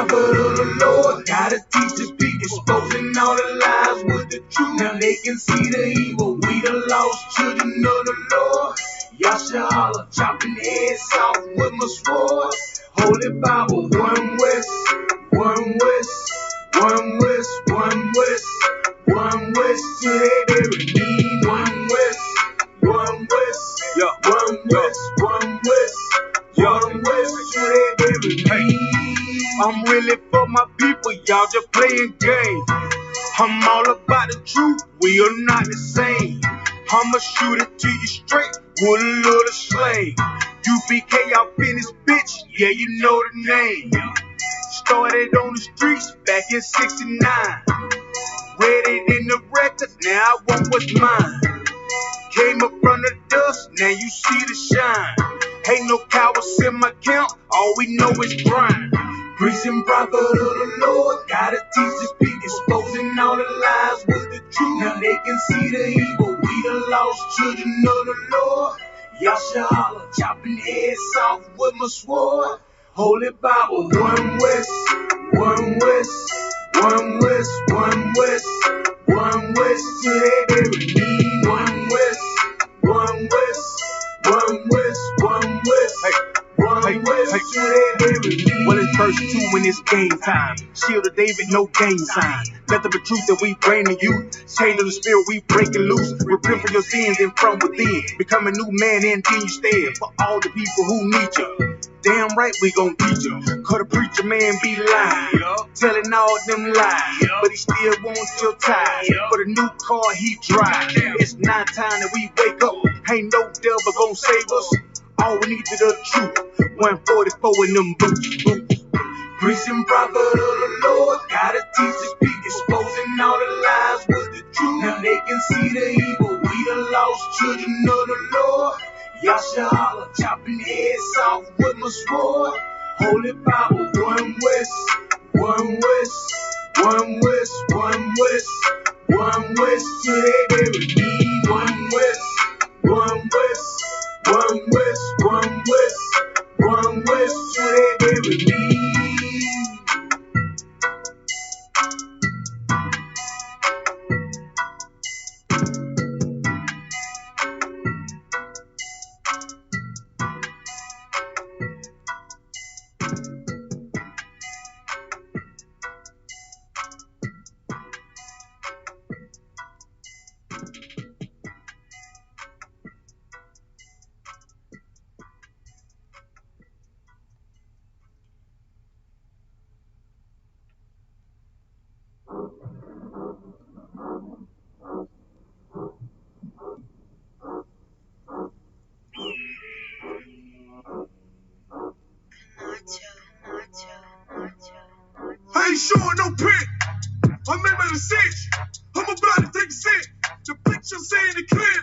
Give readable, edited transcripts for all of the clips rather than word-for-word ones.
prophet of the Lord. Gotta teach the people, exposing all the lies with the truth. Now they can see the evil. We the lost children of the Lord. Yasha, chopping heads off with my sword. Holy Bible, one west, one west, one west, one west, one west till they bury me. One west, one west, yeah, one west, one west, one west till they bury me. I'm really for my people, y'all just playing games. I'm all about the truth, we are not the same. I'ma shoot it to you straight with a little slang. UBK out in this bitch, yeah, you know the name. Started on the streets back in '69. Read it in the records, now I want what's mine. Came up from the dust, now you see the shine. Ain't no cowards in my camp, all we know is grind. Priest and prophet of the Lord, gotta teach the people, exposing all the lies with the truth. Now they can see the evil, we the lost children of the Lord. Yasha holla, chopping heads off with my sword. Holy Bible, one west, one west, one west, one west, one west till they bury me. One west, one west, one west, one west, one west till they bury me. Well, it's verse 2 when it's game time. Shield of David, no game sign. Nothing but truth that we bring to you. Chain of the spirit, we breaking loose. Repent for your sins and from within. Become a new man and then you stand. For all the people who need you. Damn right we gon' teach you. Cause the preacher man be lying, telling all them lies, but he still wants your ties. For the new car he drive, it's now time that we wake up. Ain't no devil gon' save us. All we need is the truth. 144 in them boots. Priest and prophet of the Lord, gotta teach the people, exposing all the lies with the truth. Now they can see the evil, we the lost children of the Lord. Yasha holla, chopping heads off with my sword. Holy Bible, one west, one west, one west, one west, one west till they bury me. One west, one west, one west, one west, one west till they bury me. I ain't showing no pit. I'm in the six. I'm about to take a sip. The picture saying it clear.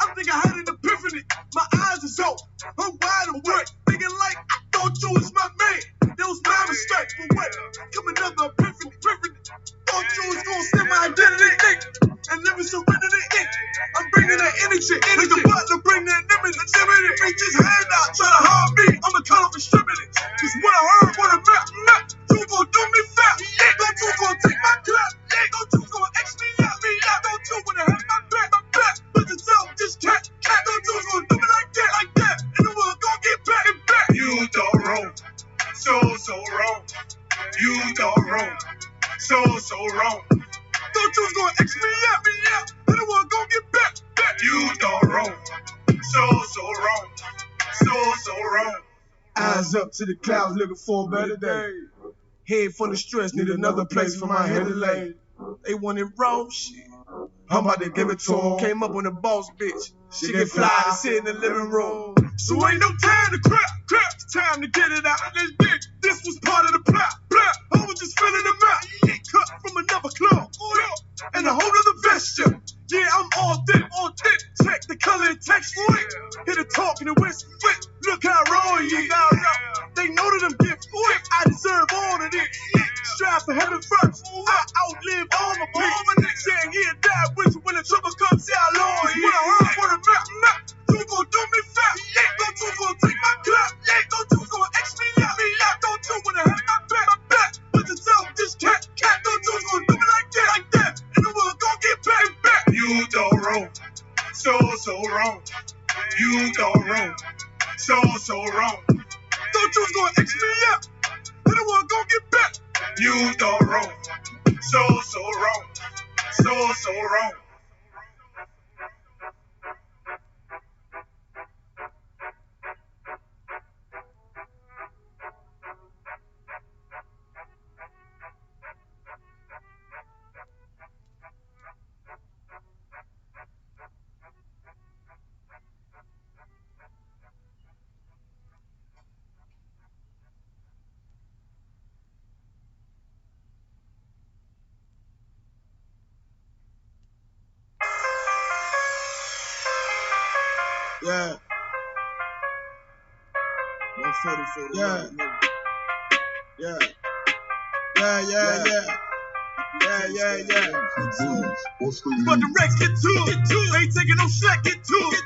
I think I had an epiphany. My eyes is open. I'm wide awake. Thinking like I thought you was my man. That was my mistake. But wait, come another epiphany. Thought you was gonna steal my identity. And never surrender the ink. I'm bringing that energy. Like the butler bring that image. Ain't just hand out try to harm me. I'ma cut off extremities. Cause when I heard what a map, you gon' do me fat. Don't you gon' take my clap. Don't you gon' X me out. Don't you wanna have my back. But yourself just cat. Don't you gon' do me like that. And the world gon' get back. You don't wrong. So wrong. You don't wrong. So wrong. Don't you gon' X me out. And the world gon' get back. You don't wrong. So wrong. So wrong. Eyes up to the clouds looking for a better day. Head full of stress, need another place for my head to lay. They want it raw shit. I'm about to give it to them. Came up on a boss bitch. She get fly to sit in the living room. So ain't no time to crap. It's time to get it out. Let's get this was part of the plot. I was just filling them out. Cut from another club. And a whole other vesture. Yeah, I'm all thick. Check the color and texture. Hit a talk and a whisper. Look how raw you are. They know that I'm gifted. I deserve all of this. Strive for heaven first. I outlive all my peers. Saying he'll die with you when the trouble comes. See how long he is. When I heard for the map, you gon' do me fat. Don't you gon' take my clap. Don't you gon' X me out. Don't you wanna have my back. wrong. You thought wrong. So wrong. Thought you was gonna X me out. And I wasn't gonna get back. You thought wrong. So wrong. So wrong. Yeah. 144. Yeah. Yeah. Yeah. But the Rex get to it. Ain't taking no slack, get to it.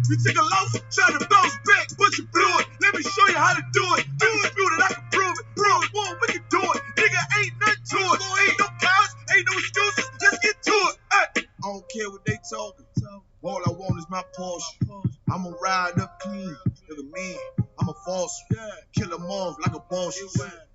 You take a loss, try to bounce back, but you blew it. Let me show you how to do it. Undisputed, I can prove it. Bro, whoa, we can do it. Nigga, ain't nothing to it. Ain't no cowards, ain't no excuses. Let's get to it. Ay. I don't care what they talking. All I want is my Porsche. I'ma ride up clean. Look at me. I'm a false. Kill them off like a boss.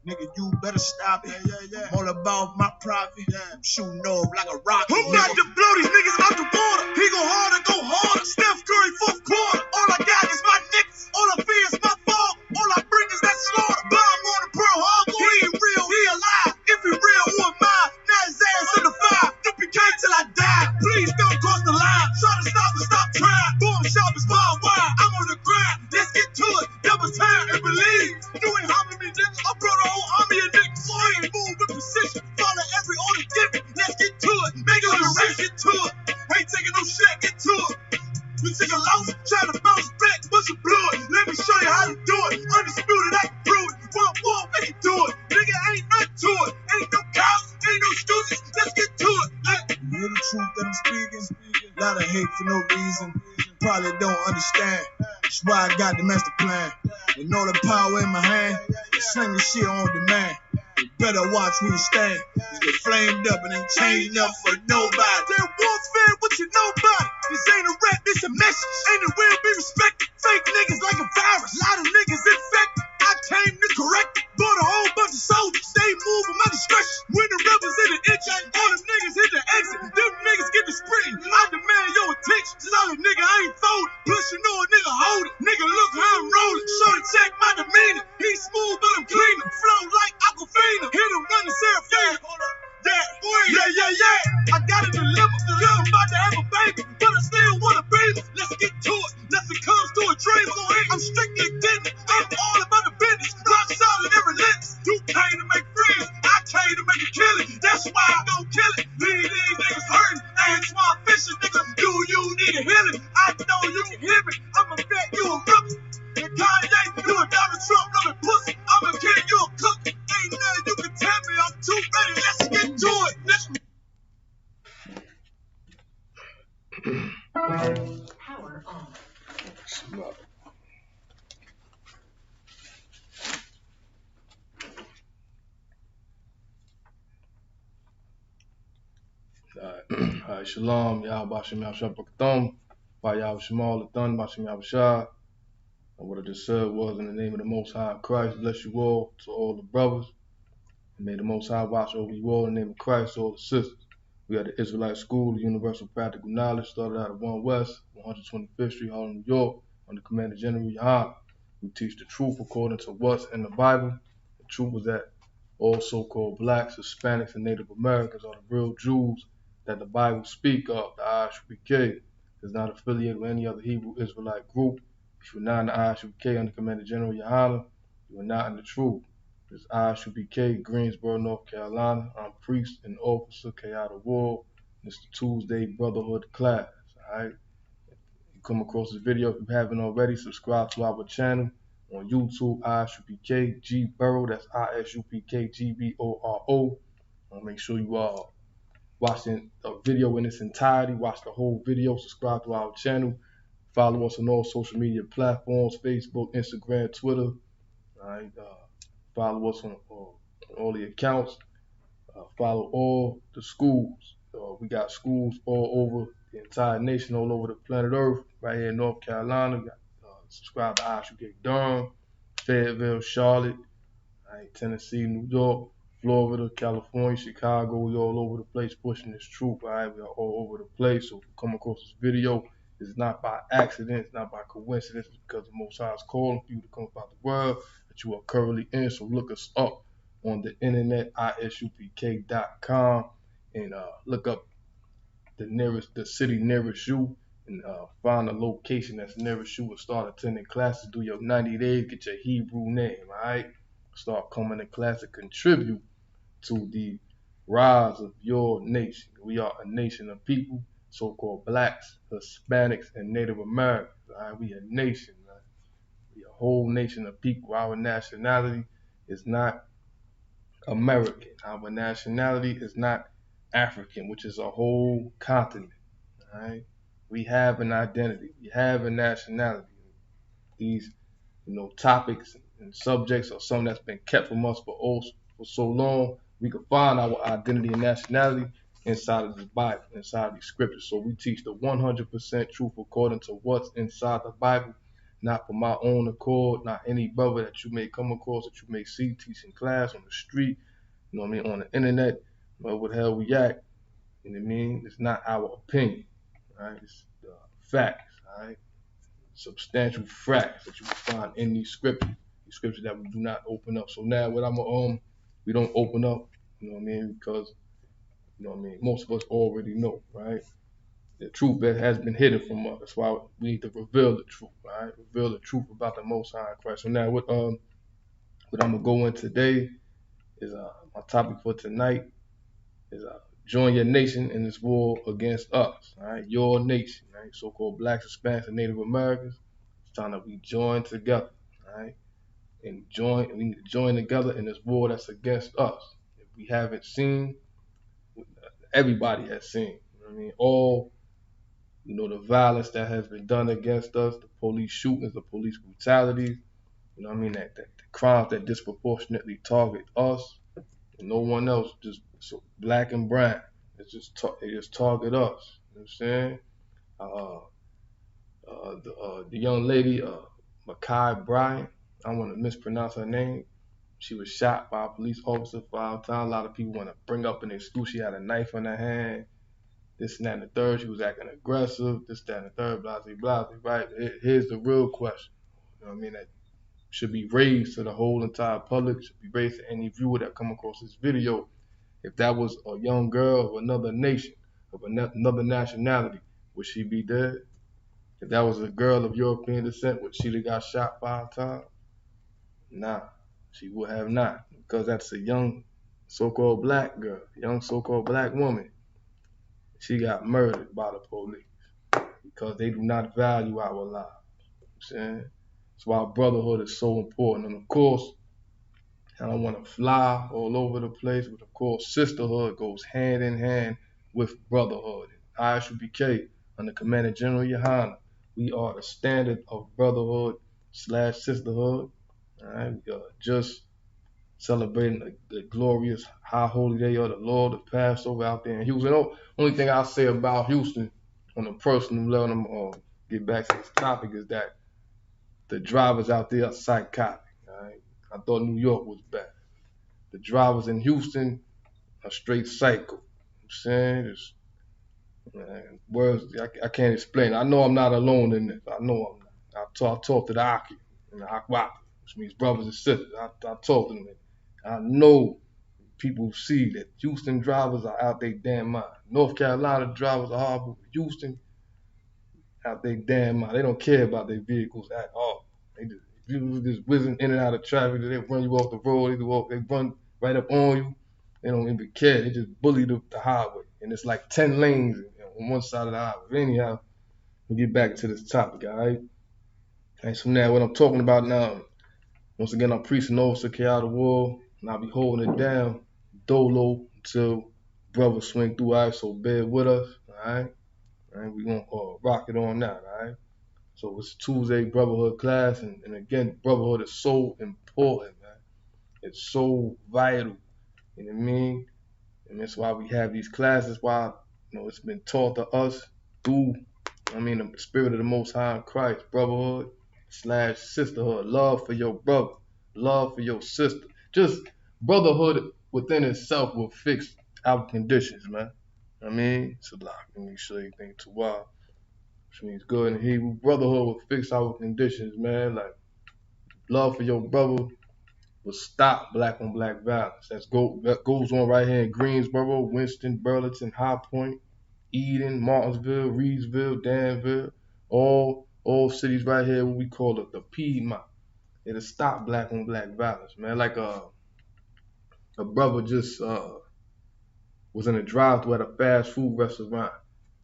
Nigga, you better stop it. I'm all about my profit. I'm shooting off like a rocket. I'm about to blow these niggas out the water. He go harder, go harder. Steph Curry, fourth quarter. All I got is my niggas. All I fear is my fall. All I bring is that slaughter. Bomb on the Pearl Harbor. He ain't real, he alive. If he real, who am I? Now his ass in the fire. Duplicate till I die. Please don't cross the line. Try to stop and stop trying. Boom shop is my wine. I'm on the grind. Let's get to it. Double time and believe. You ain't harming me, nigga. I brought a whole army of niggas. So I ain't move with precision. Follow every order given. Let's get to it. Make it a race. Get to it. Ain't taking no shit. Get to it. You take a loss, try to bounce back, but you blew it. Let me show you how to do it. Undisputed, I can prove it. One, we can do it. Nigga, ain't nothing to it. Ain't no cops, ain't no excuses. Let's get to it. You hear the truth that I'm speaking? Lot of hate for no reason. Probably don't understand. That's why I got the master plan. And all the power in my hand. Sling the shit on demand. You better watch where you stand. You get flamed up and ain't changing up for nobody. That warfare, what you know about it? This ain't a rap, this a message. Ain't it will be respected. Fake niggas like a virus. Lot of niggas infected. I came to correct it. Bought a whole bunch of soldiers. They move at my discretion. When the rebels in the itch, all the niggas hit the exit. Them niggas get the sprint. I demand your attention. Solid nigga, I ain't folding. Plus you know a nigga hold it. Nigga, look how I'm rolling. Shorty check my demeanor. He smooth, but I'm cleaner. Flow like Aquafina. Hit him running Serafina. Yeah. I gotta deliver. I'm about to have a baby, but I still want a baby. Let's get to it. Nothing comes to a dream. I'm strictly getting it. I'm all about the business. Rock solid and relentless. You came to make friends. I came to make a killing. That's why I gon' kill it. Leave these niggas hurting. I ain't swamp fishing, nigga. Do you need a healing? I know you can hear me. I'ma bet you a rookie. And Kanye, you a Donald Trump loving pussy. I'ma kill you a cookie. Ain't nothing you can tell me. I'm too ready. Let's get to it. Power on. Alright, shalom, y'all Bashim Yahshua by Yahweh Shemal Lathan, Bashim Yahshua. And what I just said was, in the name of the Most High Christ, bless you all, to all the brothers. And may the Most High watch over you all in the name of Christ, all the sisters. We at the Israelite School of Universal Practical Knowledge, started out at 1 West, 125th Street, Harlem, New York, under Commander General Yahan. We teach the truth according to what's in the Bible. The truth is that all so-called blacks, Hispanics, and Native Americans are the real Jews that the Bible speak of. The Isupk is not affiliated with any other Hebrew Israelite group. If you're not in the Isupk under Commander General Yahan, you are not in the truth. This Isupk, Greensboro, North Carolina. I'm priest and officer, Kayada Ward. It's the Tuesday Brotherhood class. Alright. You come across this video, if you haven't already, subscribe to our channel on YouTube, Isupk G Burrow. That's Isupk GBORO. Make sure you watch the video in its entirety. Watch the whole video. Subscribe to our channel. Follow us on all social media platforms: Facebook, Instagram, Twitter. Alright. Follow us on all the accounts. Follow all the schools. We got schools all over the entire nation all over the planet Earth, right here in North Carolina. We got subscribe to Isupk Durham, Fayetteville, Charlotte, right, Tennessee, New York, Florida, California, Chicago. We all over the place pushing this truth. All right, we are all over the place. So if you come across this video, it's not by accident, it's not by coincidence. It's because the Most High is calling for you to come about the world that you are currently in. So look us up on the internet, isupk.com, and look up the city nearest you, and find a location that's nearest you and start attending classes. Do your 90 days, get your Hebrew name, all right? Start coming to class and contribute to the rise of your nation. We are a nation of people, so-called blacks, Hispanics, and Native Americans. All right? We a nation, man. We a whole nation of people. Our nationality is not American. Our nationality is not African, which is a whole continent. All right? We have an identity. We have a nationality. These, topics and subjects are something that's been kept from us for so long. We can find our identity and nationality inside of the Bible, inside of the scriptures. So we teach the 100% truth according to what's inside the Bible, not for my own accord, not any brother that you may come across, that you may see teaching class on the street, on the internet, wherever the hell we at. You know what I mean? It's not our opinion, right? It's facts, all right? Substantial facts that you can find in these scriptures that we do not open up. So now what we don't open up, because most of us already know, right? The truth that has been hidden from us. That's why we need to reveal the truth, right? Reveal the truth about the Most High in Christ. So now what I'm gonna go in today is my topic for tonight is join your nation in this war against us, all right? Your nation, right? So-called blacks, Hispanics, and Native Americans. It's time that we join together, all right? And we need to join together in this war that's against us. If we haven't seen, everybody has seen. You know what I mean? All, the violence that has been done against us, the police shootings, the police brutalities, that the crimes that disproportionately target us and no one else, just so black and brown. They just target us. You know what I'm saying? The young lady, Makai Bryant, I don't want to mispronounce her name. She was shot by a police officer 5 times. A lot of people want to bring up an excuse. She had a knife in her hand, this and that and the third. She was acting aggressive, this, that, and the third, blah, blah, blah, right? Here's the real question. That should be raised to the whole entire public, should be raised to any viewer that come across this video. If that was a young girl of another nation, of another nationality, would she be dead? If that was a girl of European descent, would she have got shot 5 times? Nah, she would have not, because that's a young so-called black girl, young so-called black woman. She got murdered by the police because they do not value our lives. You know what I'm saying? That's why brotherhood is so important. And of course, I don't want to fly all over the place, but of course, sisterhood goes hand in hand with brotherhood. Isupk, under Commander General Yohana, we are the standard of brotherhood / sisterhood. All right, we are just celebrating the glorious high holy day of the Lord, the Passover out there in Houston. Only thing I'll say about Houston on a personal level, I'm gonna get back to this topic, is that the drivers out there are psychotic. All right? I thought New York was bad. The drivers in Houston are straight psycho. I'm saying, words I can't explain. I know I'm not alone in this. I know I'm not. I talk to the Aki and the Akwapa, which means brothers and sisters. I talk to them. I know people see that Houston drivers are out their damn mind. North Carolina drivers are horrible. Houston, out their damn mind. They don't care about their vehicles at all. They just whizzing in and out of traffic. They run you off the road. They run right up on you. They don't even care. They just bully the highway. And it's like 10 lanes on one side of the highway. But anyhow, we'll get back to this topic, all right? And so now what I'm talking about now, once again, I'm preaching Isupk out of the wall, and I'll be holding it down dolo until brothers swing through. All right, so bear with us, all right? All right, we're going to rock it on now, all right? So it's Tuesday Brotherhood class, and again, brotherhood is so important, man. It's so vital, you know what I mean? And that's why we have these classes, why it's been taught to us through, the spirit of the Most High in Christ, brotherhood / sisterhood, love for your brother, love for your sister. Just brotherhood within itself will fix our conditions, man. So like, let me show you anything too wild. Which means good in Hebrew. Brotherhood will fix our conditions, man. Like love for your brother will stop black on black violence. That goes on right here in Greensboro, Winston, Burlington, High Point, Eden, Martinsville, Reedsville, Danville, all cities right here, what we call it, the Piedmont. It'll stop black on black violence, man. Like a brother just was in a drive-thru at a fast food restaurant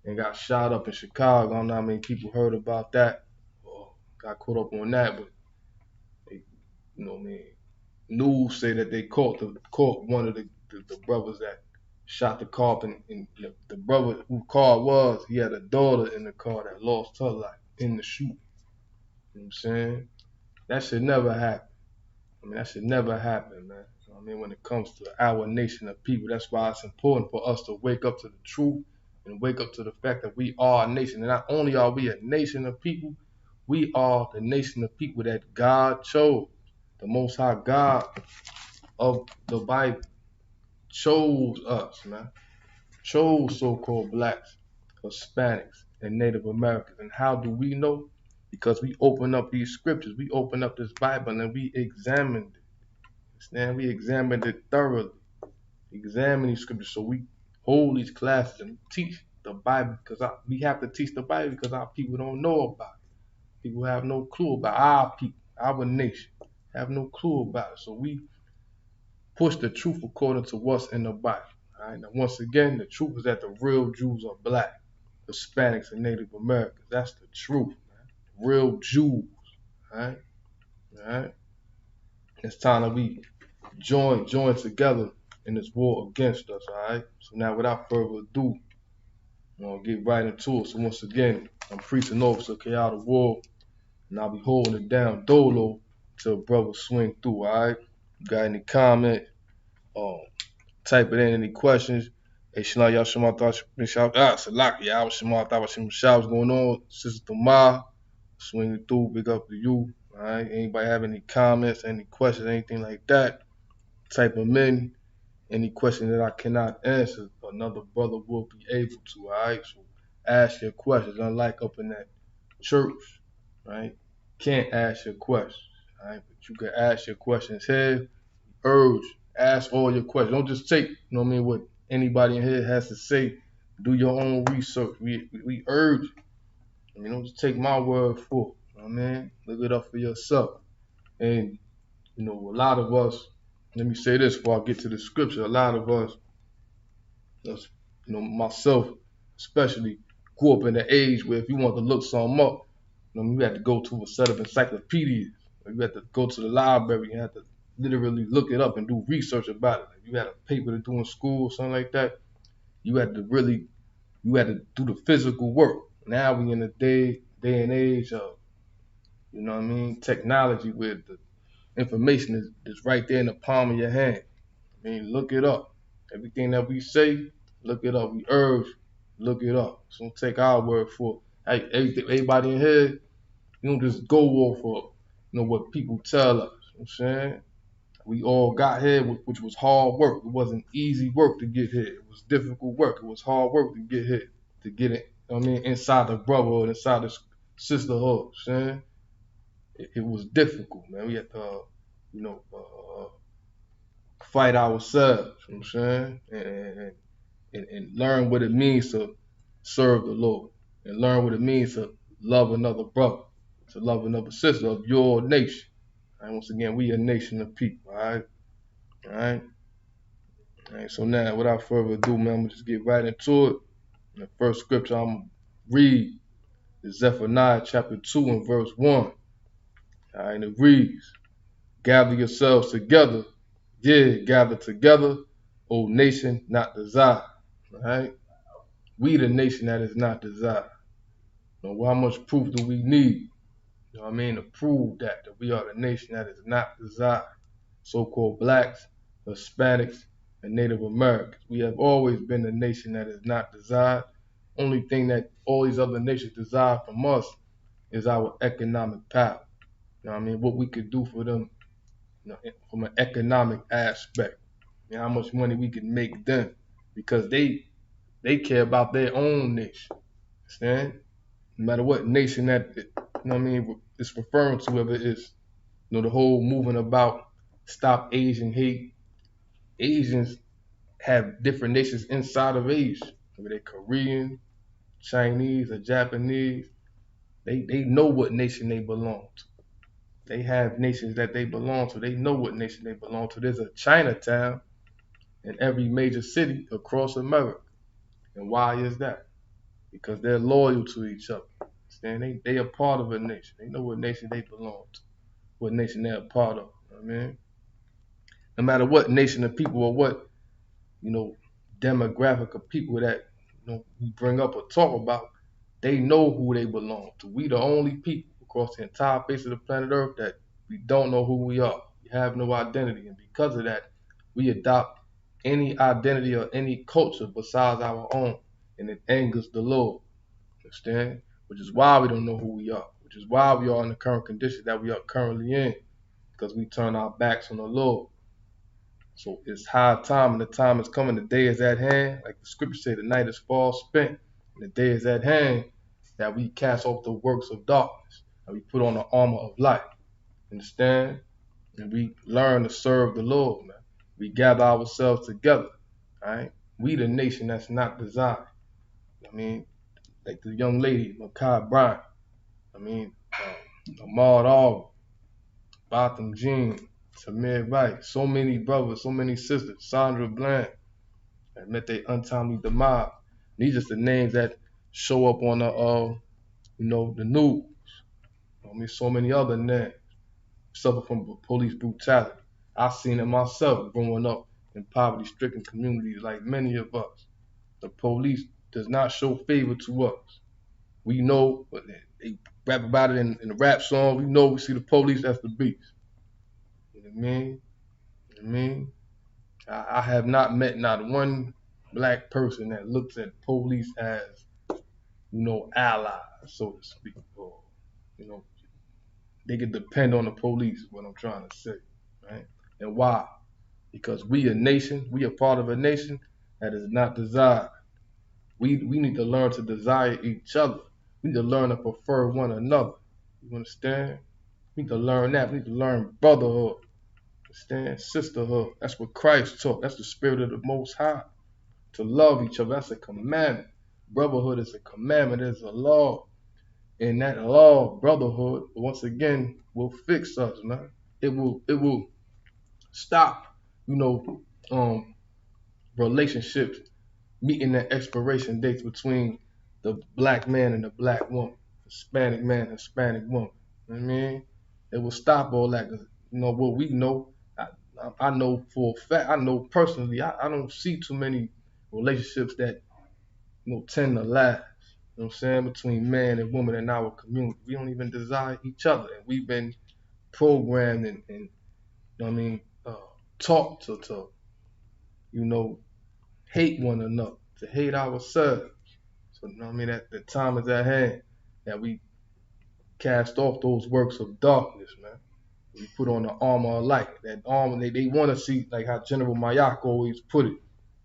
and got shot up in Chicago. I don't know how many people heard about that or got caught up on that, but they, news say that they caught one of the brothers that shot the cop, and the brother who car it was, he had a daughter in the car that lost her life in the shooting. You know what I'm saying? That should never happen. That should never happen, man. When it comes to our nation of people, that's why it's important for us to wake up to the truth and wake up to the fact that we are a nation. And not only are we a nation of people, we are the nation of people that God chose. The Most High God of the Bible chose us, man. Chose so-called blacks, Hispanics, and Native Americans. And how do we know? Because we open up these scriptures, we open up this Bible, and we examined it. Understand? We examined it thoroughly. Examine these scriptures. So we hold these classes and teach the Bible, because we have to teach the Bible because our people don't know about it. People have no clue about our people, our nation. Have no clue about it. So we push the truth according to what's in the Bible. All right. Now, once again, the truth is that the real Jews are black, Hispanics, and Native Americans. That's the truth, man. Real Jews. All right. All right. It's time that we join together in this war against us. All right. So now, without further ado, I'm gonna get right into it. So once again, I'm Priest Officer K.I. the War, and I'll be holding it down dolo till brother swing through. All right. You got any comment? Type it in, any questions. Hey, Shalom, y'all, Shema, Salaki, y'all, Shema, what's going on? Sister Tama, swinging through, big up to you. All right, anybody have any comments, any questions, anything like that? Type them in. Any question that I cannot answer, another brother will be able to. All right, so ask your questions. Unlike up in that church, right? Can't ask your questions, all right? But you can ask your questions here. Urge, ask all your questions. Don't just take, what anybody in here has to say. Do your own research. We urge you. Don't just take my word for it. Look it up for yourself. And, a lot of us, let me say this before I get to the scripture, a lot of us, myself especially, grew up in the age where if you want to look something up, you had to go to a set of encyclopedias. You had to go to the library and have to literally look it up and do research about it. If you had a paper to do in school or something like that, you had to do the physical work. Now we in a day and age of, technology, where the information is right there in the palm of your hand. Look it up. Everything that we say, look it up. We urge, look it up. So don't take our word for it. Hey, everybody in here, you don't just go off of, what people tell us. You know what I'm saying? We all got here, which was hard work. It wasn't easy work to get here. It was difficult work. It was hard work to get here, to get it, inside the brotherhood, inside the sisterhood. You know what I'm saying? It was difficult, man. We had to, fight ourselves, you know what I'm saying? And learn what it means to serve the Lord, and learn what it means to love another brother, to love another sister of your nation. And once again, we a nation of people, all right? All right? All right, so now, without further ado, man, I'm going to just get right into it. And the first scripture I'm going to read is Zephaniah chapter 2 and verse 1. All right, and it reads, gather yourselves together, gather together, O nation not desired. All right? We the nation that is not desired. How much proof do we need? To prove that we are the nation that is not desired. So-called blacks, Hispanics, and Native Americans. We have always been the nation that is not desired. only thing that all these other nations desire from us is our economic power. You know what I mean? What we could do for them, you know, from an economic aspect. You know, how much money we can make them, because they care about their own nation. Understand? No matter what nation that you know what I mean it's referring to, whether it's the whole movement about stop Asian hate. Asians have different nations inside of Asia. Whether they're Korean, Chinese, or Japanese, they know what nation they belong to. They have nations that they belong to. They know what nation they belong to. There's a Chinatown in every major city across America. And why is that? Because they're loyal to each other. Understand? They are part of a nation. They know what nation they belong to, what nation they're a part of. You know what I mean? No matter what nation of people or what, you know, demographic of people that we bring up or talk about, they know who they belong to. We the only people across the entire face of the planet Earth that we don't know who we are. We have no identity, and because of that, we adopt any identity or any culture besides our own, and it angers the Lord. Understand? Which is why we don't know who we are. Which is why we are in the current condition that we are currently in, because we turn our backs on the Lord. So it's high time, and the time is coming. The day is at hand. Like the scripture say, the night is far spent, and the day is at hand that we cast off the works of darkness, and we put on the armor of light. Understand? And we learn to serve the Lord, man. We gather ourselves together, all right? We the nation that's not desired. I mean, like the young lady, Makai Bryant. I mean, Ahmad Aubrey, Botham Jean, Samir Wright, so many brothers, so many sisters, Sandra Bland, that met their untimely demise. These are the names that show up on the news. I mean, so many other names suffer from police brutality. I've seen it myself growing up in poverty-stricken communities like many of us. The police does not show favor to us. We know, but they rap about it in the rap song. We know we see the police as the beast. You know what I mean? You know what I mean? I have not met not one black person that looks at police as, allies, so to speak. Or, they can depend on the police, is what I'm trying to say. Right? And why? Because we a nation, we are part of a nation that is not desired. We need to learn to desire each other. We need to learn to prefer one another. You understand? We need to learn that. We need to learn brotherhood. Understand? Sisterhood. That's what Christ taught. That's the spirit of the Most High. To love each other. That's a commandment. Brotherhood is a commandment. It's a law. And that law of brotherhood, once again, will fix us, man. It will stop, relationships meeting the expiration dates between the black man and the black woman, Hispanic man and Hispanic woman. You know what I mean? It will stop all that. 'Cause, what we know, I know for a fact, I know personally, I don't see too many relationships that tend to last. You know what I'm saying? Between man and woman in our community. We don't even desire each other. And we've been programmed and taught to hate one another, to hate ourselves. So that the time is at hand that we cast off those works of darkness, man. We put on the armor of light. That armor they want to see, like how General Mayak always put it,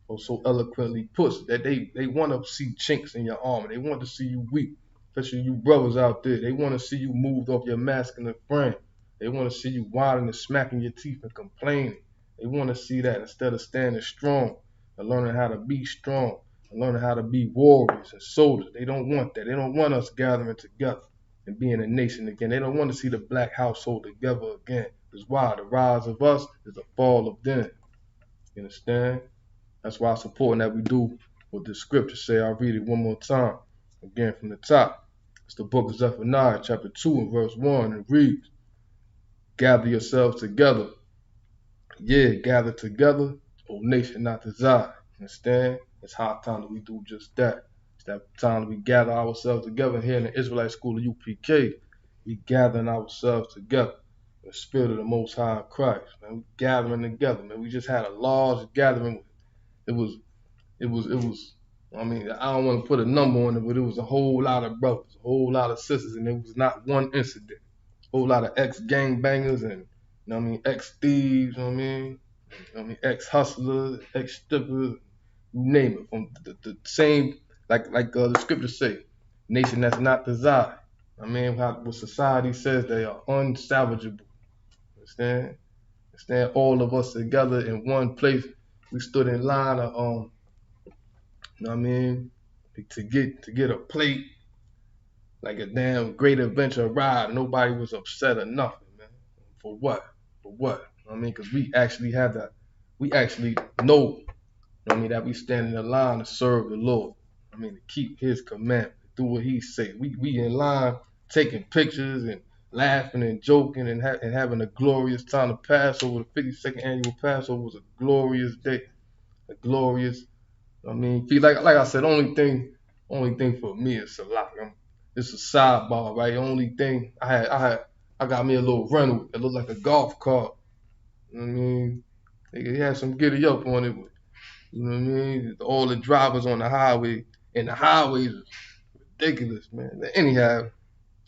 or so eloquently puts, that they want to see chinks in your armor. They want to see you weak, especially you brothers out there. They want to see you moved off your masculine frame. They want to see you whining and smacking your teeth and complaining. They want to see that instead of standing strong and learning how to be strong and learning how to be warriors and soldiers. They don't want that. They don't want us gathering together and being a nation again. They don't want to see the black household together again. Because why? The rise of us is the fall of them. You understand? That's why it's important that we do what the scriptures say. I'll read it one more time. Again from the top. It's the book of Zephaniah, chapter 2 and verse 1. It reads, gather yourselves together. Yeah, gather together, O nation not desired. Understand? It's high time that we do just that. It's that time that we gather ourselves together here in the Israelite school of UPK. We gathering ourselves together. The spirit of the Most High Christ. Man, we gathering together. Man, we just had a large gathering. It was I mean, I don't want to put a number on it, but it was a whole lot of brothers, a whole lot of sisters, and it was not one incident. A whole lot of ex-gangbangers and, you know what I mean, ex-thieves, you know what I mean? You know what I mean, ex-hustlers, ex-strippers, you name it. From the same, like the scriptures say, nation that's not desired. I mean, what society says, they are unsalvageable. Understand? Understand? All of us together in one place. We stood in line of, you know what I mean, to get a plate, like a damn great adventure ride. Nobody was upset or nothing, man. For what? For what? You know what I mean, because we actually know, you know what I mean, that we stand in the line to serve the Lord. I mean, to keep His commandment, do what He say. We in line taking pictures and laughing and joking and having a glorious time. The Passover, the 52nd annual Passover was a glorious day, a glorious. I mean, like I said, only thing for me is Salah. It's a sidebar, right? Only thing I got me a little rental. It looked like a golf cart. You know what I mean? It had some giddy up on it. You know what I mean? All the drivers on the highway, and the highways is ridiculous, man. Anyhow,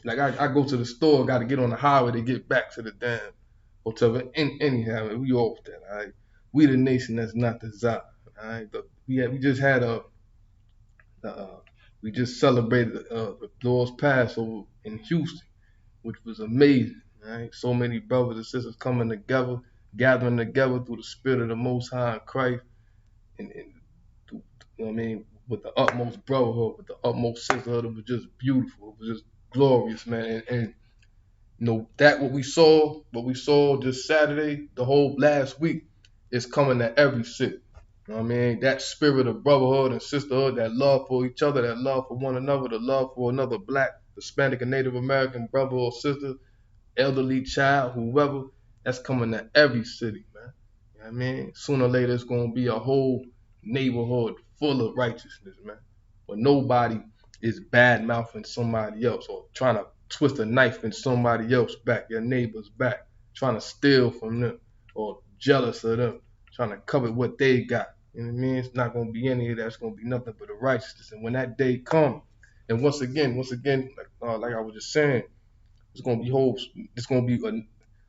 like I go to the store, got to get on the highway to get back to the damn hotel. But anyhow, we off that, all right? We the nation that's not desired, all right? We just had uh, we just celebrated the Lord's Passover in Houston, which was amazing. Right? So many brothers and sisters coming together, gathering together through the Spirit of the Most High in Christ, and you know what I mean, with the utmost brotherhood, with the utmost sisterhood. It was just beautiful. It was just glorious, man. And you know that what we saw just Saturday, the whole last week, is coming to every city. You know what I mean? That spirit of brotherhood and sisterhood, that love for each other, that love for one another, the love for another black, Hispanic, and Native American brother or sister, elderly child, whoever, that's coming to every city, man. You know what I mean? Sooner or later, it's going to be a whole neighborhood full of righteousness, man. But nobody is bad mouthing somebody else or trying to twist a knife in somebody else's back, your neighbor's back, trying to steal from them or jealous of them, trying to cover what they got. You know what I mean? It's not going to be any of that. It's going to be nothing but the righteousness. And when that day comes, and once again, like I was just saying, it's gonna be whole. It's gonna be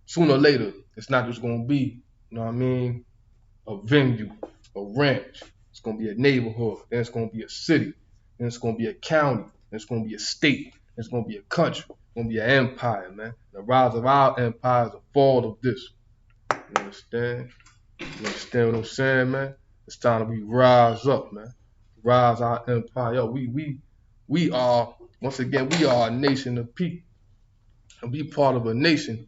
sooner or later. It's not just gonna be, you know what I mean, a venue, a ranch. It's gonna be a neighborhood. Then it's gonna be a city. Then it's gonna be a county. Then it's gonna be a state. Then it's gonna be a country. It's gonna be an empire, man. The rise of our empire is the fall of this. You understand? You understand what I'm saying, man? It's time to rise up, man. Rise our empire. Yo, we are once again we are a nation of people. And be part of a nation,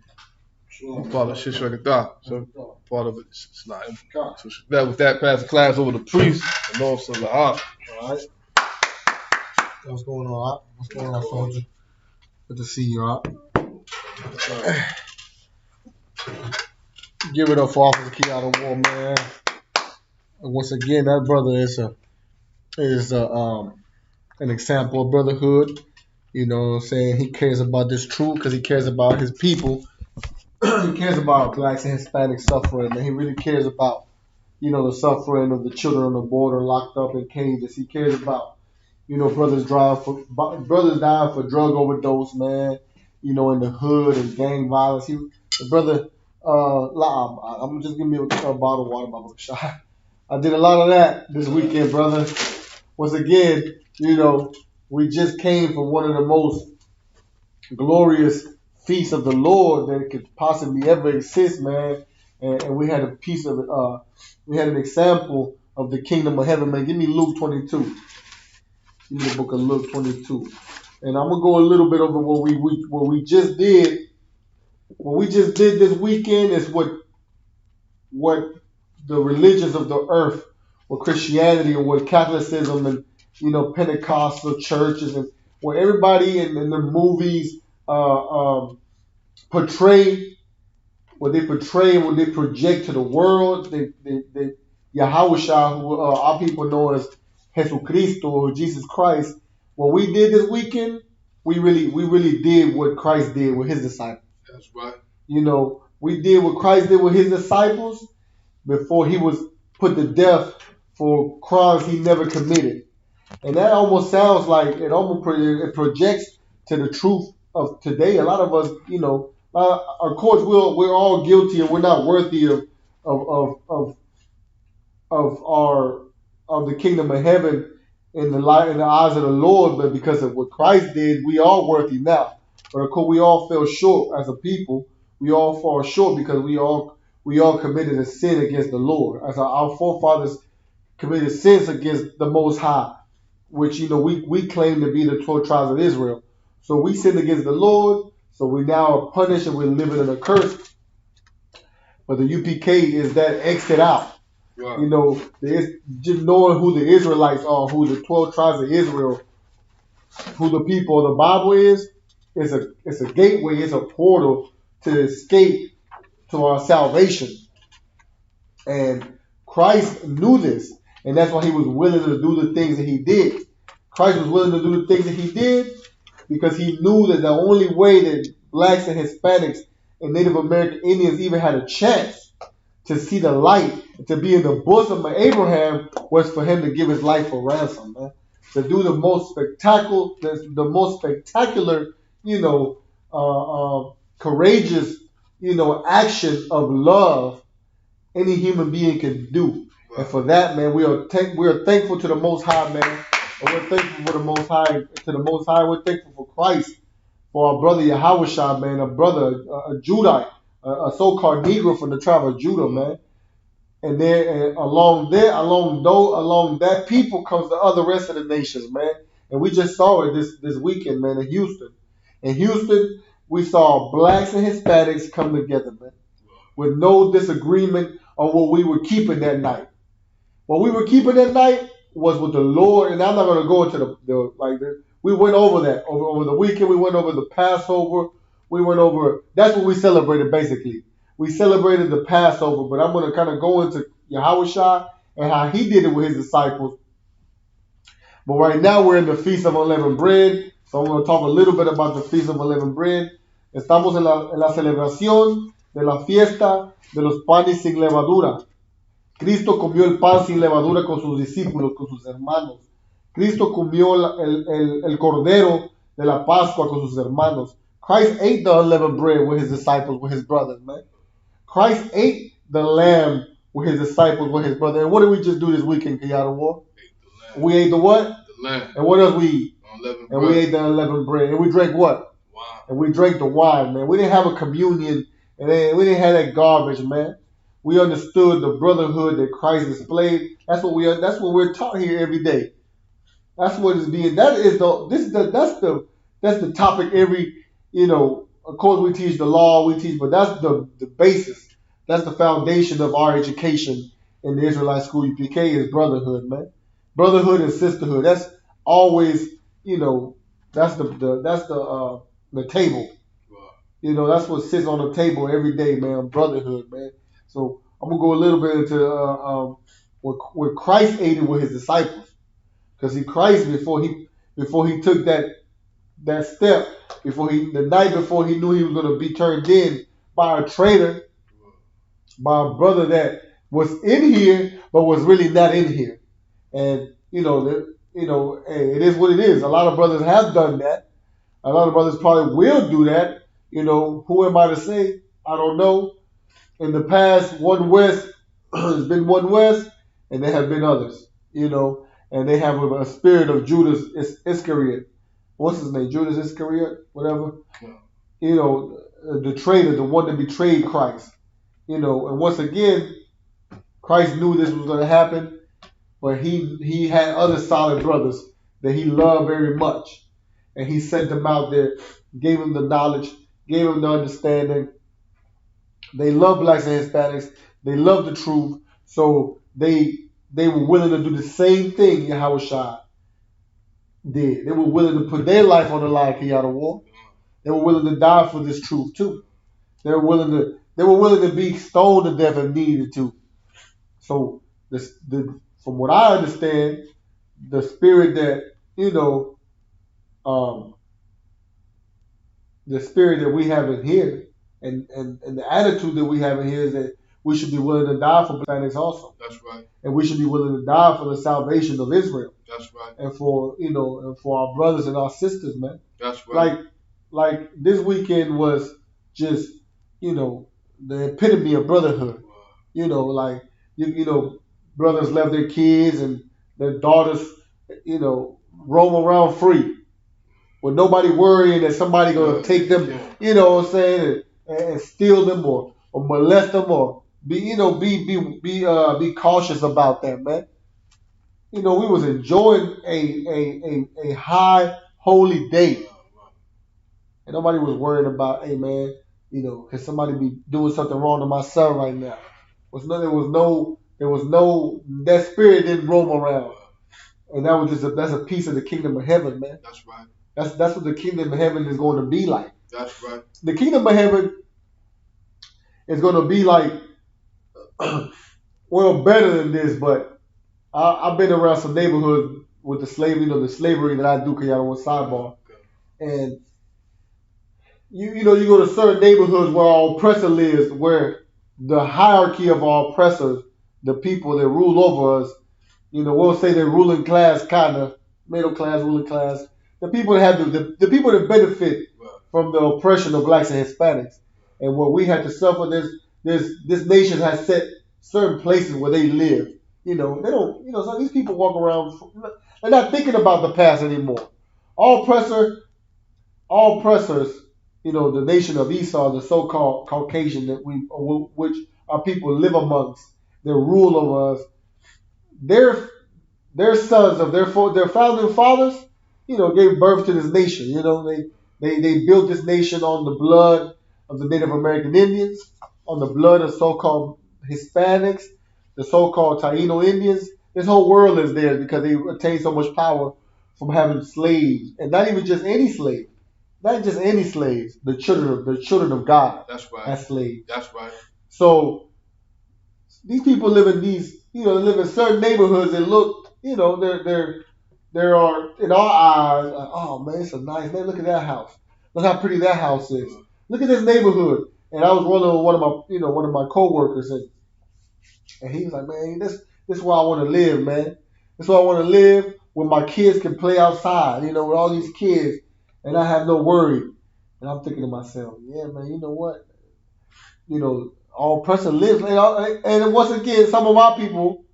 part of Shishwagadah. So part of it. It's not. So that with that, pass the class over to priest and also the art. All right. What's going on, Op? What's going on, soldier? Good to see you, Op. Give it up for Officer Key Out of War, man. And once again, that brother is an example of brotherhood. You know what I'm saying? He cares about this truth because he cares about his people. He cares about blacks and Hispanics suffering, and he really cares about, you know, the suffering of the children on the border locked up in cages. He cares about, you know, brothers dying for drug overdose, man. You know, in the hood and gang violence. The brother, I'm just giving me a bottle of water, my brother shot. I did a lot of that this weekend, brother. Once again, you know, we just came from one of the most glorious feasts of the Lord that could possibly ever exist, man. And we had a piece of we had an example of the kingdom of heaven, man. Give me Luke 22. Give me the book of Luke 22. And I'm gonna go a little bit over what we just did. What we just did this weekend is what the religions of the earth, what Christianity and what Catholicism and, you know, Pentecostal churches and what everybody in the movies portray, what they project to the world. They Yahushua, who our people know as Jesucristo or Jesus Christ. What we did this weekend, we really did what Christ did with his disciples. That's right. You know, we did what Christ did with his disciples before he was put to death for crimes he never committed. And that almost sounds like it projects to the truth of today. A lot of us, of course, we're all guilty and we're not worthy of of of of our of the kingdom of heaven in the light in the eyes of the Lord, but because of what Christ did, we are worthy now. But of course, we all fell short as a people. We all fall short because we all committed a sin against the Lord, as our forefathers committed sins against the Most High, which we claim to be the 12 tribes of Israel. So we sinned against the Lord. So we now are punished and we're living in a curse. But the UPK is that exit out. Right. Just knowing who the Israelites are, who the 12 tribes of Israel, who the people of the Bible is it's a gateway, it's a portal to escape to our salvation. And Christ knew this, and that's why he was willing to do the things that he did. Christ was willing to do the things that he did because he knew that the only way that blacks and Hispanics and Native American Indians even had a chance to see the light, to be in the bosom of Abraham, was for him to give his life for ransom, man. To do the most spectacular, courageous, action of love any human being can do. Right. And for that, man, we are thankful to the Most High, man. And we're thankful for the Most High, We're thankful for Christ, for our brother Yahushua, man, a brother, a Judite, a so-called Negro from the tribe of Judah, man. And then along that people comes the other rest of the nations, man. And we just saw it this weekend, man, in Houston. In Houston, we saw blacks and Hispanics come together, man, with no disagreement on what we were keeping that night. What we were keeping that night was with the Lord, and I'm not going to go into we went over that. Over the weekend, we went over the Passover. That's what we celebrated, basically. We celebrated the Passover, but I'm going to kind of go into Yahushua and how he did it with his disciples. But right now, we're in the Feast of Unleavened Bread, so I'm going to talk a little bit about the Feast of Unleavened Bread. Estamos en la celebración de la fiesta de los panes sin levadura. Cristo comió el pan sin levadura con sus discípulos, con sus hermanos. Cristo comió el cordero de la Pascua con sus hermanos. Christ ate the unleavened bread with his disciples, with his brothers, man. Christ ate the lamb with his disciples, with his brothers. And what did we just do this weekend, Kayada War? We ate the what? The lamb. And what else we eat? We ate the unleavened bread. And we drank what? Wine. And we drank the wine, man. We didn't have a communion, and we didn't have that garbage, man. We understood the brotherhood that Christ displayed. That's what we're taught here every day. That's what is being. That's the topic every. Of course we teach the law, but that's the basis. That's the foundation of our education in the Israelite school UPK is brotherhood, man. Brotherhood and sisterhood. That's always, that's the table. That's what sits on the table every day, man. Brotherhood, man. So I'm gonna go a little bit into what Christ ate it with his disciples, because Christ before he took that step, the night before he knew he was gonna be turned in by a traitor, by a brother that was in here but was really not in here, and hey, it is what it is. A lot of brothers have done that. A lot of brothers probably will do that. Who am I to say? I don't know. In the past, One West has been One West, and there have been others, and they have a spirit of Judas Iscariot. What's his name? Judas Iscariot, whatever. The traitor, the one that betrayed Christ. And once again, Christ knew this was going to happen, but he had other solid brothers that he loved very much, and he sent them out there, gave them the knowledge, gave them the understanding. They love blacks and Hispanics. They love the truth. So they were willing to do the same thing Yahushua did. They were willing to put their life on the line, Kiyada War. They were willing to die for this truth too. They were willing to be stoned to death if needed to. So from what I understand, the spirit that the spirit that we have in here, and the attitude that we have in here is that we should be willing to die for Hispanics also. That's right. And we should be willing to die for the salvation of Israel. That's right. And for and for our brothers and our sisters, man. That's right. Like this weekend was just, the epitome of brotherhood. Like brothers left their kids and their daughters, roam around free, with nobody worrying that somebody gonna take them, what I'm saying, and steal them or molest them or be cautious about that, man. We was enjoying a high holy day. And nobody was worried about, hey man, can somebody be doing something wrong to my son right now? There was no that spirit didn't roam around. And that was that's a piece of the kingdom of heaven, man. That's right. That's what the kingdom of heaven is going to be like. That's right. The kingdom of heaven is going to be like, well, better than this, but I've been around some neighborhoods with the slavery, the slavery that I do, because y'all want sidebar. And you go to certain neighborhoods where our oppressor lives, where the hierarchy of our oppressors, the people that rule over us, we'll say they're ruling class, kind of middle class, ruling class. The people that have the people that benefit from the oppression of blacks and Hispanics, and what we had to suffer. This nation has set certain places where they live. They don't. So these people walk around. They're not thinking about the past anymore. All oppressors. The nation of Esau, the so-called Caucasian which our people live amongst, that rule over us. Their sons of their founding fathers, gave birth to this nation. They built this nation on the blood of the Native American Indians, on the blood of so-called Hispanics, the so-called Taino Indians. This whole world is theirs because they attained so much power from having slaves, and not even just any slaves. Not just any slaves, the children of God. That's right. As slaves. That's right. So these people live in live in certain neighborhoods that look, there are in our eyes, like, oh man, it's a nice man. Look at that house. Look how pretty that house is. Look at this neighborhood. And I was rolling with one of my coworkers, and he was like, man, this is where I want to live, man. This is where I want to live, where my kids can play outside, with all these kids. And I have no worry. And I'm thinking to myself, yeah, man, you know what? All oppressor lives. And once again, some of our people,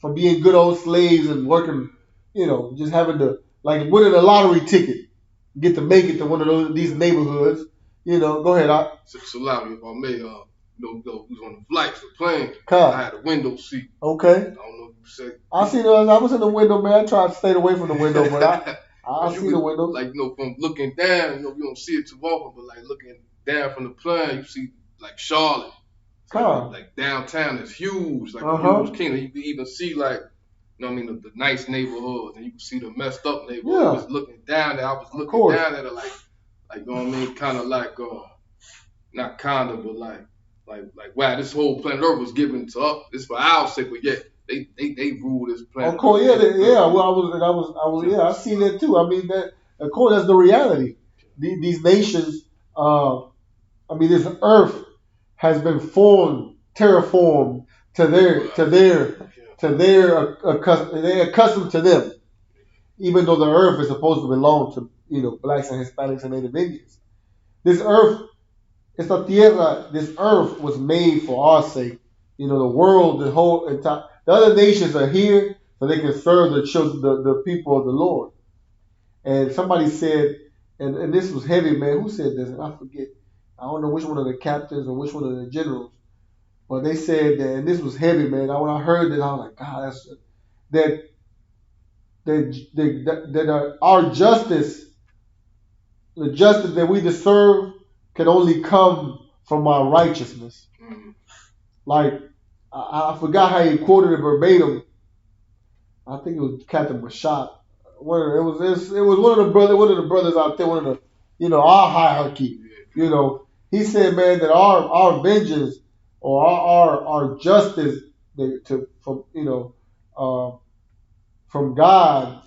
from being good old slaves and working, just having to, like, winning a lottery ticket, get to make it to one of these neighborhoods. Go ahead, Doc. So allow me if I may, we was on the flights, the plane. I had a window seat. Okay. I don't know if you said. I was in the window, man. I tried to stay away from the window, but I see the window. Like, from looking down, you don't see it too often, but like looking down from the plane, you see like Charlotte. Like downtown is huge, like a huge kingdom. You can even see like, the nice neighborhoods, and you can see the messed up neighborhoods. I was looking down there. I was looking down at it like, kind of like, not kind of, but like, wow, this whole planet Earth was given to us. This for our sake, but yet they rule this planet. Of course, yeah. Well, I seen that too. I mean, that of course that's the reality. These nations, this earth has been terraformed they're accustomed to them, even though the earth is supposed to belong to blacks and Hispanics and Native Indians. This earth, esta tierra, this earth was made for our sake. The world, the whole entire. The other nations are here so they can serve the children, the people of the Lord. And somebody said, and this was heavy, man. Who said this? And I forget. I don't know which one of the captains or which one of the generals. But they said that, and this was heavy, man. When I heard that, I was like, God, that our justice, the justice that we deserve, can only come from our righteousness. Mm-hmm. Like, I forgot how he quoted it verbatim. I think it was Captain Rashad. It was one of the brothers out there, one of the our hierarchy. He said, man, that our vengeance or our justice from God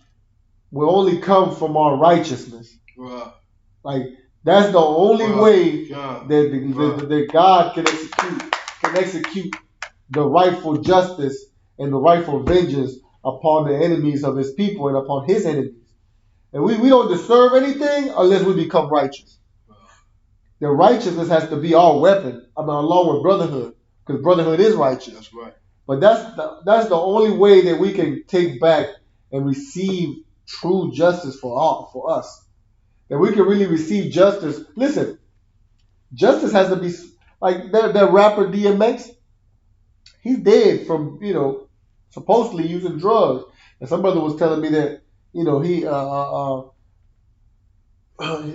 will only come from our righteousness. Right. Like, that's the only way that God can and execute the rightful justice and the rightful vengeance upon the enemies of his people and upon his enemies. And we don't deserve anything unless we become righteous. The righteousness has to be our weapon, along with brotherhood, because brotherhood is righteous. That's right. But that's the only way that we can take back and receive true justice for us. That we can really receive justice. Listen, justice has to be like that rapper DMX. He's dead from supposedly using drugs, and some brother was telling me that he it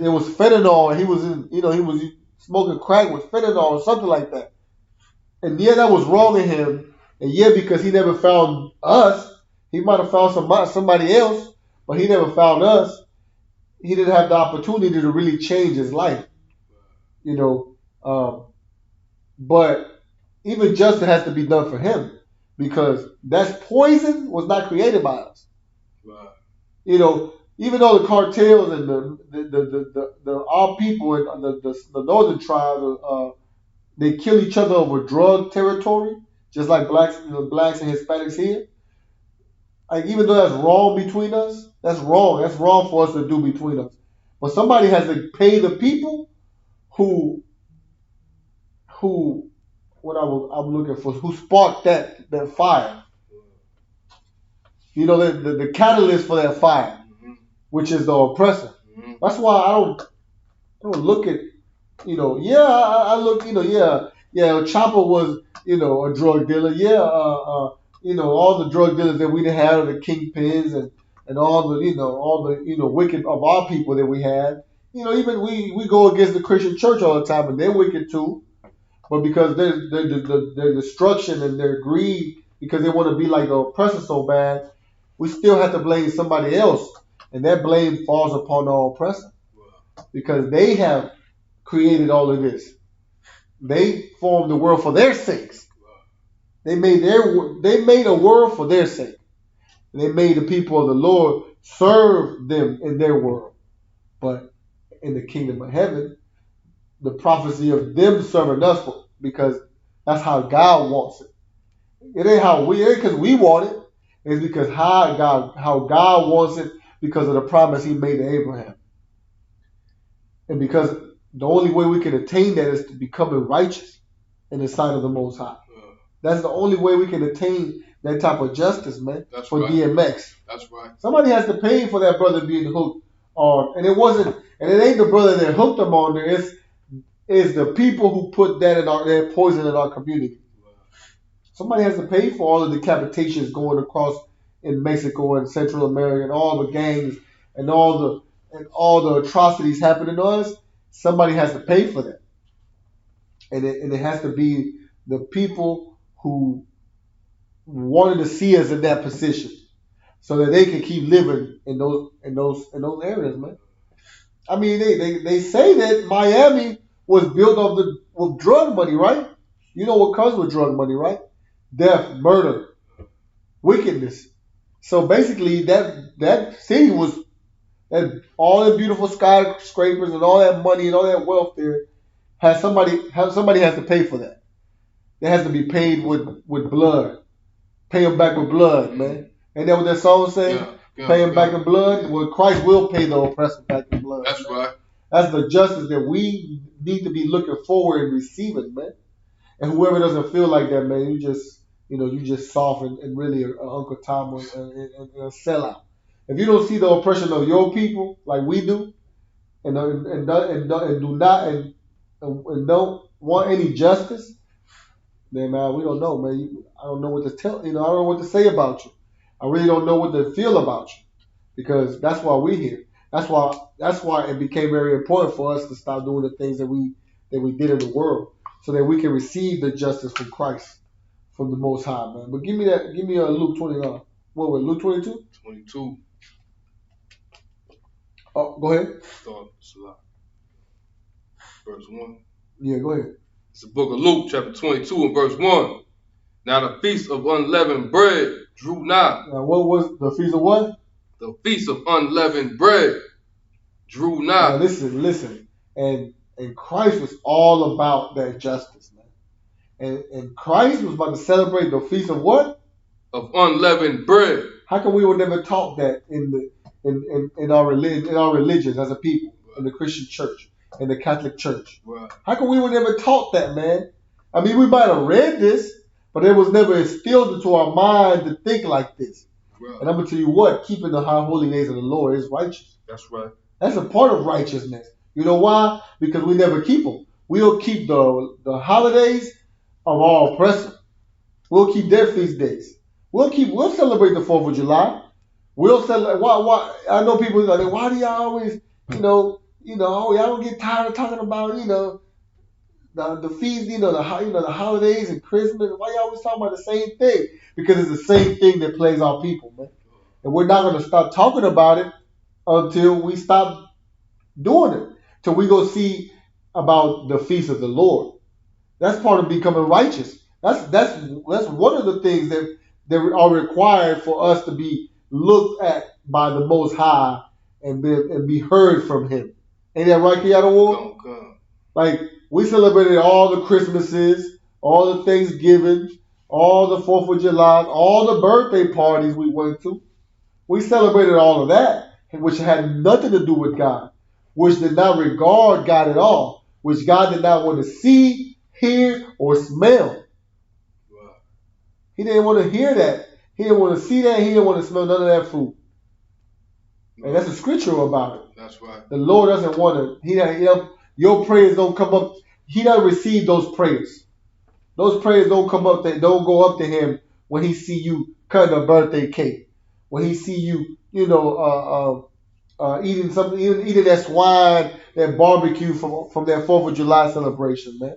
was fentanyl. He was he was smoking crack with fentanyl or something like that. And yeah, that was wrong in him. And yeah, because he never found us, he might have found somebody else, but he never found us. He didn't have the opportunity to really change his life, But even justice has to be done for him, because that poison was not created by us. Right. Even though the cartels and the our people and the northern tribes, they kill each other over drug territory, just like blacks and Hispanics here. Like, even though that's wrong between us, that's wrong. That's wrong for us to do between us. But somebody has to pay the people who I'm looking for, who sparked that fire. The catalyst for that fire, which is the oppressor. That's why I don't look at, I look, Chopper was, a drug dealer. Yeah, all the drug dealers that we had, the kingpins and all the wicked of our people that we had. Even we go against the Christian church all the time, and they're wicked too. But because their destruction and their greed, because they want to be like the oppressor so bad, we still have to blame somebody else. And that blame falls upon the oppressor, because they have created all of this. They formed the world for their sakes. They made a world for their sake. And they made the people of the Lord serve them in their world. But in the kingdom of heaven, the prophecy of them serving us, because that's how God wants it. It ain't because we want it. It's because how God wants it, because of the promise he made to Abraham. And because the only way we can attain that is to becoming righteous in the sight of the Most High. That's the only way we can attain that type of justice, man. That's for right. DMX. That's right. Somebody has to pay for that brother being hooked on. And it ain't the brother that hooked him on there. It's the people who put that poison in our community. Somebody has to pay for all the decapitations going across in Mexico and Central America, and all the gangs and all the atrocities happening to us. Somebody has to pay for that, and it has to be the people who wanted to see us in that position, so that they can keep living in those areas, man. I mean, they say that Miami was built with drug money, right? You know what comes with drug money, right? Death, murder, wickedness. So basically, that city was, that all the beautiful skyscrapers and all that money and all that wealth there, somebody has to pay for that. It has to be paid with blood. Pay them back with blood, man. Ain't that what that song says? Yeah, pay them back in blood. Well, Christ will pay the oppressor back in blood. That's man. right. That's the justice that we need to be looking forward and receiving, man. And whoever doesn't feel like that, man, you just soft and really an Uncle Tom and a sellout. If you don't see the oppression of your people like we do, and don't want any justice, then man, we don't know, man. I don't know what to tell. I don't know what to say about you. I really don't know what to feel about you, because that's why we're here. That's why it became very important for us to stop doing the things that we did in the world, so that we can receive the justice from Christ, from the Most High, man. But give me Luke 29. What was Luke 22? 22. Oh, go ahead. Start Salah. Verse 1. Yeah, go ahead. It's the book of Luke, chapter 22 and verse 1. Now the feast of unleavened bread drew nigh. Now what was the feast of what? The feast of unleavened bread drew nigh. Now listen. And Christ was all about that justice, man. And Christ was about to celebrate the feast of what? Of unleavened bread. How come we were never taught that in our religions as a people, in the Christian church, in the Catholic church? Right. How come we were never taught that, man? I mean, we might have read this, but it was never instilled into our mind to think like this. Right. And I'm gonna tell you what, keeping the high holy days of the Lord is righteous. That's right. That's a part of righteousness. You know why? Because we never keep them. We'll keep the holidays of our oppressor. We'll keep their feast days. We'll celebrate the 4th of July. We'll celebrate. Why? I know people are like, why do y'all always, y'all don't get tired of talking about, the feast, the holidays and Christmas. Why y'all always talking about the same thing? Because it's the same thing that plagues our people, man. And we're not going to stop talking about it until we stop doing it. Till we go see about the feast of the Lord. That's part of becoming righteous. That's one of the things that are required for us to be looked at by the Most High and be heard from Him. Ain't that right, Kiara? Like, we celebrated all the Christmases, all the Thanksgiving, all the 4th of July, all the birthday parties we went to. We celebrated all of that, which had nothing to do with God, which did not regard God at all, which God did not want to see, hear, or smell. Wow. He didn't want to hear that. He didn't want to see that. He didn't want to smell none of that food. No. And that's the scripture about it. That's right. The Lord doesn't want to. Your prayers don't come up. He doesn't receive those prayers. Those prayers don't come up. They don't go up to Him when He see you cutting a birthday cake. When He see you, eating something, eating that swine, that barbecue from that 4th of July celebration, man.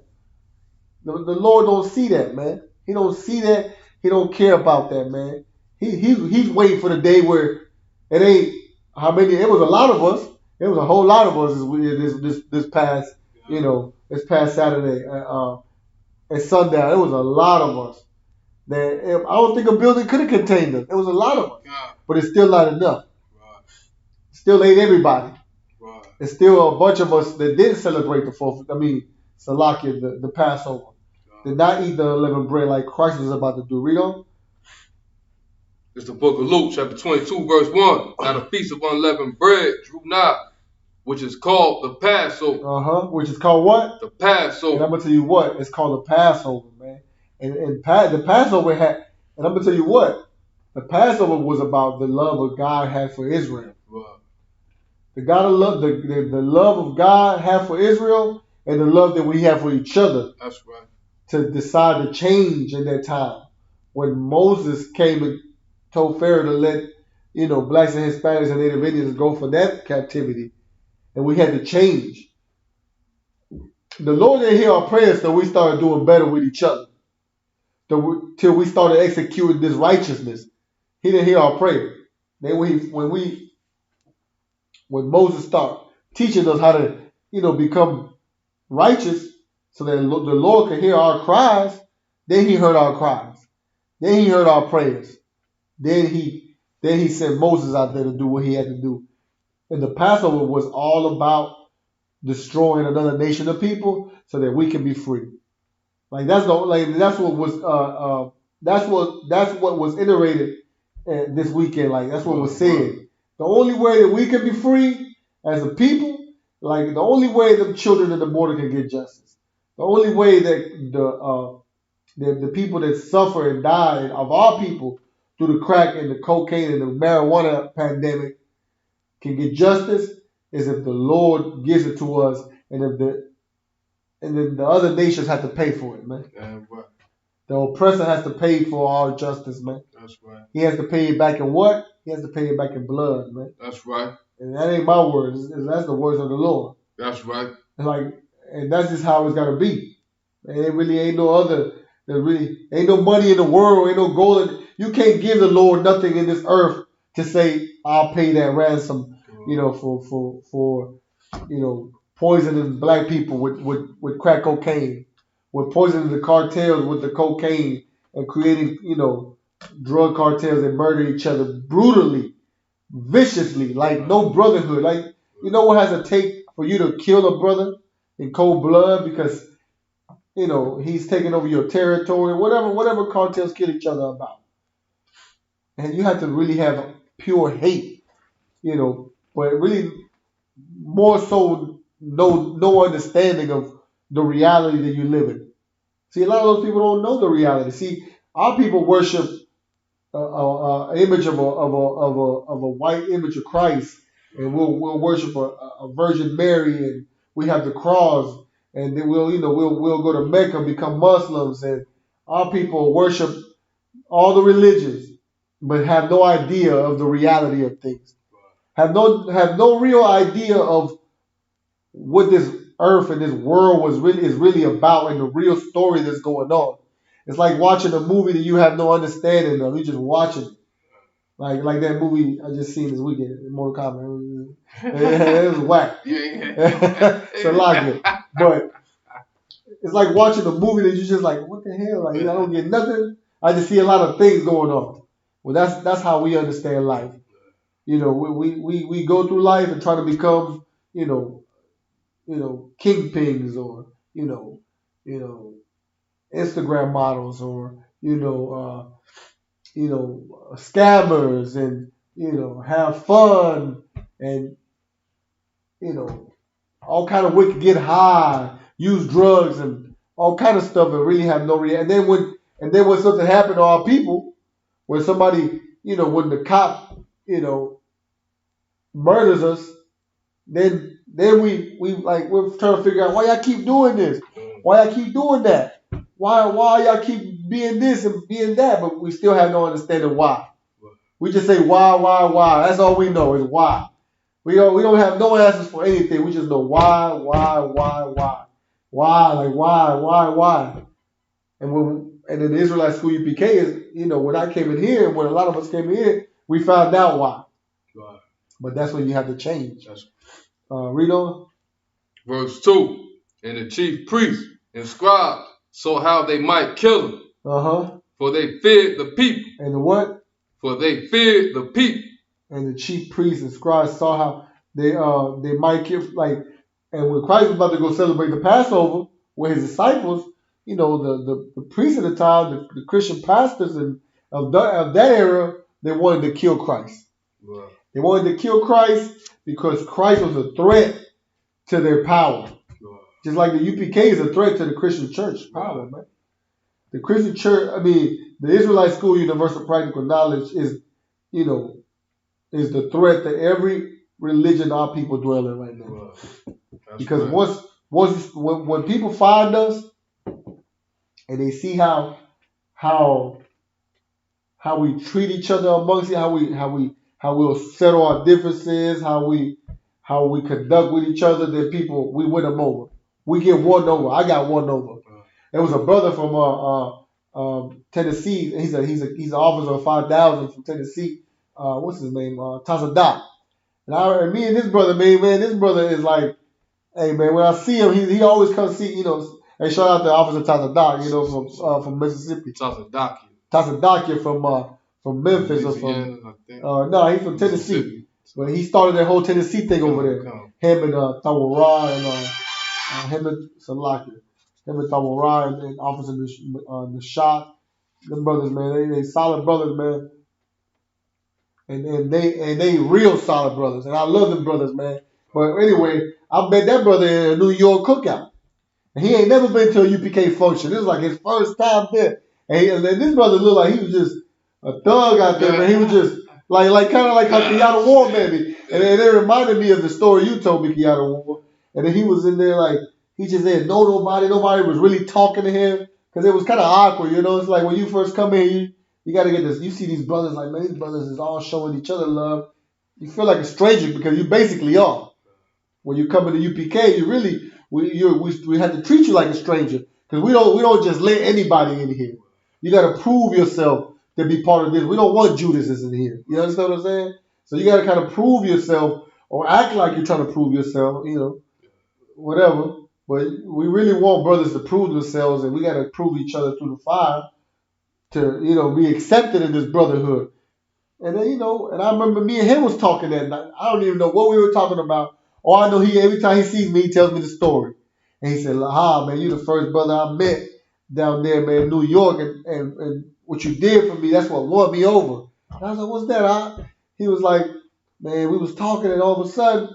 The Lord don't see that, man. He don't see that. He don't care about that, man. He's waiting for the day where it ain't how many. It was a lot of us. It was a whole lot of us this past, this past Saturday at sundown. It was a lot of us. That I don't think a building could have contained us. It was a lot of us, but it's still not enough. Right. Still ain't everybody. Right. It's still a bunch of us that didn't celebrate the 4th. I mean, Salakia, the Passover. Did not eat the unleavened bread like Christ was about to do. Read on. It's the book of Luke, chapter 22, verse 1. Now the feast of unleavened bread drew nigh, which is called the Passover. Which is called what? The Passover. And I'm going to tell you what. It's called the Passover, man. And the Passover had, and I'm going to tell you what. The Passover was about the love of God had for Israel. Right. The love of God had for Israel and the love that we have for each other. That's right. To decide to change in that time. When Moses came and told Pharaoh to let, blacks and Hispanics and Native Indians go for that captivity. And we had to change. The Lord didn't hear our prayers, so we started doing better with each other. Till we started executing this righteousness. He didn't hear our prayer. Then when Moses started teaching us how to, become righteous, so that the Lord could hear our cries, then He heard our cries. Then He heard our prayers. Then he sent Moses out there to do what he had to do. And the Passover was all about destroying another nation of people so that we can be free. Like that's what was iterated this weekend. Like that's what was said. The only way that we can be free as a people, like the only way the children in the border can get justice. The only way that the people that suffer and die of our people through the crack and the cocaine and the marijuana pandemic can get justice is if the Lord gives it to us, and then the other nations have to pay for it, man. Yeah, right. The oppressor has to pay for our justice, man. That's right. He has to pay it back in what? He has to pay it back in blood, man. That's right. And that ain't my words. That's the words of the Lord. That's right. And that's just how it's got to be. And there really ain't no other. There really ain't no money in the world. Ain't no gold. You can't give the Lord nothing in this earth to say, I'll pay that ransom, for poisoning black people with crack cocaine, with poisoning the cartels with the cocaine and creating, drug cartels that murder each other brutally, viciously, like no brotherhood. Like, what has it take for you to kill a brother in cold blood because he's taking over your territory, whatever cartels kill each other about. And you have to really have pure hate, but really more so no understanding of the reality that you live in. See, a lot of those people don't know the reality. See, our people worship an image of a white image of Christ, and we'll worship a Virgin Mary, and we have the cross, and then we'll go to Mecca, become Muslims, and our people worship all the religions, but have no idea of the reality of things. Have no real idea of what this earth and this world is really about, and the real story that's going on. It's like watching a movie that you have no understanding of. You just watching it. Like that movie I just seen this weekend, Mortal Kombat. It was whack. It's a lot good. But it's like watching a movie that you just like, what the hell? Like, I don't get nothing. I just see a lot of things going on. Well, that's how we understand life. We go through life and try to become, kingpins, or Instagram models, or scammers, and have fun, and all kind of wicked, get high, use drugs, and all kind of stuff, and really have no reaction. And then when something happened to our people, when somebody, when the cop, murders us, then we're trying to figure out why y'all keep doing this, why y'all keep doing that, why y'all keep being this and being that, but we still have no understanding why. We just say why. That's all we know is why. We don't have no answers for anything. We just know why. Like why. And in the Israelite school UPK is, when I came in here, when a lot of us came in here, we found out why. Right. But that's when you have to change. Read on. Verse 2. And the chief priests and scribes saw how they might kill him. For they feared the people. And the what? For they feared the people. And the chief priests and scribes saw how they might kill, and when Christ was about to go celebrate the Passover with his disciples, the priests at the time, the Christian pastors of that era, they wanted to kill Christ. Wow. They wanted to kill Christ because Christ was a threat to their power. Wow. Just like the UPK is a threat to the Christian church power, man. The Christian church, the Israelite School Universal Practical Knowledge is the threat to every religion our people dwell in right now. Wow. Because when people find us and they see how we treat each other amongst it, how we'll settle our differences, how we conduct with each other, then we win them over. We get won over. I got won over. There was a brother from Tennessee. He's an officer of 5,000 from Tennessee. What's his name? Tazadak. And me and this brother, man, this brother is like, hey man, when I see him, he always comes see, hey, shout out to Officer Tazadak, from Mississippi. Tazadak from Memphis, or from no, he's from Tennessee. But he started that whole Tennessee thing over there. Him and Tawara and him and Salakia. Him and Tawara and Officer Nishad. Them brothers, man, they solid brothers, man. And they real solid brothers. And I love them brothers, man. But anyway, I met that brother in a New York cookout. And he ain't never been to a UPK function. This was like his first time there. And this brother looked like he was just a thug out there, man. He was just like kind of like how Kiana Ward made me. And it reminded me of the story you told me, Kiana Ward. And then he was in there like, he just didn't know nobody. Nobody was really talking to him. Because it was kind of awkward, It's like when you first come in, you got to get this. You see these brothers, like, man, these brothers is all showing each other love. You feel like a stranger because you basically are. When you come into UPK, you really, we have to treat you like a stranger. Because we don't just let anybody in here. You got to prove yourself to be part of this. We don't want Judases in here. You understand what I'm saying? So you got to kind of prove yourself or act like you're trying to prove yourself, whatever. But we really want brothers to prove themselves, and we got to prove each other through the fire to, be accepted in this brotherhood. And then, and I remember me and him was talking that night. I don't even know what we were talking about. All I know, every time he sees me, he tells me the story. And he said, "Laha, man, you the first brother I met down there, man, in New York, and what you did for me, that's what won me over." And I was like, "What's that?" He was like, "Man, we was talking, and all of a sudden,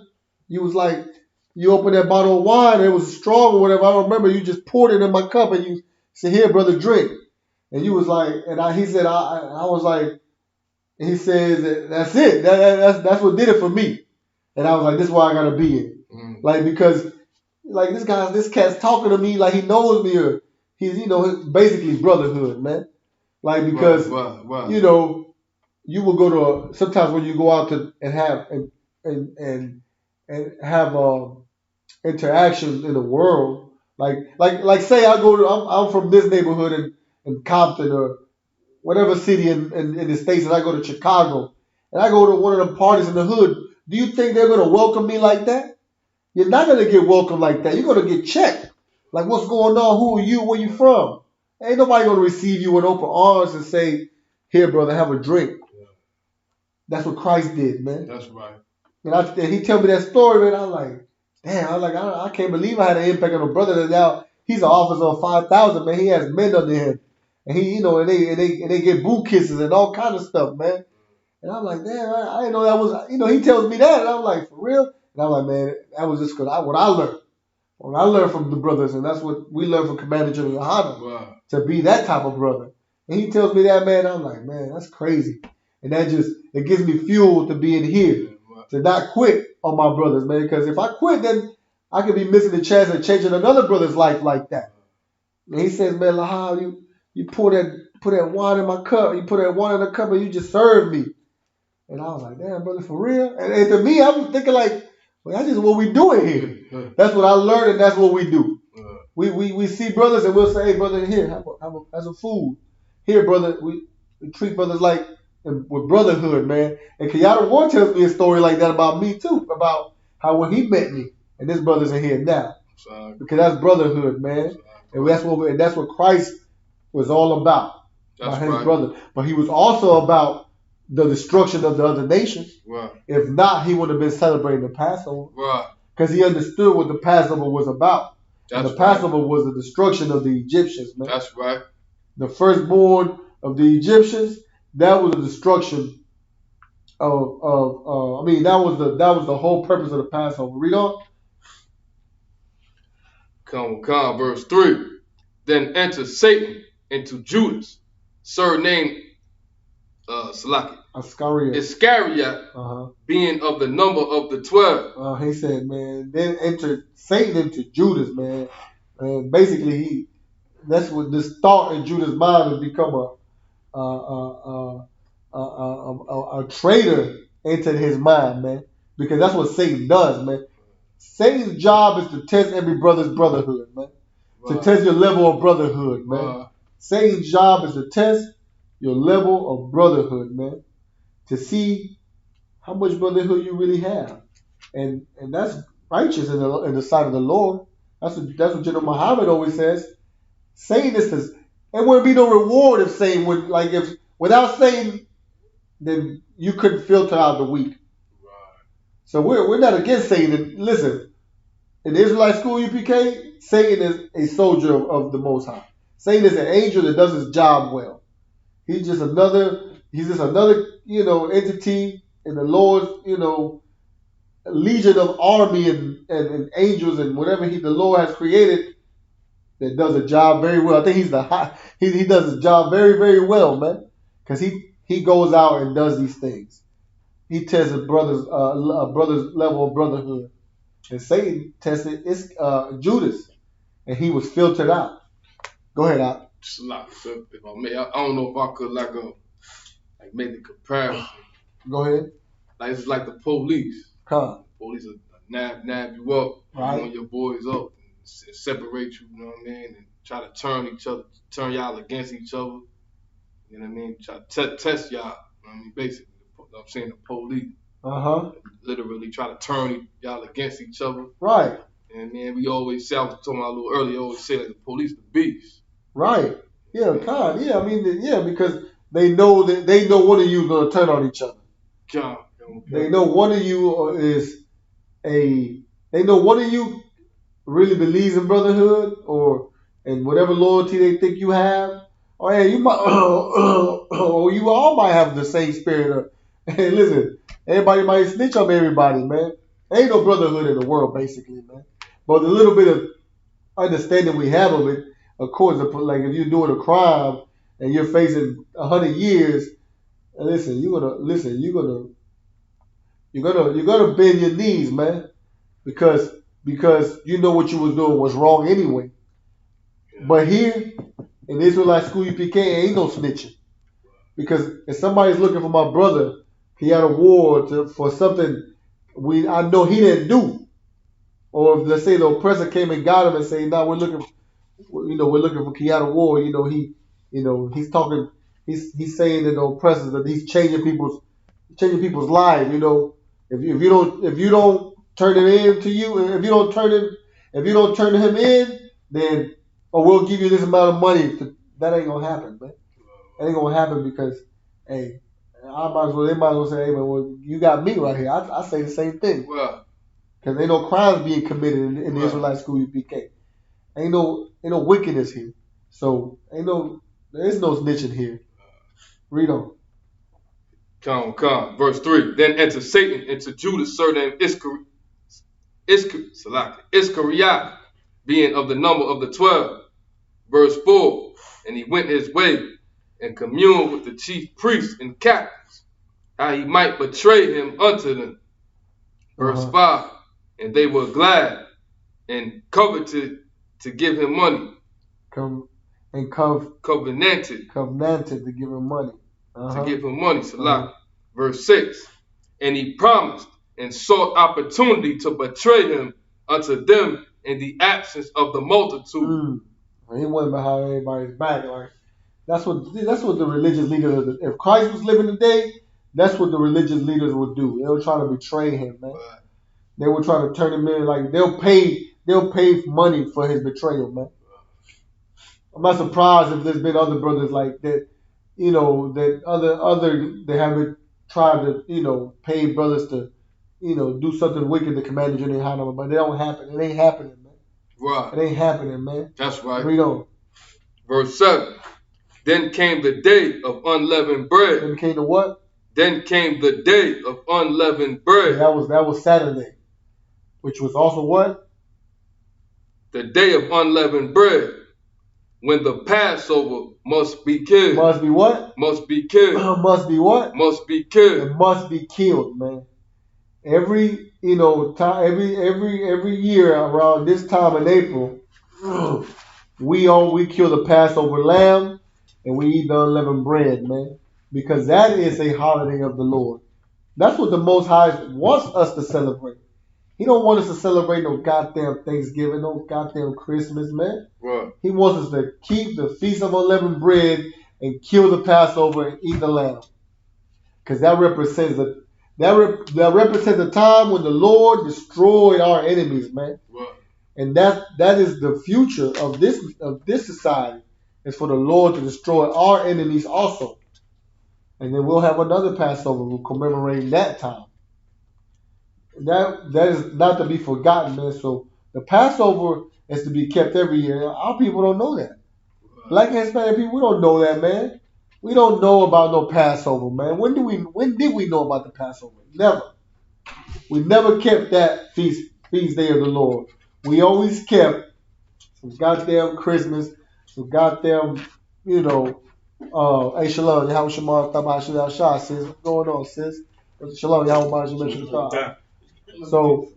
you was like, you opened that bottle of wine, and it was strong or whatever. I don't remember. You just poured it in my cup, and you said, 'Here, brother, drink.'" And you was like, he said, I was like, and he says, "That's it. That's what did it for me." And I was like, "This is why I gotta be in." Like, because like this cat's talking to me like he knows me, or he's, basically brotherhood, man. Like, because Right. you will go to sometimes when you go out to and have and have interactions in the world, like say I go to I'm from this neighborhood in Compton or whatever city in the States, and I go to Chicago and I go to one of them parties in the hood. Do you think they're gonna welcome me like that? You're not gonna get welcomed like that. You're gonna get checked. Like, what's going on? Who are you? Where you from? Ain't nobody gonna receive you with open arms and say, "Here, brother, have a drink." That's what Christ did, man. That's right. And he told me that story, man. I'm like, damn. I'm like, I can't believe I had an impact on a brother that now he's an officer of 5,000, man. He has men under him, and and they get boot kisses and all kind of stuff, man. And I'm like, damn, I didn't know that was, he tells me that, and I'm like, for real? And I'm like, man, that was just because what I learned. What I learned from the brothers, and that's what we learned from Commander General Yohana, Wow. to be that type of brother. And he tells me that, man, I'm like, man, that's crazy. And it gives me fuel to be in here, to not quit on my brothers, man, because if I quit, then I could be missing the chance of changing another brother's life like that. And he says, man, Lahal, you put that wine in my cup, you put that wine in the cup, and you just served me. And I was like, damn, brother, for real? And to me, I was thinking like, well, that's just what we doing here. That's what I learned, and that's what we do. We see brothers, and we'll say, hey, brother, here, have some food. Here, brother, we treat brothers like with brotherhood, man. And Kenyatta Ward tells me a story like that about me, too, about how when he met me, and this brother's in here now. Because that's brotherhood, man. And that's what Christ was all about. That's his right. brother. But he was also about the destruction of the other nations. Right. If not, he would have been celebrating the Passover. Right. Because he understood what the Passover was about. That's and the Passover was the destruction of the Egyptians, man. That's right. The firstborn of the Egyptians, that was the destruction of that was the whole purpose of the Passover. Read on. Come, verse 3. Then entered Satan into Judas, surnamed Iscariot, being of the number of the 12. He said, man, then entered Satan into Judas, man. And basically, that's what this thought in Judas' mind has become a traitor into his mind, man. Because that's what Satan does, man. Satan's job is to test every brother's brotherhood, man. Right. To test your level of brotherhood, man. Right. Satan's job is to test your level of brotherhood, man. To see how much brotherhood you really have. And that's righteous in the sight of the Lord. That's what General Muhammad always says. Satan is there wouldn't be no reward if Satan would, like, if without Satan, then you couldn't filter out the weak. Right. So we're not against Satan. Listen, in the Israelite school UPK, Satan is a soldier of the Most High. Satan is an angel that does his job well. He's just another entity in the Lord's, legion of army and angels and whatever the Lord has created that does a job very well. I think he does his job very, very well, man. Because he goes out and does these things. He tests a brother's level of brotherhood. And Satan tested Judas, and he was filtered out. Go ahead, Al. If I may, I don't know if I could make the comparison. Go ahead. Like, it's like the police. The police will nab you up, right, on your boys up, and separate you. You know what I mean? And try to turn y'all against each other. You know what I mean? Try to test y'all. You know what I mean? Basically, I'm saying the police. Literally try to turn y'all against each other. Right. And then we always say, I was talking about a little earlier, always say like the police the beast. Right. Yeah, God. Yeah, I mean, yeah, because they know one of you is going to turn on each other. They know one of you they know one of you really believes in brotherhood or and whatever loyalty they think you have, oh yeah, you might, or you all might have the same spirit. Hey, listen, everybody might snitch on everybody, man. Ain't no brotherhood in the world, basically, man. But the little bit of understanding we have of it, of course, like if you're doing a crime and you're facing 100 years, listen, you're gonna bend your knees, man, because you know what you was doing was wrong anyway. But here in Israelite school UPK ain't no snitching. Because if somebody's looking for my brother, he had a war for something I know he didn't do. Or if, let's say the oppressor came and got him and say, "No, we're looking for Kiana Ward." He's talking, he's saying to the oppressors that he's changing people's lives. If you don't turn it in to you, if you don't turn him in, then we'll give you this amount of money. That ain't gonna happen, man. That ain't gonna happen because, hey, they might as well say, hey, man, well, you got me right here. I say the same thing. Well, because ain't no crimes being committed in the Israelite school UPK. Ain't no wickedness here. So there is no snitching here. Read on. Come. Verse 3. Then entered Satan into Judas, surnamed Iscariot, being of the number of the 12. Verse 4. And he went his way and communed with the chief priests and captains, how he might betray him unto them. Verse 5. And they were glad and coveted to give him money. Covenanted to give him money. To give him money. Verse 6. And he promised and sought opportunity to betray him unto them in the absence of the multitude. He went behind everybody's back. Like that's what the religious leaders. If Christ was living today, that's what the religious leaders would do. They would try to betray him, man. Right. They would try to turn him in. Like they'll pay money for his betrayal, man. I'm not surprised if there's been other brothers like that. That other they haven't tried to pay brothers to do something wicked to command the journey high number, but it don't happen. It ain't happening, man. Right. It ain't happening, man. That's right. Read on. Verse 7. Then came the day of unleavened bread. Then came the what? Then came the day of unleavened bread. Yeah, that was Saturday, which was also what? The day of unleavened bread, when the Passover must be killed. Must be what? Must be killed. Must be what? Must be killed. It must be killed, man. Every year around this time in April, we kill the Passover lamb and we eat the unleavened bread, man, because that is a holiday of the Lord. That's what the Most High wants us to celebrate. He don't want us to celebrate no goddamn Thanksgiving, no goddamn Christmas, man. Right. He wants us to keep the Feast of Unleavened Bread and kill the Passover and eat the lamb, because that represents the time when the Lord destroyed our enemies, man. Right. And that is the future of this society. Is for the Lord to destroy our enemies also. And then we'll have another Passover. We'll commemorate that time. That is not to be forgotten, man. So the Passover is to be kept every year. Our people don't know that. Black and Hispanic people, we don't know that, man. We don't know about no Passover, man. When did we know about the Passover? Never. We never kept that feast day of the Lord. We always kept some goddamn Christmas, some goddamn, hey, Shalom, Yahweh Shemar, Tabah Shadal Shah, sis. What's going on, sis? Shalom, Yahweh Shemar. So,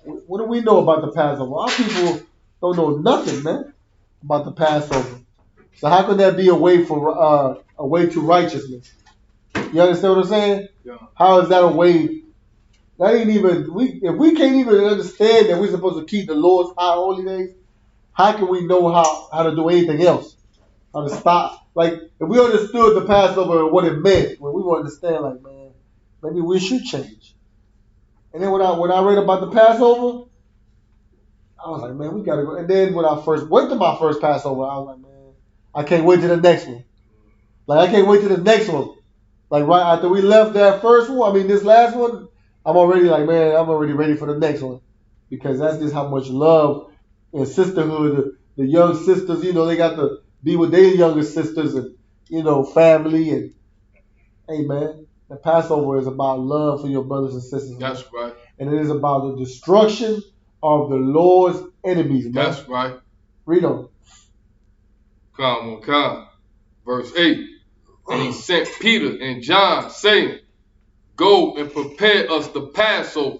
what do we know about the Passover? Our people don't know nothing, man, about the Passover. So how could that be a way to righteousness? You understand what I'm saying? Yeah. How is that a way? That ain't even if we can't even understand that we're supposed to keep the Lord's high holy days. How can we know how to do anything else? How to stop? Like if we understood the Passover and what it meant, when we would understand, like, man, maybe we should change. And then when I read about the Passover, I was like, man, we gotta go. And then when I first went to my first Passover, I was like, man, I can't wait to the next one. Like I can't wait to the next one. Like right after we left that first one, this last one, I'm already like, man, I'm already ready for the next one. because that's just how much love and sisterhood the young sisters, they got to be with their younger sisters and, family. And, hey, man, the Passover is about love for your brothers and sisters. That's right. And it is about the destruction of the Lord's enemies, man. That's right. Read on. Come. Verse 8. And he sent Peter and John, saying, Go and prepare us the Passover,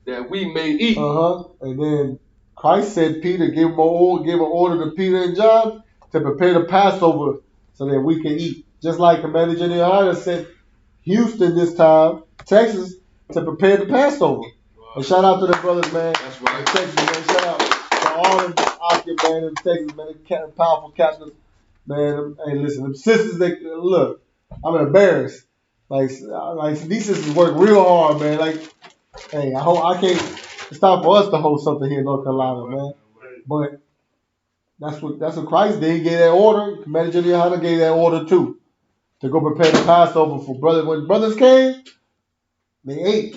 that we may eat. And then Christ said, Peter, give an order to Peter and John to prepare the Passover so that we can eat. Just like Commander General sent Houston this time, Texas, to prepare the Passover. Wow. And shout out to the brothers, man. That's right. In Texas, man. Shout out to all of them out there, man, in Texas, man. The powerful captains, man. Hey, listen, them sisters, look, I'm embarrassed. Like these sisters work real hard, man. Like, hey, I can't. It's time for us to hold something here in North Carolina, man. But that's what Christ did. He gave that order. Commander General Hunter gave that order too, to go prepare the Passover for brothers. When brothers came, they ate.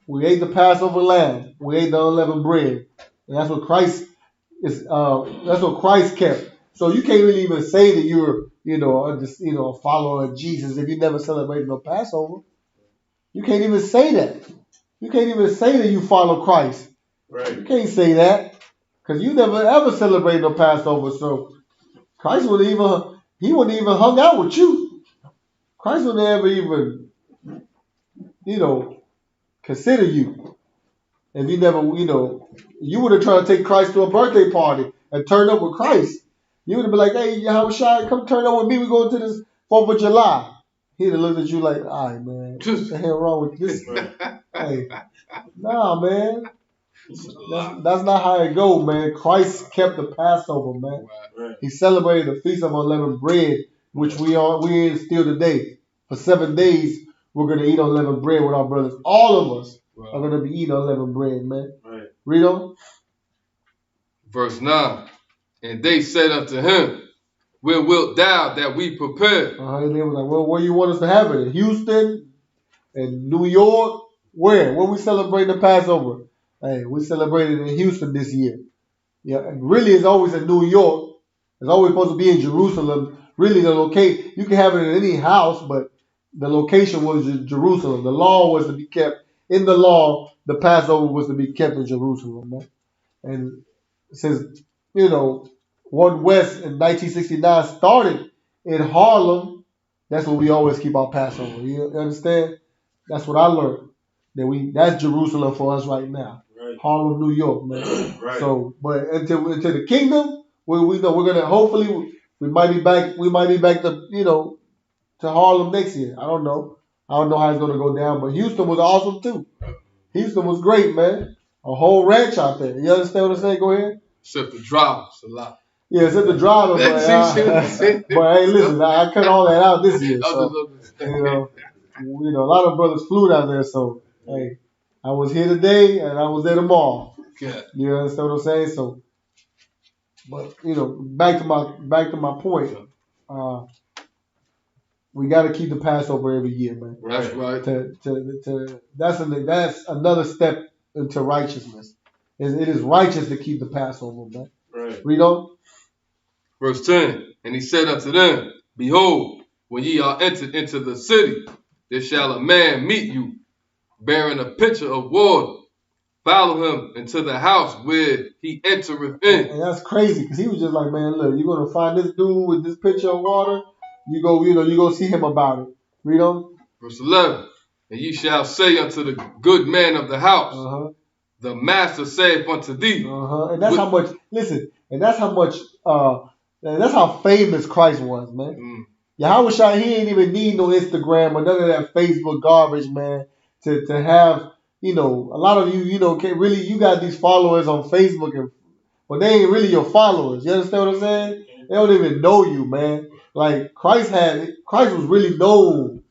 We ate the Passover lamb. We ate the unleavened bread, and that's what Christ is. That's what Christ kept. So you can't really even say that you're, a follower of Jesus if you never celebrated no Passover. You can't even say that. You can't even say that you follow Christ. Right. You can't say that because you never ever celebrated no Passover. So Christ wouldn't even hung out with you. Christ would never even, consider you. If you never, you would have tried to take Christ to a birthday party and turn up with Christ. You would have been like, hey, Yahushua, come turn up with me. We're going to this 4th of July. He'd have looked at you like, all right, man, what the hell wrong with this? Hey, nah, man. That's not how it go, man. Christ kept the Passover, man. Right. He celebrated the Feast of Unleavened Bread, which we in still today. For 7 days, we're going to eat unleavened bread with our brothers. All of us are going to be eating unleavened bread, man. Right. Read on. Verse 9. And they said unto him, Where wilt thou that we prepare? And they was like, well, where you want us to have it? In Houston? In New York? Where? Where we celebrating the Passover? Hey, we celebrated in Houston this year. Yeah, and really it's always in New York. It's always supposed to be in Jerusalem. Really the location, you can have it in any house, but the location was Jerusalem. The law was to be kept. In the law, the Passover was to be kept in Jerusalem, man. And since, One West in 1969 started in Harlem, that's where we always keep our Passover. You understand? That's what I learned. That's Jerusalem for us right now. Right. Harlem, New York, man. Right. So, but into the kingdom, we know we're gonna hopefully we might be back to to Harlem next year. I don't know how it's gonna go down, but Houston was awesome too. Houston was great, man. A whole ranch out there. You understand what I'm saying? Go ahead. Except the drivers a lot. Yeah, except the driver, but hey, listen, I cut all that out this year. So, a lot of brothers flew down there, so hey, I was here today and I was there tomorrow. Yeah. You understand what I'm saying? So, but back to my point. We got to keep the Passover every year, man. That's right. That's another step into righteousness. It is righteous to keep the Passover, man. Right. Read on. Verse 10. And he said unto them, Behold, when ye are entered into the city, there shall a man meet you, bearing a pitcher of water. Follow him into the house where he entereth in. And that's crazy, because he was just like, man, look, you're gonna find this dude with this pitcher of water. You go see him about it. Read on. Verse 11. And ye shall say unto the good man of the house, The master saith unto thee. And that's how much. Listen, and that's how much. That's how famous Christ was, man. Yahushua, he ain't even need no Instagram or none of that Facebook garbage, man. To have, a lot of you, can't really. You got these followers on Facebook, but they ain't really your followers. You understand what I'm saying? They don't even know you, man. Like Christ was really known,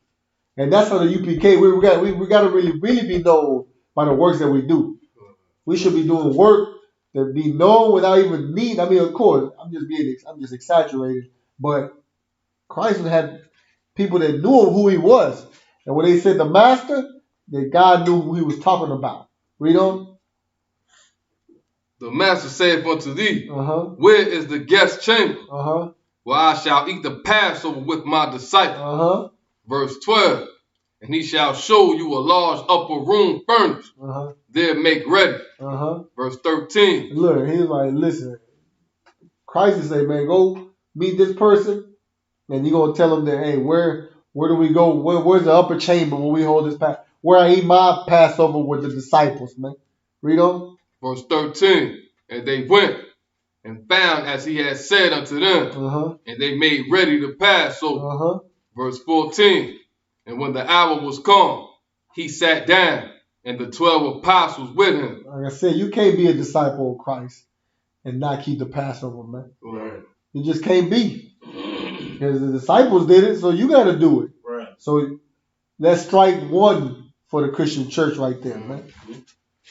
and that's how the UPK. We got to really be known by the works that we do. We should be doing work to be known without even need. I mean, of course, I'm just exaggerating, but Christ had people that knew who he was, and when they said the master, that God knew who he was talking about. Read on. The master saith unto thee, Uh-huh. where is the guest chamber, Uh-huh. where I shall eat the Passover with my disciples? Uh-huh. Verse 12. And he shall show you a large upper room furnished. Uh-huh. There make ready. Uh-huh. Verse 13. Look, he's like, listen, Christ is saying, man, go meet this person, and you're gonna tell him that, hey, where do we go? Where's the upper chamber where we hold this where I eat my Passover with the disciples, man. Read on. Verse 13. And they went and found as he had said unto them, Uh-huh. and they made ready the Passover. Uh-huh. Verse 14. And when the hour was come, he sat down, and the 12 apostles with him. Like I said, you can't be a disciple of Christ and not keep the Passover, man. Right. You just can't be. Because the disciples did it, so you got to do it. Right. So let's strike one for the Christian church right there, man.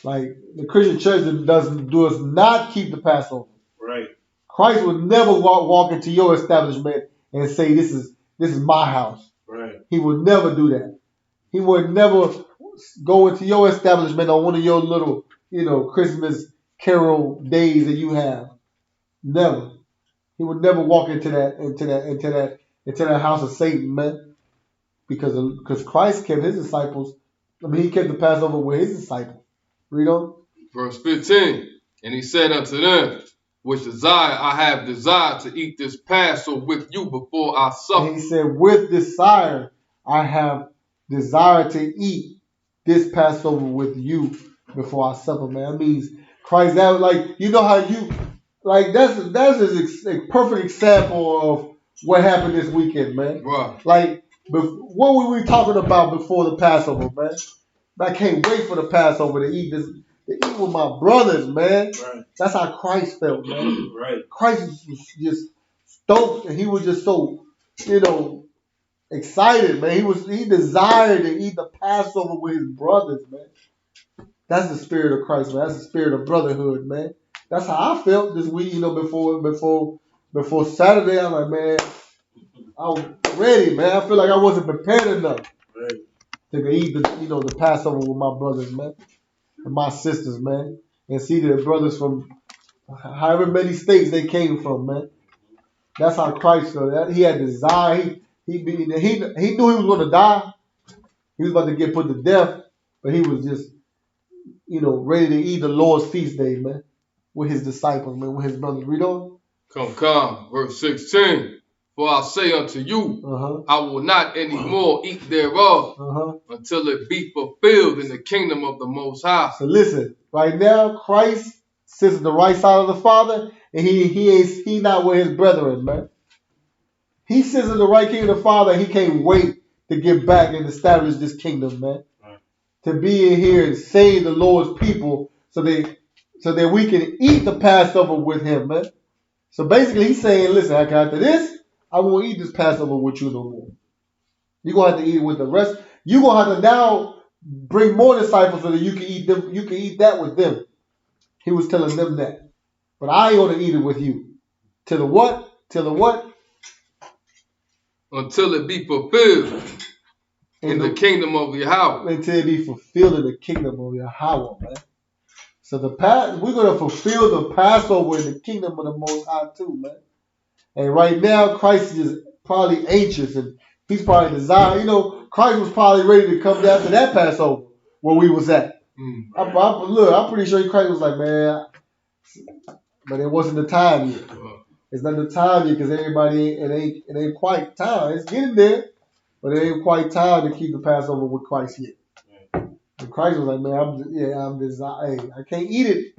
Like, the Christian church does not keep the Passover. Right. Christ would never walk into your establishment and say, this is my house. Right. He would never do that. He would never go into your establishment on one of your little, Christmas carol days that you have. Never. He would never walk into that house of Satan, man. Because Christ kept his disciples. He kept the Passover with his disciples. Read on. Verse 15. And he said unto them, which desire I have desired to eat this Passover with you before I suffer. And he said, with desire, I have desired to eat this Passover with you before I suffer, man. That means Christ, that that's a perfect example of what happened this weekend, man. Right. Like, what were we talking about before the Passover, man? I can't wait for the Passover to eat with my brothers, man. Right. That's how Christ felt, man. Right. Christ was just stoked, and he was just so, excited, man. He desired to eat the Passover with his brothers, man. That's the spirit of Christ, man. That's the spirit of brotherhood, man. That's how I felt this week, before Saturday. I'm like, man, I was ready, man. I feel like I wasn't prepared enough to eat the Passover with my brothers, man, and my sisters, man, and see the brothers from however many states they came from, man. That's how Christ felt. He had desire. He knew he was going to die. He was about to get put to death, but he was just, ready to eat the Lord's feast day, man, with his disciples, man, with his brothers. Read on. Come. Verse 16. For I say unto you, I will not any more eat thereof until it be fulfilled in the kingdom of the Most High. So listen, right now, Christ sits at the right side of the Father, and he not with his brethren, man. He sits in the right kingdom of the Father, and he can't wait to get back and establish this kingdom, man. Right. To be in here and save the Lord's people so that we can eat the Passover with him, man. So basically, he's saying, listen, after this, I won't eat this Passover with you no more. You're going to have to eat it with the rest. You're going to have to now bring more disciples so that you can eat them. You can eat that with them. He was telling them that. But I ain't going to eat it with you. Till the what? Until it be fulfilled in the kingdom of Yahweh. Until it be fulfilled in the kingdom of Yahweh, man. So we're going to fulfill the Passover in the kingdom of the Most High too, man. And right now, Christ is probably anxious, and he's probably desiring. Christ was probably ready to come down to that Passover where we was at. I'm pretty sure Christ was like, man, but it wasn't the time yet. It's not the time yet because everybody, it ain't quite time. It's getting there, but it ain't quite time to keep the Passover with Christ yet. And Christ was like, man, I can't eat it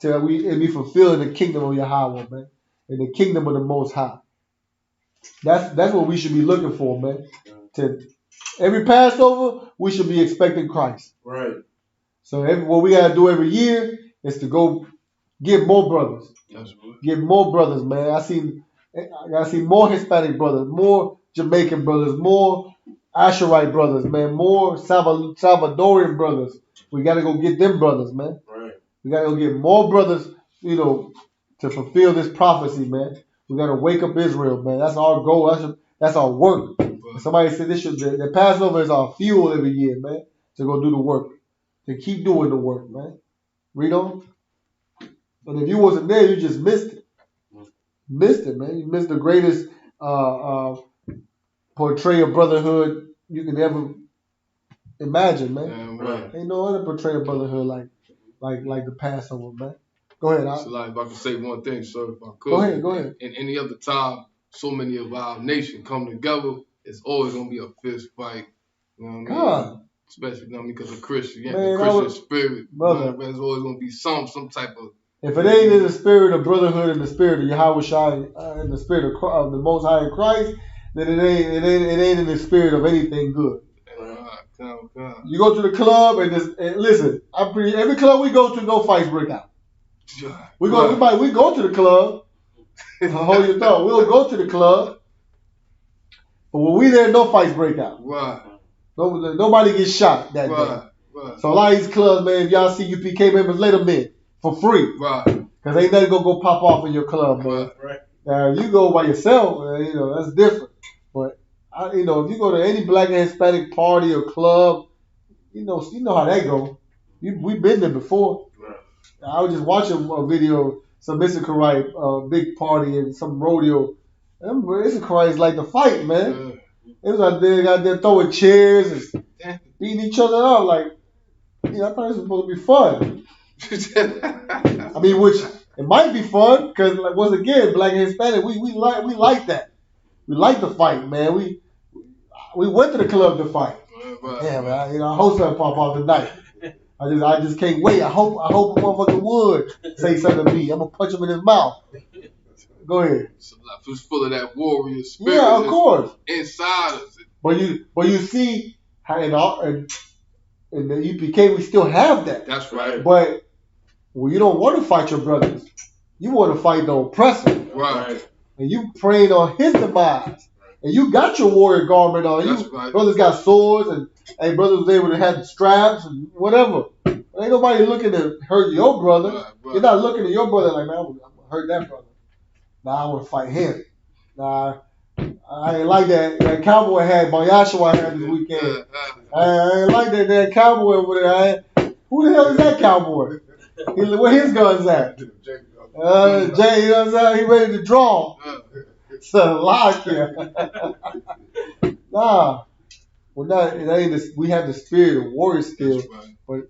till it be fulfilled in the kingdom of Yahweh, man. In the kingdom of the Most High. That's what we should be looking for, man. Every Passover, we should be expecting Christ. Right. So what we got to do every year is to go get more brothers. That's right. Get more brothers, man. I see more Hispanic brothers, more Jamaican brothers, more Asherite brothers, man, more Salvadorian brothers. We got to go get them brothers, man. Right. We got to go get more brothers, to fulfill this prophecy, man. We got to wake up Israel, man. That's our goal. That's our work. Somebody said the Passover is our fuel every year, man, to go do the work. to keep doing the work, man. Read on. And if you wasn't there, you just missed it. Missed it, man. You missed the greatest portrayal of brotherhood you can ever imagine, man. Right. Ain't no other portrayal of brotherhood like the Passover, man. Go ahead, So like, if I could say one thing, sir, if I could. Go ahead. In any other time, so many of our nation come together, it's always gonna be a fist fight. You know what I mean? Especially, you know, because of Christian, the Christian spirit, brother. There's always gonna be some type of. If it ain't in the spirit of brotherhood and the spirit of Yahweh Shai and the spirit of the Most High in Christ, then it ain't in the spirit of anything good. You go to the club and listen. Every club we go to, no fights break out. We go to the club. Hold your thought. We'll go to the club, but when we there, no fights break out. Right. Nobody gets shot that day. Right. So a lot of these clubs, man, if y'all see UPK members, let them in for free. Right. Because ain't nothing gonna go pop off in your club, man. Right. Now you go by yourself, you know, that's different. But if you go to any black and Hispanic party or club, you know how that go. We've been there before. Right. I was just watching a video, some Isupk big party in some rodeo. Them Isupk like the fight, man. It was out there throwing chairs and beating each other up. Like, I thought it was supposed to be fun. I mean, which it might be fun because, like, once again, black and Hispanic, we like that. We like to fight, man. We went to the club to fight. Yeah, man. I hope something pop off tonight. I just can't wait. I hope a motherfucker would say something to me. I'm gonna punch him in his mouth. Go ahead. So it's full of that warrior spirit. Yeah, of course. Inside us. But you see how in the UPK we still have that. That's right. But you don't want to fight your brothers. You want to fight the oppressor. Right. And you praying on his demise. And you got your warrior garment on. That's right. Brothers got swords and brothers was able to have the straps and whatever. But ain't nobody looking to hurt your brother. Right. You're not looking at your brother like, man, I'm going to hurt that brother. Nah, I want to fight him. Nah, I ain't like that cowboy hat Yahshua had this weekend. I ain't like that cowboy over there. Who the hell is that cowboy? Where his guns at? Jay, you know what I'm saying? He ready to draw. So lock here. Nah, we're not. It ain't this, we have the spirit of warrior still, right. But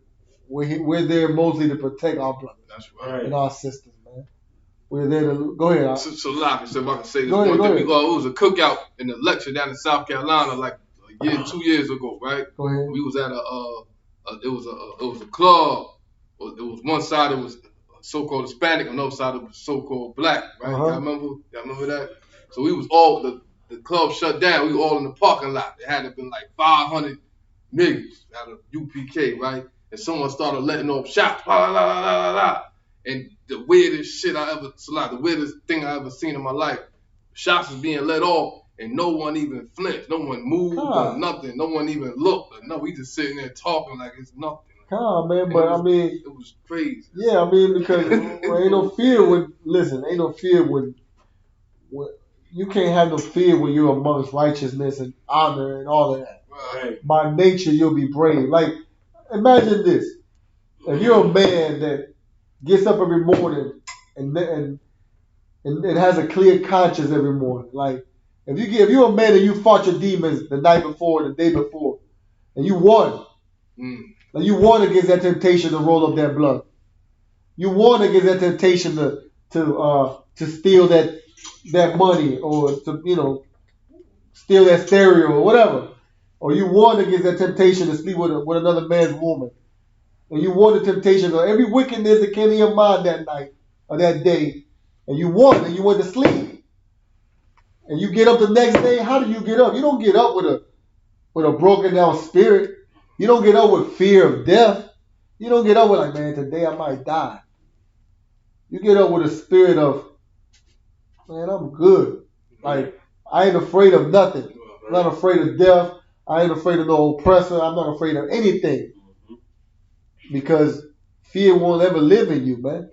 we're there mostly to protect our brothers. That's right. And our sisters, man. We're there to go ahead. So lock. So if I can say this one thing, it was a cookout in the lecture down in South Carolina like 2 years ago, right? Go ahead. We was at it was a club. It was one side it was so-called Hispanic, another side it was so-called black, right? Y'all remember that? So we was all the club shut down. We were all in the parking lot. It had to been like 500 niggas out of UPK, right? And someone started letting off shots, la la la la la. And the weirdest thing I ever seen in my life, shots was being let off, and no one even flinched, no one moved or nothing, no one even looked. No, we just sitting there talking like it's nothing. Man, but I mean, it was crazy. Yeah, I mean, because ain't no fear when you can't have no fear when you're amongst righteousness and honor and all of that. Right. By nature, you'll be brave. Like, imagine this: if you're a man that gets up every morning and has a clear conscience every morning, like if you're a man and you fought your demons the night before, the day before, and you won. Like you won against that temptation to roll up that blood. You won against that temptation to steal that money or to steal that stereo or whatever. Or you won against that temptation to sleep with another man's woman. And you won the temptation of every wickedness that came in your mind that night or that day. And you won and you went to sleep. And you get up the next day. How do you get up? You don't get up with a broken down spirit. You don't get up with fear of death. You don't get up with like, man, today I might die. You get up with a spirit of, man, I'm good. Like, I ain't afraid of nothing. I'm not afraid of death. I ain't afraid of no oppressor. I'm not afraid of anything. Because fear won't ever live in you, man.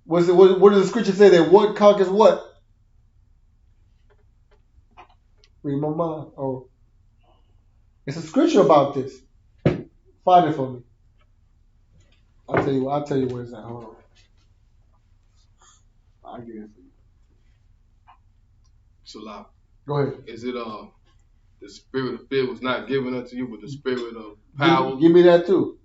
What does the scripture say? That what conquers what? Read my mind. Oh. It's a scripture about this. Find it for me. I'll tell you where it's at. Hold on. I'll get it for you. Salah. Go ahead. Is it the spirit of fear was not given unto you, but the spirit of power? Give me that too.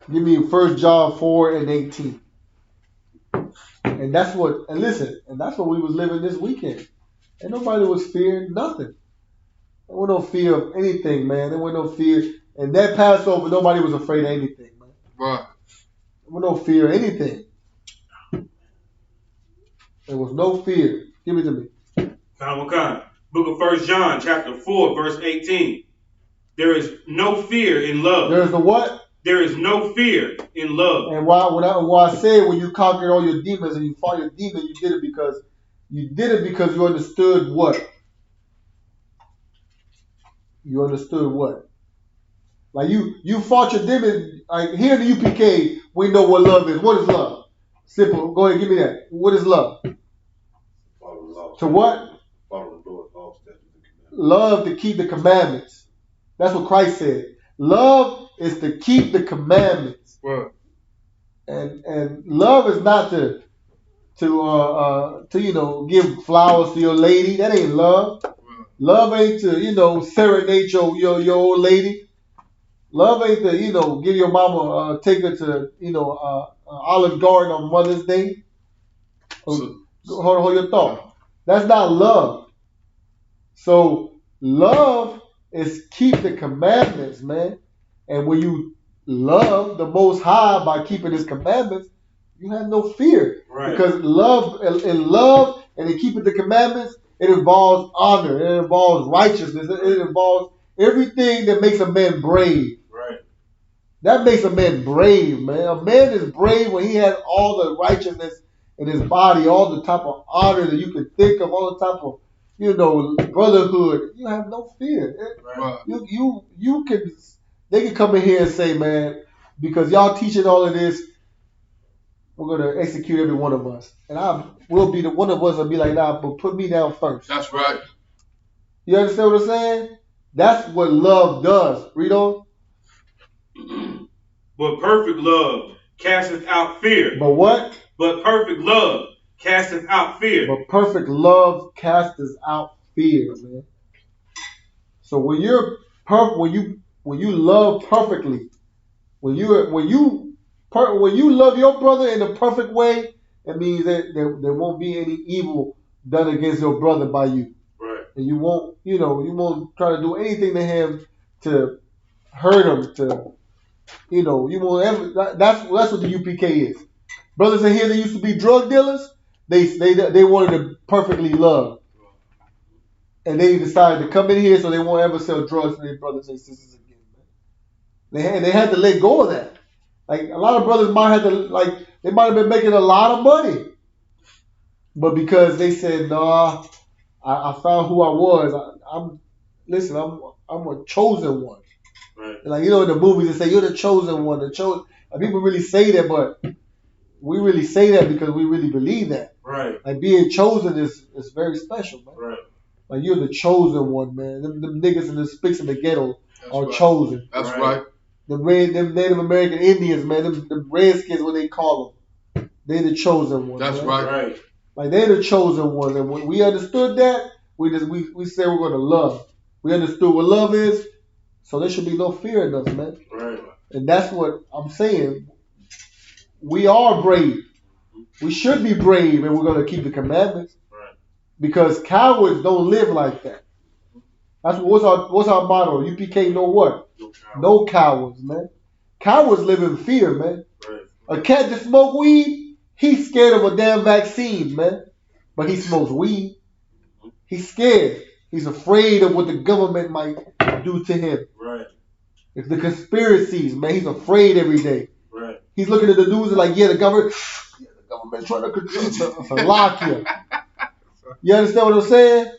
Give me 1 John 4:18. And that's what, and listen, and that's what we was living this weekend. And nobody was fearing nothing. There was no fear of anything, man. There was no fear. And that Passover, nobody was afraid of anything, man. Right. There was no fear of anything. There was no fear. Give it to me. Khan. Book of 1 John, chapter 4, verse 18. There is no fear in love. There is the what? There is no fear in love. And why I said when you conquered all your demons and you fought your demons, you did it because you understood what? You understood what? Like you fought your demons. Like here in the UPK, we know what love is. What is love? Simple. Go ahead, give me that. What is love? Follow the law. To what? Follow the Lord's law, statutes, and commandments. Love to keep the commandments. That's what Christ said. Love is to keep the commandments. Right. And love is not to give flowers to your lady. That ain't love. Right. Love ain't to serenade your old lady. Love ain't to give your mama take her to Olive Garden on Mother's Day. Hold your thought. That's not love. So love is keep the commandments, man. And when you love the Most High by keeping His commandments, you have no fear. Right. Because love and in keeping the commandments, it involves honor, it involves righteousness, it involves everything that makes a man brave. Right. That makes a man brave, man. A man is brave when he has all the righteousness in his body, all the type of honor that you can think of, all the type of brotherhood. You have no fear. Right. You can. They can come in here and say, man, because y'all teaching all of this, we're gonna execute every one of us, and will be the one of us will be like, nah, but put me down first. That's right. You understand what I'm saying? That's what love does. Read on. But perfect love casteth out fear. But what? But perfect love casteth out fear. But perfect love casteth out fear, man. So when you love perfectly, when you love your brother in the perfect way, it means that there won't be any evil done against your brother by you. Right. And you won't try to do anything to him to hurt him. You won't ever. That's what the UPK is. Brothers in here that used to be drug dealers, they wanted to perfectly love. And they decided to come in here so they won't ever sell drugs to their brothers and sisters again. Man. They had to let go of that. Like a lot of brothers might have been making a lot of money, but because they said, "Nah, I found who I was. I'm a chosen one." Right. Like in the movies they say you're the chosen one. Like, people really say that, but we really say that because we really believe that. Right. Like being chosen is very special, man. Right. Like you're the chosen one, man. Them niggas in the sticks in the ghetto are right. chosen. That's right. Them Native American Indians, man. Them Redskins, what they call them. They the chosen ones. That's man. right. Like they're the chosen ones, and when we understood that, we said we're gonna love. We understood what love is, so there should be no fear in us, man. Right. And that's what I'm saying. We are brave. We should be brave, and we're gonna keep the commandments. Right. Because cowards don't live like that. That's what's our motto. UPK know what? No cowards, man. Cowards live in fear, man. Right. A cat that smoke weed, he's scared of a damn vaccine, man. But he smokes weed. He's scared. He's afraid of what the government might do to him. Right. If the conspiracies, man, he's afraid every day. Right. He's looking at the news and like, the government trying to lock you. You understand what I'm saying?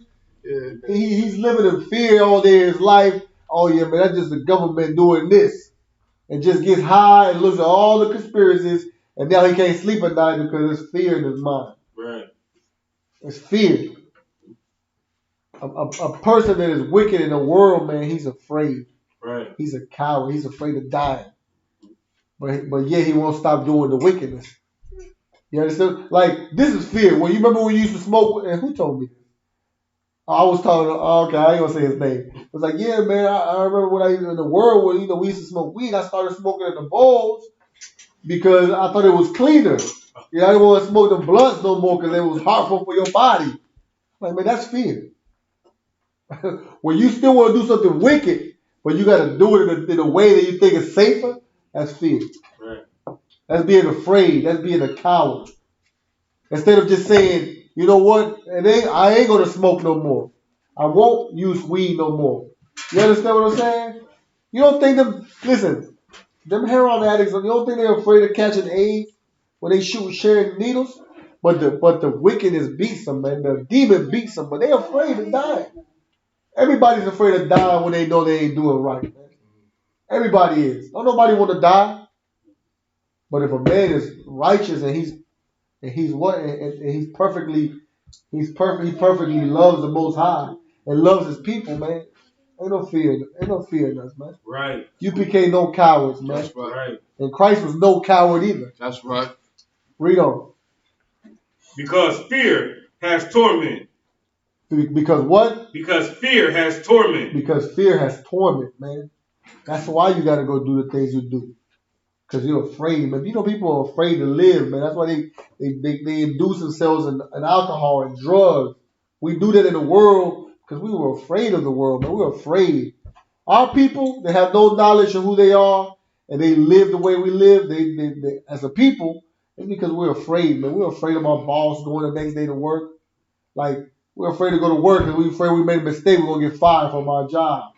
Yeah. He's living in fear all day in his life. Oh yeah, man, that's just the government doing this. And just gets high and looks at all the conspiracies And now he can't sleep at night because there's fear in his mind. Right. It's fear. A person that is wicked in the world, man, he's afraid. Right. He's a coward. He's afraid of dying. But yet he won't stop doing the wickedness. You understand? Like, this is fear. When you remember when you used to smoke, and who told me this? I was talking to, okay, I ain't gonna say his name. It was like, yeah, man, I remember when I was in the world where, we used to smoke weed. I started smoking in the bowls because I thought it was cleaner. Yeah, I didn't want to smoke the blunts no more because it was harmful for your body. Like, man, that's fear. When you still want to do something wicked, but you got to do it in a way that you think is safer, that's fear. Right. That's being afraid. That's being a coward. Instead of just saying, you know what, I ain't going to smoke no more. I won't use weed no more. You understand what I'm saying? You don't think them heroin addicts, you don't think they're afraid of catching AIDS when they sharing needles? But the wickedness beats them, man. The demon beats them, but they're afraid of dying. Everybody's afraid of dying when they know they ain't doing right, man. Everybody is. Don't nobody want to die. But if a man is righteous and he perfectly loves the Most High and loves his people, man. Ain't no fear in us, man. Right. You became no cowards, man. That's right. And Christ was no coward either. That's right. Read on. Because fear has torment. Because what? Because fear has torment. Because fear has torment, man. That's why you got to go do the things you do. Because you're afraid, man. You know, people are afraid to live, man. That's why they induce themselves in alcohol and drugs. We do that in the world because we were afraid of the world, man. We were afraid. Our people, they have no knowledge of who they are, and they live the way we live. They as a people, it's because we're afraid, man. We're afraid of our boss going the next day to work. Like, we're afraid to go to work because we're afraid we made a mistake. We're going to get fired from our job.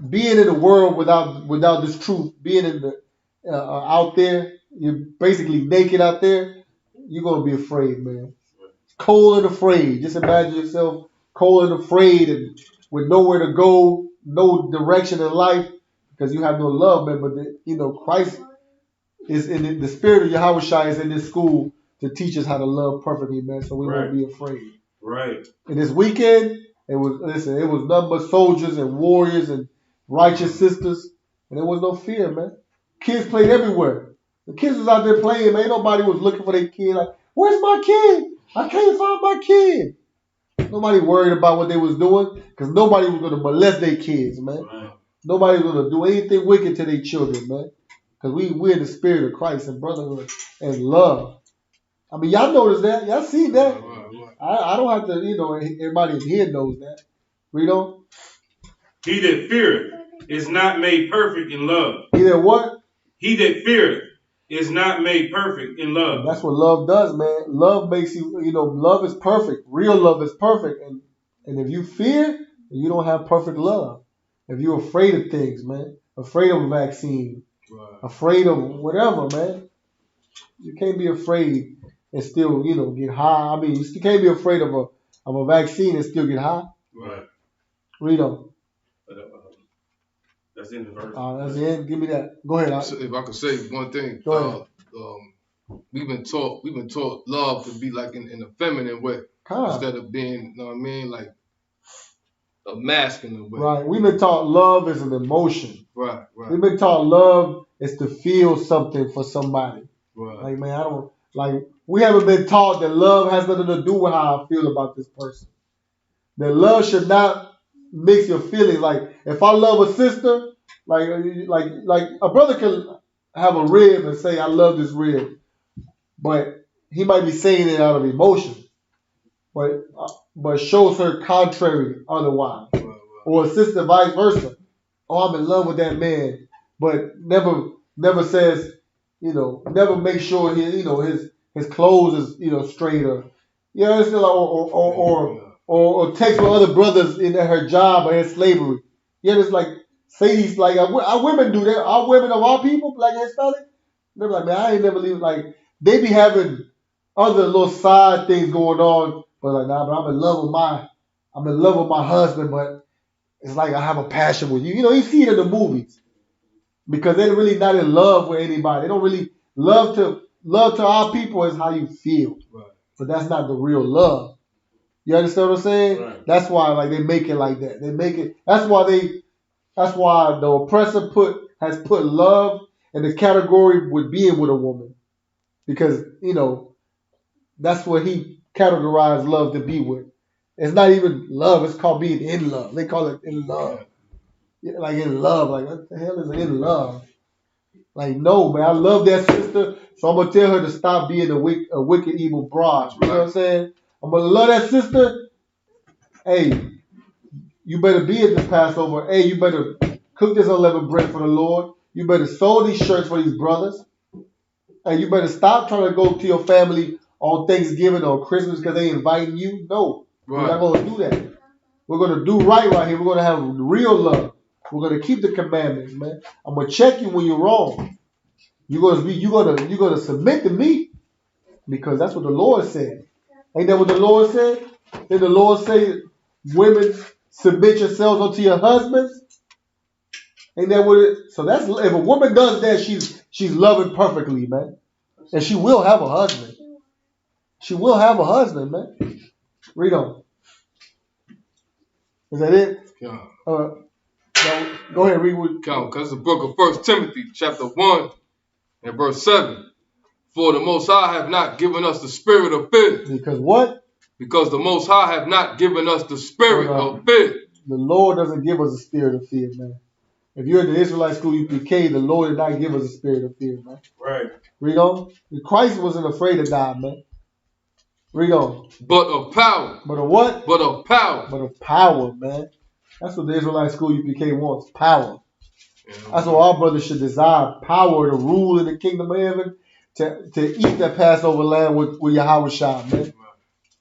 Being in the world without this truth, being in the out there, you're basically naked out there. You're gonna be afraid, man. Cold and afraid. Just imagine yourself cold and afraid and with nowhere to go, no direction in life because you have no love, man. But Christ is in the spirit of Yahweh Shai is in this school to teach us how to love perfectly, man. So we won't be afraid. Right. And this weekend, it was nothing but soldiers and warriors and righteous sisters, and there was no fear, man. Kids played everywhere. The kids was out there playing, man. Nobody was looking for their kid. Like, where's my kid? I can't find my kid. Nobody worried about what they was doing because nobody was going to molest their kids, man. Right. Nobody was going to do anything wicked to their children, man. Because we're in the spirit of Christ and brotherhood and love. I mean, y'all notice that. Y'all see that. I don't have to, everybody in here knows that. Read on. He that feareth is not made perfect in love. He that what? He that feareth is not made perfect in love. And that's what love does, man. Love makes you, love is perfect. Real love is perfect. And if you fear, you don't have perfect love. If you're afraid of things, man, afraid of a vaccine, afraid of whatever, man, you can't be afraid and still, get high. I mean, you can't be afraid of a vaccine and still get high. Right. Read on. That's in the verse. That's the end. Give me that. Go ahead. So if I could say one thing, Go ahead. We've been taught love to be like in a feminine way instead of being, like a masculine way. Right. We've been taught love is an emotion. Right. We've been taught love is to feel something for somebody. Right. Like, man, we haven't been taught that love has nothing to do with how I feel about this person. That love should not mix your feelings. Like, if I love a sister, like a brother can have a rib and say, I love this rib. But he might be saying it out of emotion. But shows her contrary otherwise. Or a sister vice versa. Oh, I'm in love with that man. But never says, never make sure his clothes is straight or or text with other brothers in her job or in slavery. It's like say these like our women do that. Our women of our people, black and Hispanic, they're like, man, I ain't never leave. Like they be having other little side things going on, but like, nah, but I'm in love with my husband, but it's like I have a passion with you. You see it in the movies. because they're really not in love with anybody. They don't really love to our people is how you feel, Right. but that's not the real love. You understand what I'm saying? Right. That's why like they make it like that. They make it. That's why the oppressor has put love in the category with being with a woman, because that's what he categorized love to be with. It's not even love. It's called being in love. They call it in love. Yeah, like in love. Like what the hell is in love? Like no, man. I love that sister, so I'm gonna tell her to stop being a wicked, evil broad. You know what I'm saying? I'm gonna love that sister. Hey, you better be at this Passover. Hey, you better cook this unleavened bread for the Lord. You better sew these shirts for these brothers. And you better stop trying to go to your family on Thanksgiving or Christmas because they inviting you. No, we're not going to do that. We're going to do right here. We're going to have real love. We're going to keep the commandments, man. I'm going to check you when you're wrong. You're going to submit to me because that's what the Lord said. Ain't that what the Lord said? Did the Lord say, women, submit yourselves unto your husbands? Ain't that what it? So that's if a woman does that, she's loving perfectly, man, and she will have a husband. She will have a husband, man. Read on. Is that it? Yeah. Go ahead, read what. Because the book of 1 Timothy, chapter 1 and verse 7. For the Most High have not given us the spirit of fear. Because what? Because the Most High have not given us the spirit of fear. The Lord doesn't give us a spirit of fear, man. If you're in the Israelite school UPK, the Lord did not give us a spirit of fear, man. Right. Read on. Christ wasn't afraid to die, man. Read on. But of power. But of what? But of power. But of power, man. That's what the Israelite school UPK wants, power. Yeah. That's what our brothers should desire, power to rule in the kingdom of heaven, to eat that Passover lamb with Yahweh Shah, man.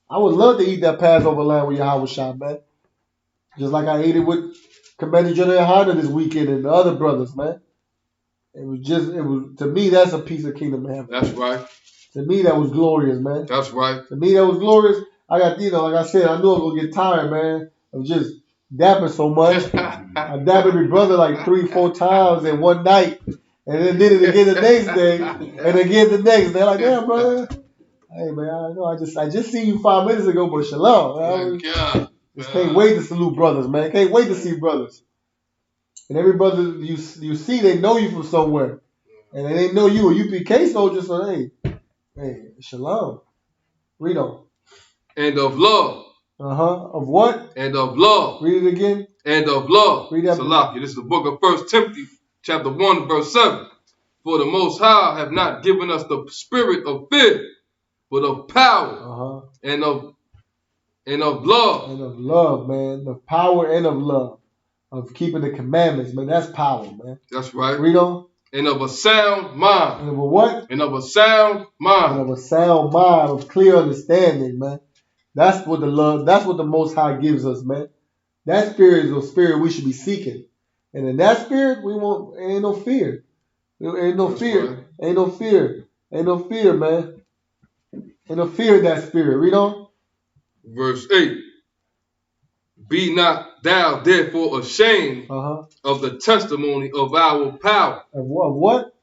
I would love to eat that Passover lamb with Yahweh Shah, man. Just like I ate it with Commander General Hunter this weekend and the other brothers, man. It was to me, that's a piece of kingdom of heaven. That's right. To me, that was glorious, man. That's right. To me, that was glorious. I got, like I said, I knew I was going to get tired, man, of just dapping so much. I dapped every brother like 3-4 times in one night. And then did it again the next day. And again the next day. Like, damn, brother. Hey, man, I know I just seen you 5 minutes ago, but shalom. Man. Just can't wait to salute brothers, man. Can't wait to see brothers. And every brother you see, they know you from somewhere. And they know you a UPK soldier, so hey, shalom. Read on. And of love. Of what? And of love. Read it again. And of love. Read that. Salakia. This is the book of 1 Timothy, chapter 1, verse 7. For the Most High have not given us the spirit of fear, but of power and of love. And of love, man. Of power and of love. Of keeping the commandments, man. That's power, man. That's right. Read on. And of a sound mind. And of a what? And of a sound mind. And of a sound mind, of clear understanding, man. That's what the Most High gives us, man. That spirit is a spirit we should be seeking. And in that spirit, ain't no fear. Ain't no fear. Right. Ain't no fear. Ain't no fear, man. Ain't no fear in that spirit. Read on. Verse 8. Be not thou therefore ashamed of the testimony of our power. Of what?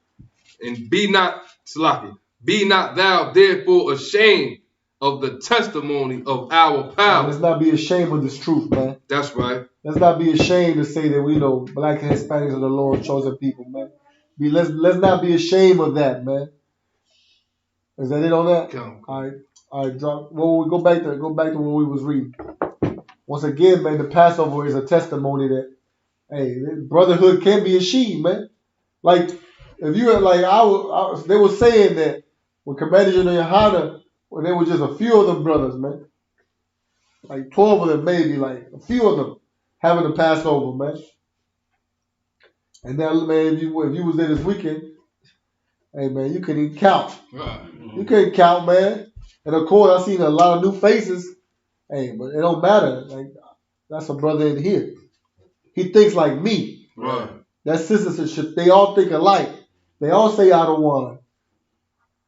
And be not thou therefore ashamed of the testimony of our power. Let's not be ashamed of this truth, man. That's right. Let's not be ashamed to say that we know black and Hispanics are the Lord's chosen people, man. Let's not be ashamed of that, man. Is that it on that? All right. Drop. Well, we go back to what we was reading. Once again, man, the Passover is a testimony that, hey, brotherhood can be achieved, man. Like if you had they were saying that when Commander General Yohana, when there was just a few of them brothers, man, like 12 of them, maybe like a few of them having the Passover, man. And now, man, if you was there this weekend, hey, man, you couldn't even count. Right. You couldn't count, man. And of course, I seen a lot of new faces. Hey, but it don't matter. Like that's a brother in here. He thinks like me. Right. That sistership. They all think alike. They all say out of one.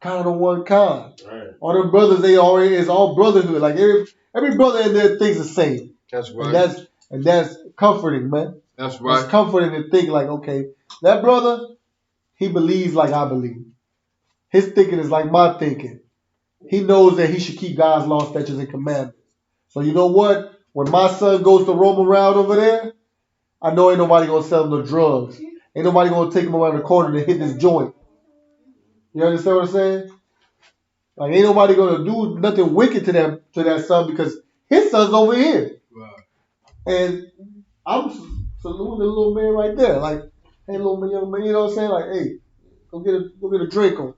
Kind of one kind. Right. All them brothers, it's all brotherhood. Like every brother in there thinks the same. That's right. And that's comforting, man. That's right. It's comforting to think like, okay, that brother, he believes like I believe. His thinking is like my thinking. He knows that he should keep God's law, statutes, and commandments. So you know what? When my son goes to roam around over there, I know ain't nobody gonna sell him no drugs. Ain't nobody gonna take him around the corner to hit this joint. You understand what I'm saying? Like ain't nobody gonna do nothing wicked to that son because his son's over here. Right. And I'm saluting the little man right there. Like, hey little man, young man, you know what I'm saying? Like, hey, go get a drink on.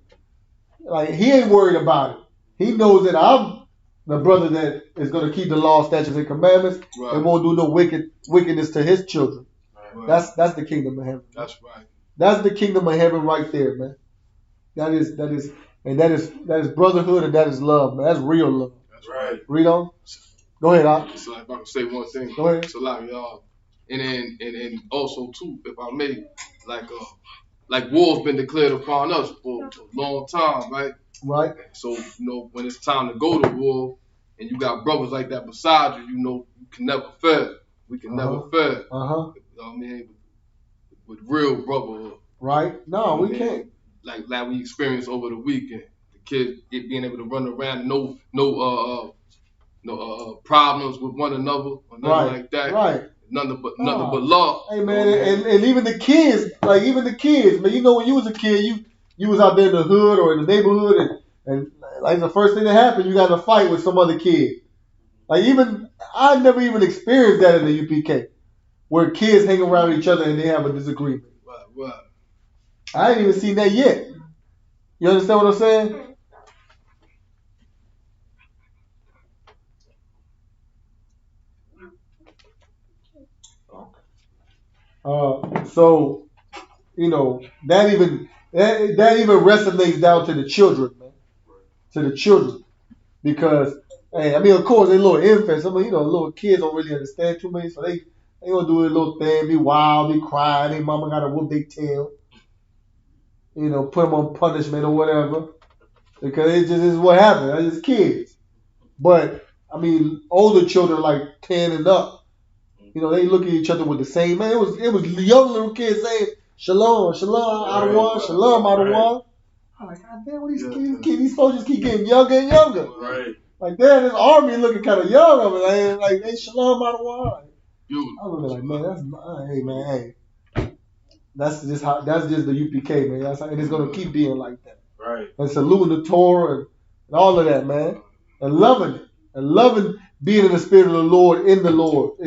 Like he ain't worried about it. He knows that I'm the brother that is gonna keep the law, statutes, and commandments and won't do no wickedness to his children. Right. That's the kingdom of heaven. That's right. That's the kingdom of heaven right there, man. That is brotherhood and that is love, man. That's real love. That's right. Read on. Go ahead, Al. So if I can say one thing. Go ahead. So like y'all, and also too, if I may, like war's been declared upon us for a long time, right? Right. So when it's time to go to war, and you got brothers like that beside you, you can never fail. We can never fail. You know what I mean? With real brotherhood. Right. No, we can't. Like we experienced over the weekend, the kids being able to run around, no problems with one another or nothing like that. Right. Nothing but love. Hey man, and even the kids, man. You know when you was a kid, you was out there in the hood or in the neighborhood, and like the first thing that happened, you got in a fight with some other kid. Like I never even experienced that in the UPK, where kids hang around each other and they have a disagreement. Right. I ain't even seen that yet. You understand what I'm saying? So that even resonates down to the children, man. To the children, because hey, I mean, of course, they're little infants. I mean, little kids don't really understand too many, so they gonna do a little thing, be wild, be crying. Their mama gotta whoop their tail. Put them on punishment or whatever, because it just is what happens. It's just kids. But I mean, older children like 10 and up, they look at each other with the same. Man, it was young little kids saying shalom, shalom, Adawan, shalom, Adawan. I'm like, God damn, what these soldiers keep getting younger and younger. Right. Like, damn, this army looking kind of young of it. Like, hey, shalom, Adawan. I was like, man, hey, man, hey. That's just the UPK, man. And it's gonna keep being like that. Right. And saluting the Torah and all of that, man. And loving it. And loving being in the spirit of the Lord, in the Lord,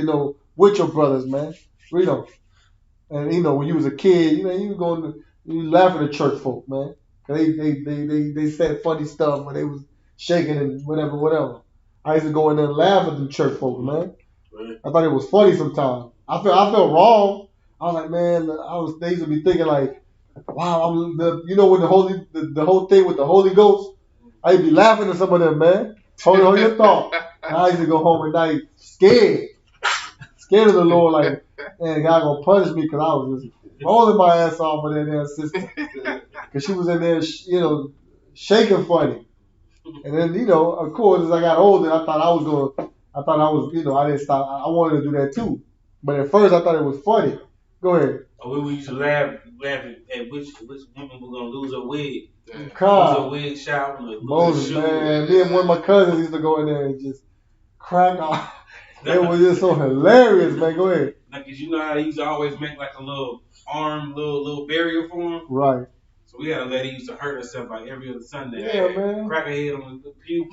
with your brothers, man. Read on. And when you was a kid, you laughing at church folk, man. Cause they said funny stuff when they was shaking and whatever. I used to go in there and laugh at them church folk, man. Right. I thought it was funny sometimes. I felt wrong. I was like, man, they used to be thinking like, wow, when the whole thing with the Holy Ghost, I used to be laughing at some of them, man. Hold on your thought. I used to go home at night scared of the Lord, like, man, God gonna punish me because I was just rolling my ass off with that damn sister, because she was in there, shaking funny. And then, of course, as I got older, I didn't stop. I wanted to do that too. But at first, I thought it was funny. Go ahead. We used to laugh at which women were gonna lose her wig. Lose her wig shop. Moses, man. Me and one of my cousins used to go in there and just crack off. It was just so hilarious, man. Go ahead. Like, cause you know how they used to always make like a little arm, little barrier for him. Right. So we had a lady used to hurt herself like every other Sunday. Yeah, man. Crack her head on the pew.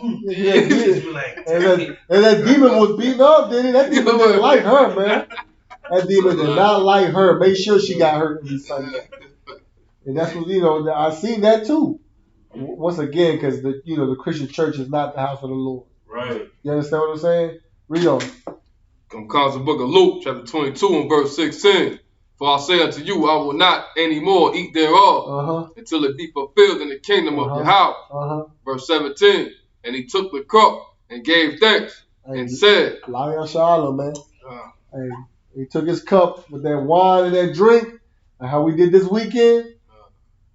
And that demon was beating up, didn't he? That demon didn't like her, man. That demon did not like her. Make sure she got hurt every Sunday. And that's what, I seen that too. Once again, because the Christian church is not the house of the Lord. Right. You understand what I'm saying? Read on. Comes the book of Luke, chapter 22 and verse 16. For I say unto you, I will not any more eat thereof until it be fulfilled in the kingdom of your house. Verse 17. And he took the cup and gave thanks and said, man. Hey, he took his cup with that wine and that drink, and how we did this weekend.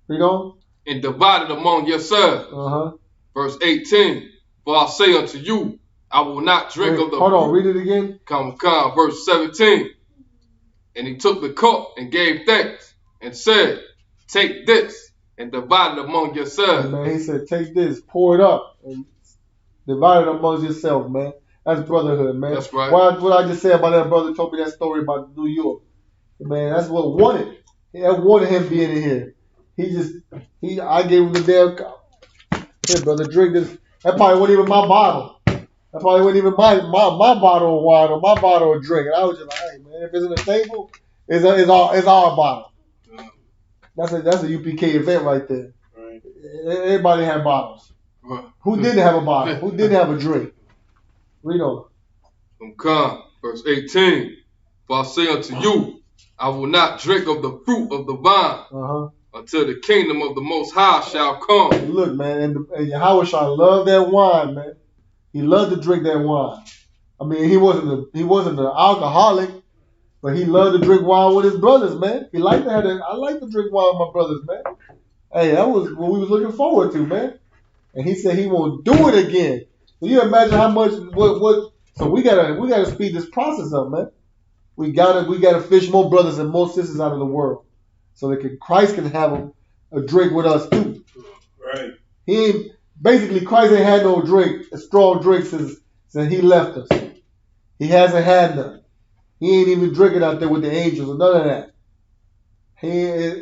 Read on. And divided among yourselves. Verse 18. For I say unto you, I will not drink of the... Hold on, read it again. Verse 17. And he took the cup and gave thanks and said, take this and divide it among yourselves. Man, he said, take this, pour it up, and divide it amongst yourself, man. That's brotherhood, man. That's right. What I just said about that brother told me that story about New York. Man, that's what wanted. That wanted him being in here. I gave him the damn cup. Here, brother, drink this. That probably wasn't even my bottle. That probably wasn't even my bottle of wine or my bottle of drink. And I was just like, hey, man, if it's in the table, it's our bottle. That's a UPK event right there. Right. Everybody had bottles. Who didn't have a bottle? Who didn't have a drink? Read on. Verse 18. For I say unto you, I will not drink of the fruit of the vine until the kingdom of the Most High shall come. Hey, look, man, and Yahweh shall love that wine, man. He loved to drink that wine. I mean, he wasn't an alcoholic, but he loved to drink wine with his brothers, man. He liked to have that. I like to drink wine with my brothers, man. Hey, that was what we was looking forward to, man. And he said he won't do it again. So you imagine how much what. So we gotta speed this process up, man. We gotta fish more brothers and more sisters out of the world, so that Christ can have a drink with us too. Right. Basically Christ ain't had no drink, a strong drink since he left us. He hasn't had none. He ain't even drinking out there with the angels or none of that. He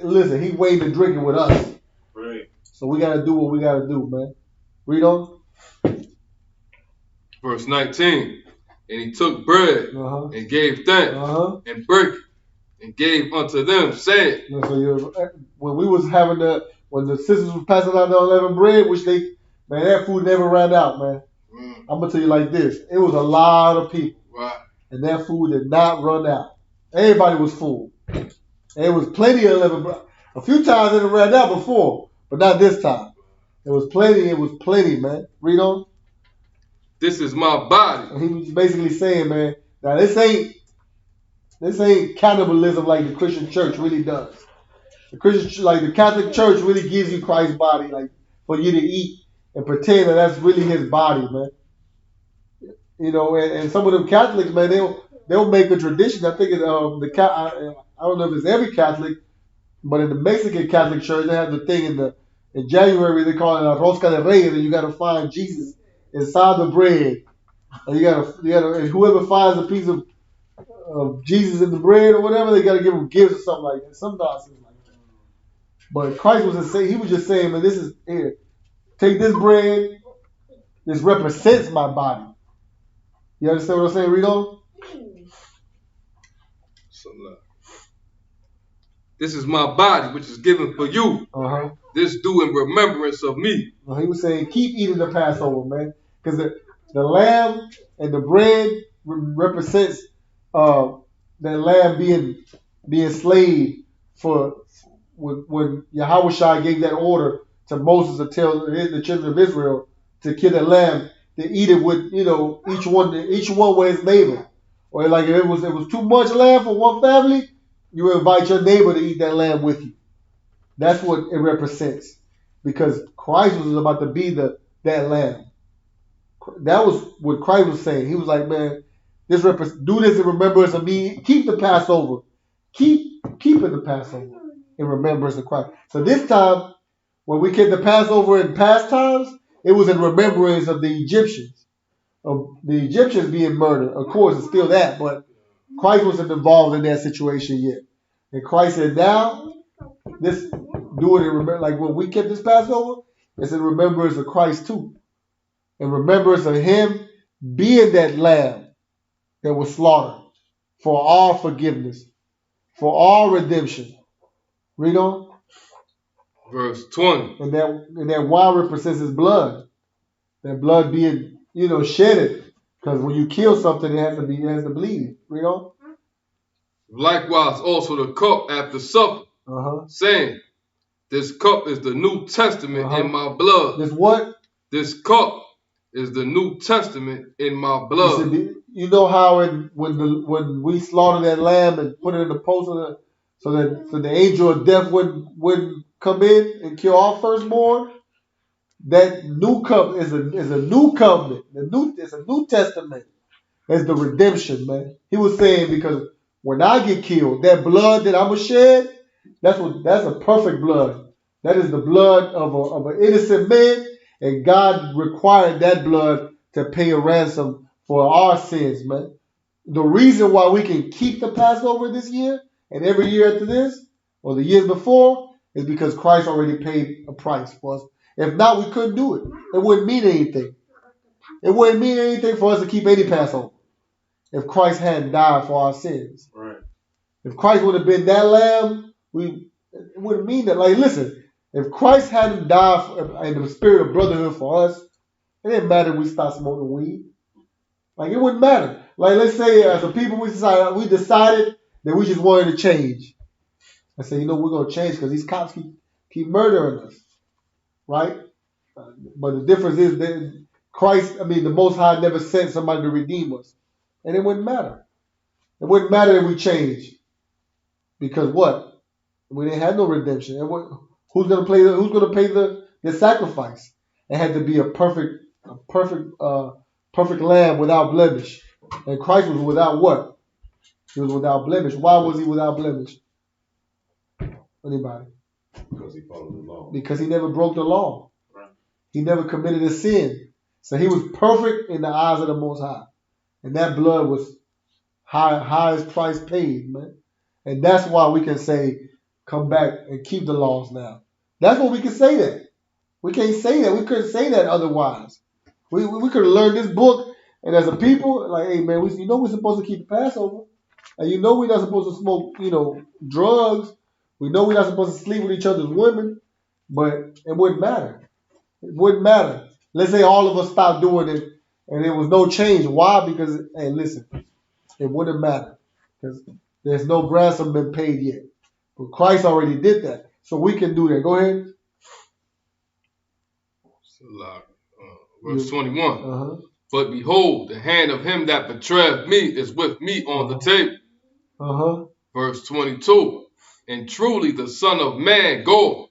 waiting to drink it with us. Right. So we gotta do what we gotta do, man. Read on. Verse 19. And he took bread and gave thanks and broke it and gave unto them, saying. So when the sisters was passing out the unleavened bread, which that food never ran out, man. I'm gonna tell you like this: it was a lot of people, and that food did not run out. Everybody was full. And it was plenty of unleavened bread. A few times it ran out before, but not this time. It was plenty, man. Read on. This is my body. And he was basically saying, man, now this ain't cannibalism like the Christian church really does. The Catholic Church really gives you Christ's body, like for you to eat and pretend that that's really his body, man. You know, and some of them Catholics, man, they'll make a tradition. I think I don't know if it's every Catholic, but in the Mexican Catholic Church, they have the thing in January they call it La Rosca de Reyes, and you got to find Jesus inside the bread. And you gotta, and whoever finds a piece of Jesus in the bread or whatever, they gotta give him gifts or something like that. Some nonsense like that. But Christ he was just saying, man, this is here. Take this bread. This represents my body. You understand what I'm saying? Read on. This is my body, which is given for you. This do in remembrance of me. He was saying, keep eating the Passover, man, because the lamb and the bread represents that lamb being slayed for when Yahweh gave that order to Moses to tell the children of Israel to kill that lamb, to eat it with each one with his neighbor, or like if it was too much lamb for one family, you invite your neighbor to eat that lamb with you. That's what it represents, because Christ was about to be that lamb. That was what Christ was saying. He was like, man, do this in remembrance of me. Keep the Passover. Keeping the Passover in remembrance of Christ. So this time, when we kept the Passover in past times, it was in remembrance of the Egyptians. Of the Egyptians being murdered. Of course, it's still that, but Christ wasn't involved in that situation yet. And Christ said, now, do it in remembrance. Like when we kept this Passover, it's in remembrance of Christ too. In remembrance of him being that lamb that was slaughtered for all forgiveness, for all redemption. Read on. Verse 20. And that wine represents his blood. That blood being, shedded. Because when you kill something, it has to bleed. Read on. Likewise also the cup after supper, saying, this cup is the New Testament in my blood. This what? This cup is the New Testament in my blood. You know how when we slaughter that lamb and put it in the post so the angel of death wouldn't come in and kill our firstborn? That new cup is a new covenant. It's a New Testament. It's the redemption, man. He was saying because when I get killed, that blood that I'm gonna shed, that's a perfect blood. That is the blood of an innocent man, and God required that blood to pay a ransom for our sins, man. The reason why we can keep the Passover this year and every year after this, or the years before, is because Christ already paid a price for us. If not, we couldn't do it. It wouldn't mean anything. It wouldn't mean anything for us to keep any Passover if Christ hadn't died for our sins. Right. If Christ would have been that lamb, it wouldn't mean that. Like, listen, if Christ hadn't died in the spirit of brotherhood for us, it didn't matter if we stopped smoking weed. Like, it wouldn't matter. Like, let's say as a people, we decided that we just wanted to change. I said, we're going to change because these cops keep murdering us. Right? But the difference is that the Most High never sent somebody to redeem us. And it wouldn't matter. It wouldn't matter if we changed. Because what? We didn't have no redemption. Who's going to pay the sacrifice? It had to be a perfect lamb without blemish. And Christ was without what? He was without blemish. Why was he without blemish? Anybody? Because he followed the law. Because he never broke the law. Right. He never committed a sin. So he was perfect in the eyes of the Most High. And that blood was highest price paid, man. And that's why we can say, come back and keep the laws now. That's what we can say that. We can't say that. We couldn't say that otherwise. We could have learned this book, and as a people, like, hey, man, we're supposed to keep the Passover. And we're not supposed to smoke, drugs. We know we're not supposed to sleep with each other's women. But it wouldn't matter. It wouldn't matter. Let's say all of us stopped doing it, and there was no change. Why? Because, hey, listen, it wouldn't matter. Because there's no ransom been paid yet. But Christ already did that. So we can do that. Go ahead. Verse 21. Uh-huh. But behold, the hand of him that betrayeth me is with me on the table. Uh-huh. Verse 22. And truly the Son of Man goeth,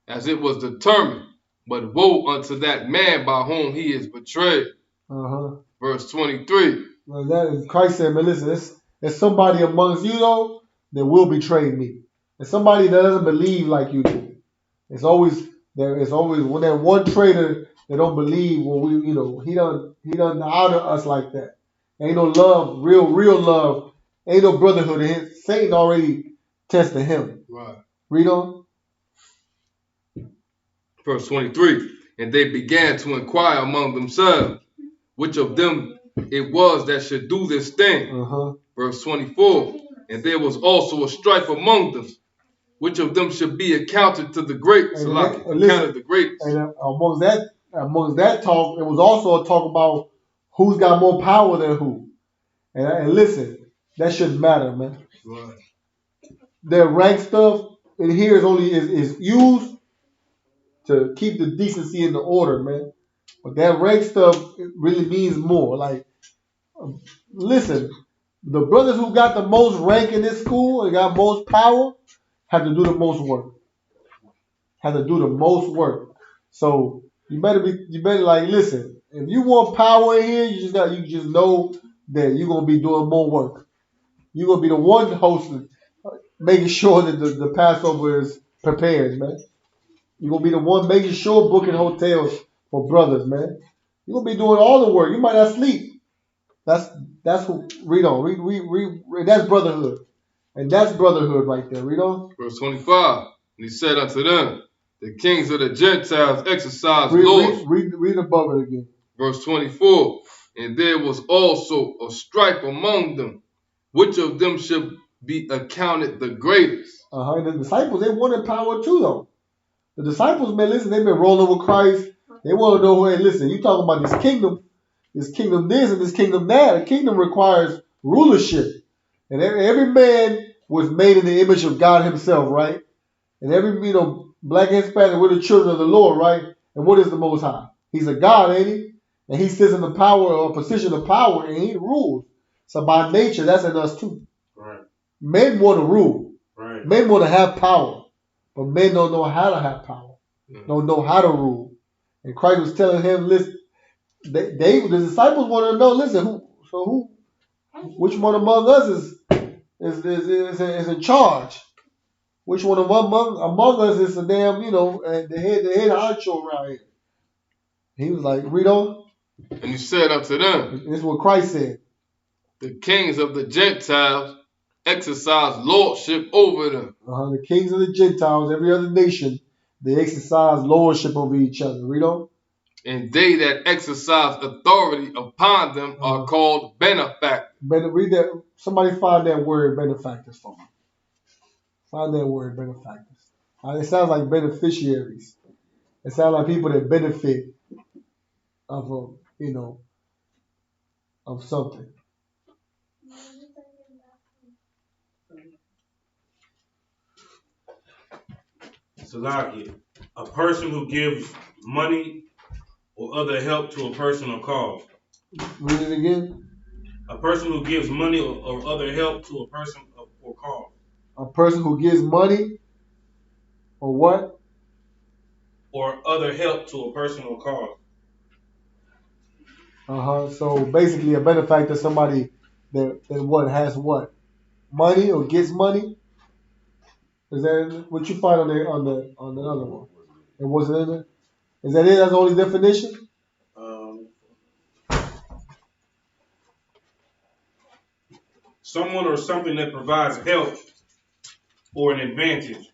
as it was determined. But woe unto that man by whom he is betrayed. Uh-huh. Verse 23. Well, that is, Christ said, man, listen, there's somebody amongst you, though, that will betray me. There's somebody that doesn't believe like you do. It's always when that one traitor that don't believe when he doesn't honor us like that. Ain't no love, real love. Ain't no brotherhood. Satan already tested him. Right. Read on. Verse 23. And they began to inquire among themselves, which of them it was that should do this thing. Uh-huh. Verse 24. And there was also a strife among them, which of them should be accounted to the greatest. Accounted the greatest. And amongst that talk, there was also a talk about who's got more power than who. And listen, that shouldn't matter, man. Right. Their rank stuff in here is used to keep the decency in the order, man. But that rank stuff, it really means more. Like, listen, the brothers who got the most rank in this school and got most power have to do the most work. So you better like, listen, if you want power in here, you just know that you're gonna be doing more work. You're gonna be the one hosting, making sure that the Passover is prepared, man. You're gonna be the one making sure booking hotels for brothers, man. You're gonna be doing all the work. You might not sleep. That's who. Read on. Read. That's brotherhood. And that's brotherhood right there. Read on. Verse 25. And he said unto them, the kings of the Gentiles exercise laws. Read above it again. Verse 24. And there was also a strife among them, which of them should be accounted the greatest. And the disciples, they wanted power too, though. The disciples, man, listen, they've been rolling with Christ. They want to know, hey, listen, you talking about this kingdom this and this kingdom that. A kingdom requires rulership. And every man was made in the image of God himself, right? And every, black and Hispanic, we're the children of the Lord, right? And what is the Most High? He's a God, ain't he? And he sits in the power or position of power and he rules. So by nature, that's in us too. Right. Men want to rule. Right. Men want to have power. But men don't know how to have power. Don't know how to rule. And Christ was telling him, listen, the disciples wanted to know, listen, which one among us is in charge. Which one among us is the damn, the head honcho around here? He was like, read on. And he said unto them, This is what Christ said. the kings of the Gentiles exercise lordship over them. The kings of the Gentiles, every other nation, they exercise lordship over each other. Read on. And they that exercise authority upon them are called benefactors. Read that. Somebody find that word benefactors for me. Find that word benefactors. It sounds like beneficiaries. It sounds like people that benefit of of something. Salaki, a person who gives money or other help to a person or cause. Read it again. A person who gives money or other help to a person or cause. A person who gives money or what? Or other help to a person or cause. So basically, a benefactor is somebody that what has what? Money or gets money. Is that what you find on the other one? It wasn't in there. Is that it? That's the only definition. Someone or something that provides help or an advantage.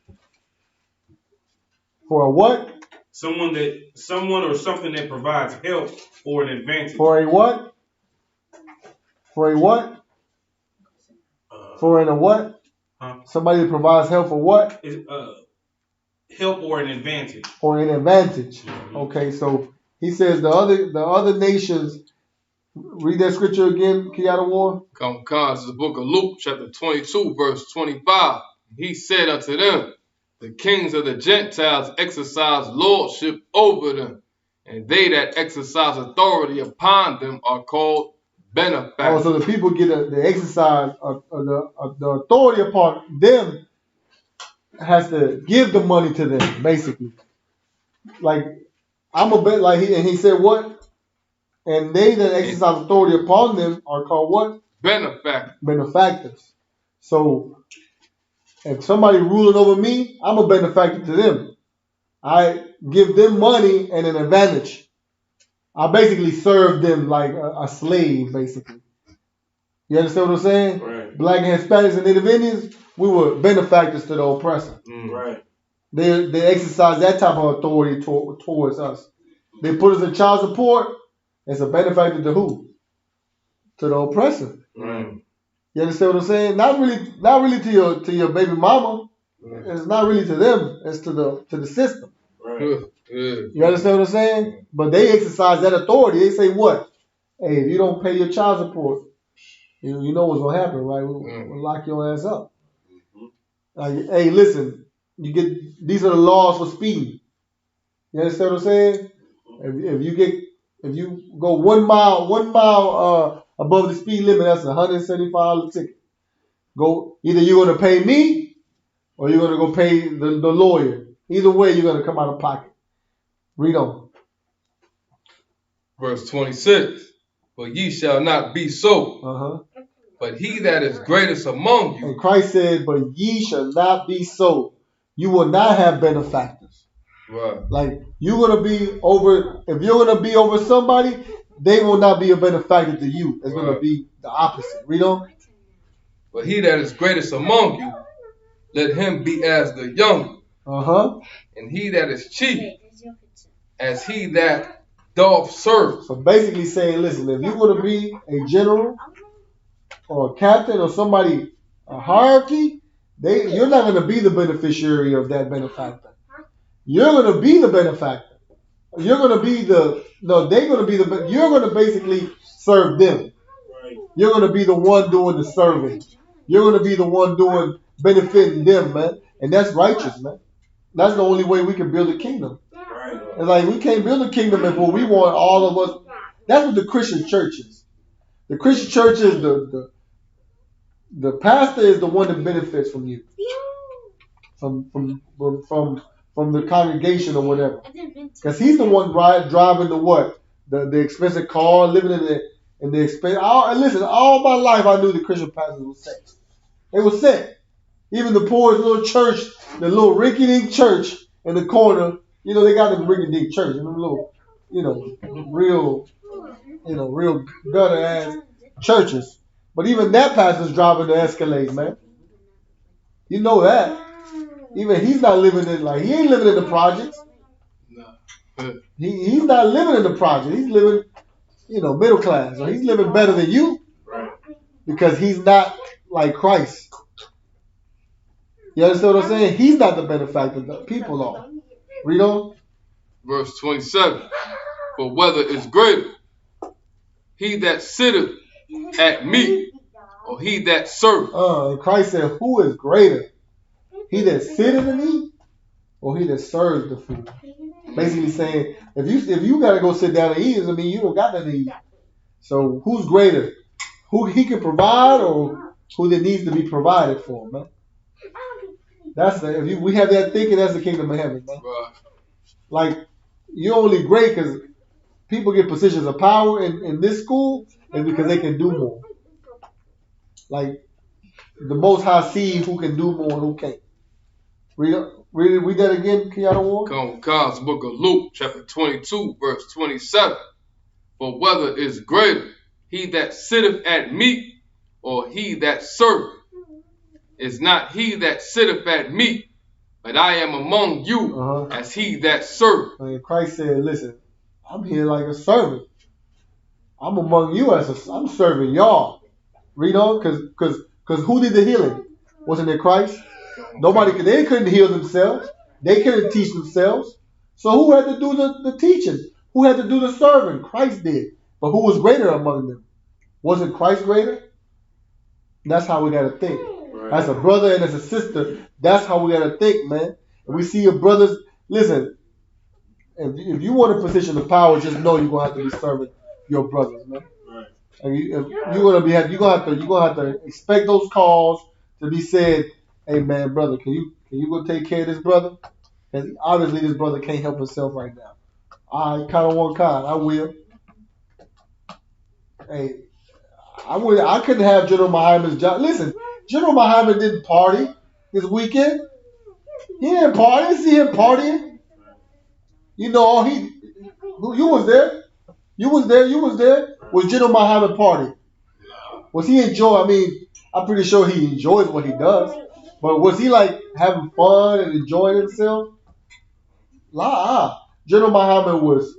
For a what? Someone or something that provides help or an advantage. For a what? For a what? For a what? Somebody that provides help for what? Help or an advantage. Or an advantage. Mm-hmm. Okay, so he says the other nations. Read that scripture again, Kiata War. This is the book of Luke, chapter 22, verse 25. He said unto them, the kings of the Gentiles exercise lordship over them, and they that exercise authority upon them are called benefactors. So the people get the exercise of the authority upon them has to give the money to them, basically. Like I'm a bit like he said what? And they that exercise authority upon them are called what? Benefactors. So if somebody ruling over me, I'm a benefactor to them. I give them money and an advantage. I basically serve them like a slave, basically. You understand what I'm saying? Right. Black and Hispanics and Native Indians, we were benefactors to the oppressor. Right. They exercise that type of authority towards us. They put us in child support. It's a benefactor to who? To the oppressor. Right. You understand what I'm saying? Not really to your baby mama. Right. It's not really to them. It's to the system. Right. You understand what I'm saying? But they exercise that authority. They say what? Hey, if you don't pay your child support, you know what's gonna happen, right? We'll lock your ass up. Like, hey, listen, these are the laws for speeding. You understand what I'm saying? If you go 1 mile above the speed limit, that's a $175 ticket. Either you're gonna pay me or you're gonna go pay the lawyer. Either way, you're gonna come out of pocket. Read on. Verse 26. But ye shall not be so. But he that is greatest among you. And Christ said, but ye shall not be so. You will not have benefactors. Right. Like if you're gonna be over somebody, they will not be a benefactor to you. It's gonna be the opposite. Read on. But he that is greatest among you, let him be as the younger. And he that is chief, as he that doth serve. So basically saying, listen, if you're gonna be a general or a captain or somebody, a hierarchy, you're not gonna be the beneficiary of that benefactor. You're going to be the benefactor. You're going to be you're going to basically serve them. Right. You're going to be the one doing the serving. You're going to be the one benefiting them, man. And that's righteous, man. That's the only way we can build a kingdom. Right. It's like we can't build a kingdom if we want all of us. That's what the Christian church is. The Christian church is the pastor is the one that benefits from you. From the congregation or whatever, because he's the one driving the expensive car, living in the expensive. Listen, all my life I knew the Christian pastors would say, They were sent. Even the poorest little church, the little rinky-dink church in the corner, they got them rinky-dink church, them little, real, real gutter-ass churches. But even that pastor's driving the Escalade, man. You know that. Even he's not living in, he ain't living in the projects. He's not living in the project. He's living, middle class. Or he's living better than you. Because he's not like Christ. You understand what I'm saying? He's not the benefactor. The people are. Read on. Verse 27. For whether is greater, he that sitteth at meat, or he that serveth. And Christ said, who is greater? He that sitteth and eat, or he that serves the food? Basically saying, if you gotta go sit down and eat, it mean you don't got nothing to eat. So who's greater? Who he can provide, or who that needs to be provided for, man? That's if we have that thinking, that's the kingdom of heaven, man. Like, you're only great because people get positions of power in this school, and because they can do more. Like, the Most High sees who can do more and who can't. Read that again, Kiana Ward. Come, God's book of Luke, chapter 22, verse 27. For whether is greater, he that sitteth at meat, or he that serveth. Is not he that sitteth at meat, but I am among you as he that serveth. And Christ said, listen, I'm here like a servant. I'm among you I'm serving y'all. Read on, because who did the healing? Wasn't it Christ? They couldn't heal themselves. They couldn't teach themselves. So who had to do the teaching? Who had to do the serving? Christ did. But who was greater among them? Wasn't Christ greater? That's how we got to think. As a brother and as a sister, that's how we got to think, man. And we see your brothers. Listen, if you want a position of power, just know you're gonna have to be serving your brothers, man. Right. And you're gonna have to expect those calls to be said. Hey, man, brother, can you go take care of this brother? Because obviously this brother can't help himself right now. I kind of want kind. I will. Hey, I couldn't have General Muhammad's job. Listen. General Muhammad didn't party this weekend. He didn't party. I didn't see him partying. You was there. You was there. Was General Muhammad party? Was he I'm pretty sure he enjoys what he does. But was he having fun and enjoying himself? General Muhammad was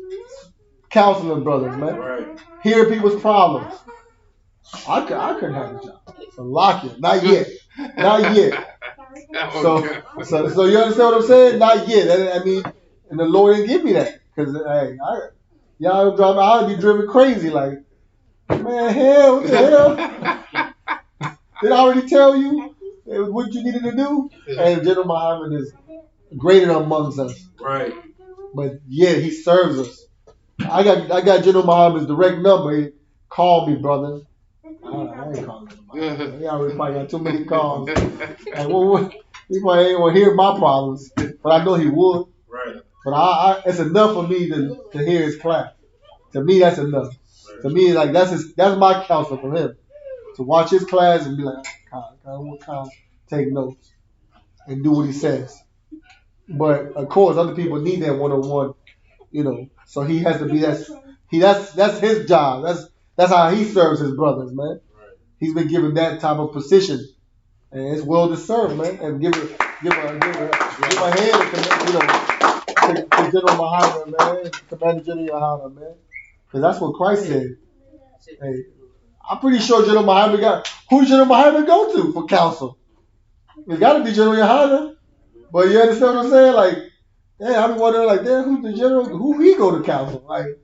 counseling brothers, man. Right. Hearing people's problems. I couldn't have a job. So lock it. Not yet. So you understand what I'm saying? Not yet. And the Lord didn't give me that. Because, I'd be driven crazy. Like, man, hell, what the hell? Did I already tell you what you needed to do? And General Muhammad is greater amongst us. Right. But, he serves us. I got General Muhammad's direct number. He called me, brother. I ain't calling him. He already probably got too many calls. He probably ain't want to hear my problems, but I know he would. Right. But it's enough for me to hear his class. To me, that's enough. Right. To me, that's my counsel for him. To watch his class and be like, take notes and do what he says. But of course, other people need that one-on-one, So he has to be that's his job. That's how he serves his brothers, man. Right. He's been given that type of position, and it's well deserved, man. And give a hand to General Muhammad, man, Commander General Muhammad, man, because that's what Christ said. Hey, I'm pretty sure General Muhammad who General Muhammad go to for counsel? It's got to be General Muhammad. But you understand what I'm saying? Like, I be wondering, who's the general? Who he go to counsel? Like,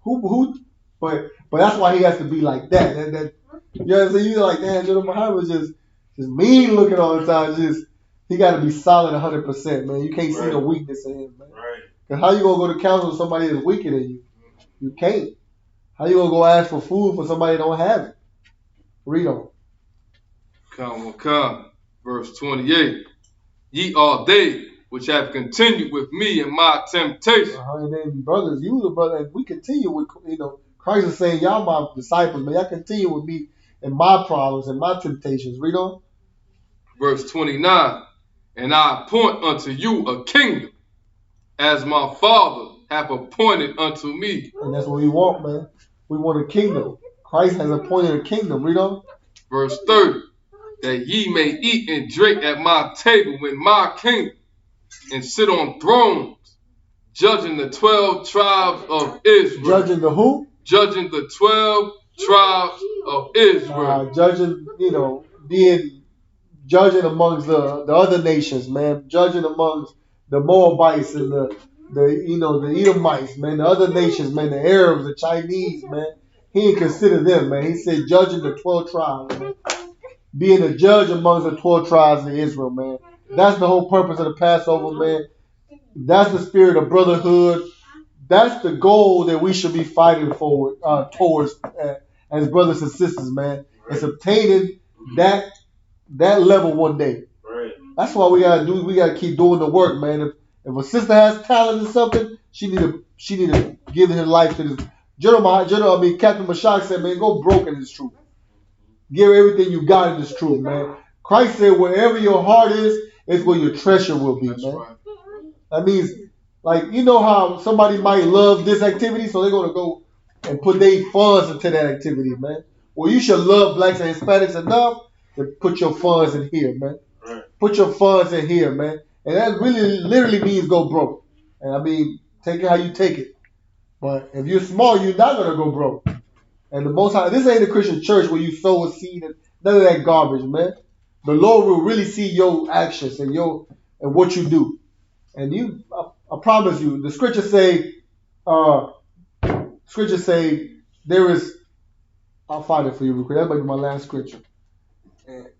who? But that's why he has to be like that. You know what I'm saying? You're like, General Muhammad just mean looking all the time. He got to be solid 100%, man. You can't see no weakness in him, man. Right. Cause how you gonna go to counsel with somebody that's weaker than you? You can't. How you gonna go ask for food for somebody that don't have it? Read on. Come. Verse 28. Ye are they which have continued with me in my temptation. And then, brothers, you the brother, and we continue with, Christ is saying, y'all my disciples, but y'all continue with me in my problems and my temptations. Read on. Verse 29. And I appoint unto you a kingdom, as my Father hath appointed unto me. And that's what we want, man. We want a kingdom. Christ has appointed a kingdom. Read on. Verse 30. That ye may eat and drink at my table in my kingdom, and sit on thrones, judging the 12 tribes of Israel. Judging the who? Judging the 12 tribes of Israel. Judging, judging amongst the other nations, man. Judging amongst the Moabites and the Edomites, man. The other nations, man. The Arabs, the Chinese, man. He didn't consider them, man. He said judging the 12 tribes, man. Being a judge amongst the 12 tribes of Israel, man. That's the whole purpose of the Passover, man. That's the spirit of brotherhood. That's the goal that we should be fighting forward towards as brothers and sisters, man. It's obtaining that level one day. Right. That's why we gotta keep doing the work, man. If a sister has talent in something, she need to give her life to this. Captain Mashak said, man, go broke in this truth. Give everything you got in this truth, man. Christ said, wherever your heart is where your treasure will be, man. Right. That means, like, you know how somebody might love this activity, so they're gonna go and put their funds into that activity, man. Well, you should love blacks and Hispanics enough to put your funds in here, man. Right. Put your funds in here, man. And that really literally means go broke. And I mean, take it how you take it. But if you're small, you're not gonna go broke. And the Most High, this ain't a Christian church where you sow a seed and none of that garbage, man. The Lord will really see your actions and what you do. And I promise you, the scriptures say, there is. I'll find it for you real quick. That might be my last scripture.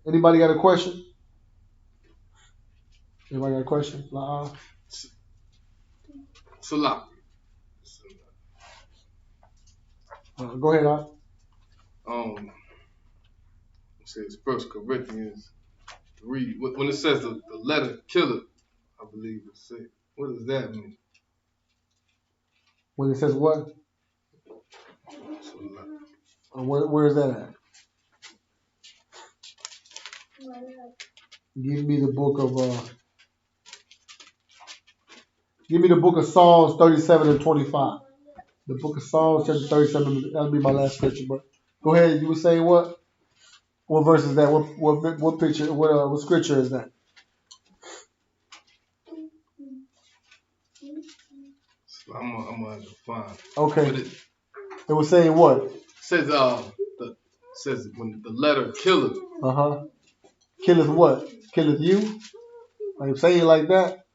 Anybody got a question? Anybody got a question? Salah. Go ahead, Al. It says 1 Corinthians 3. When it says the letter killer, I believe it says. What does that mean? When it says what? Where is that at? Give me the book of Psalms 37 and 25. The book of Psalms chapter 37. That'll be my last scripture. But go ahead. You were saying what? What verse is that? What picture? What scripture is that? I'm gonna have to find. Okay. It was saying what? It says says when the letter killeth. Killeth what? Killeth you? Like saying it like that?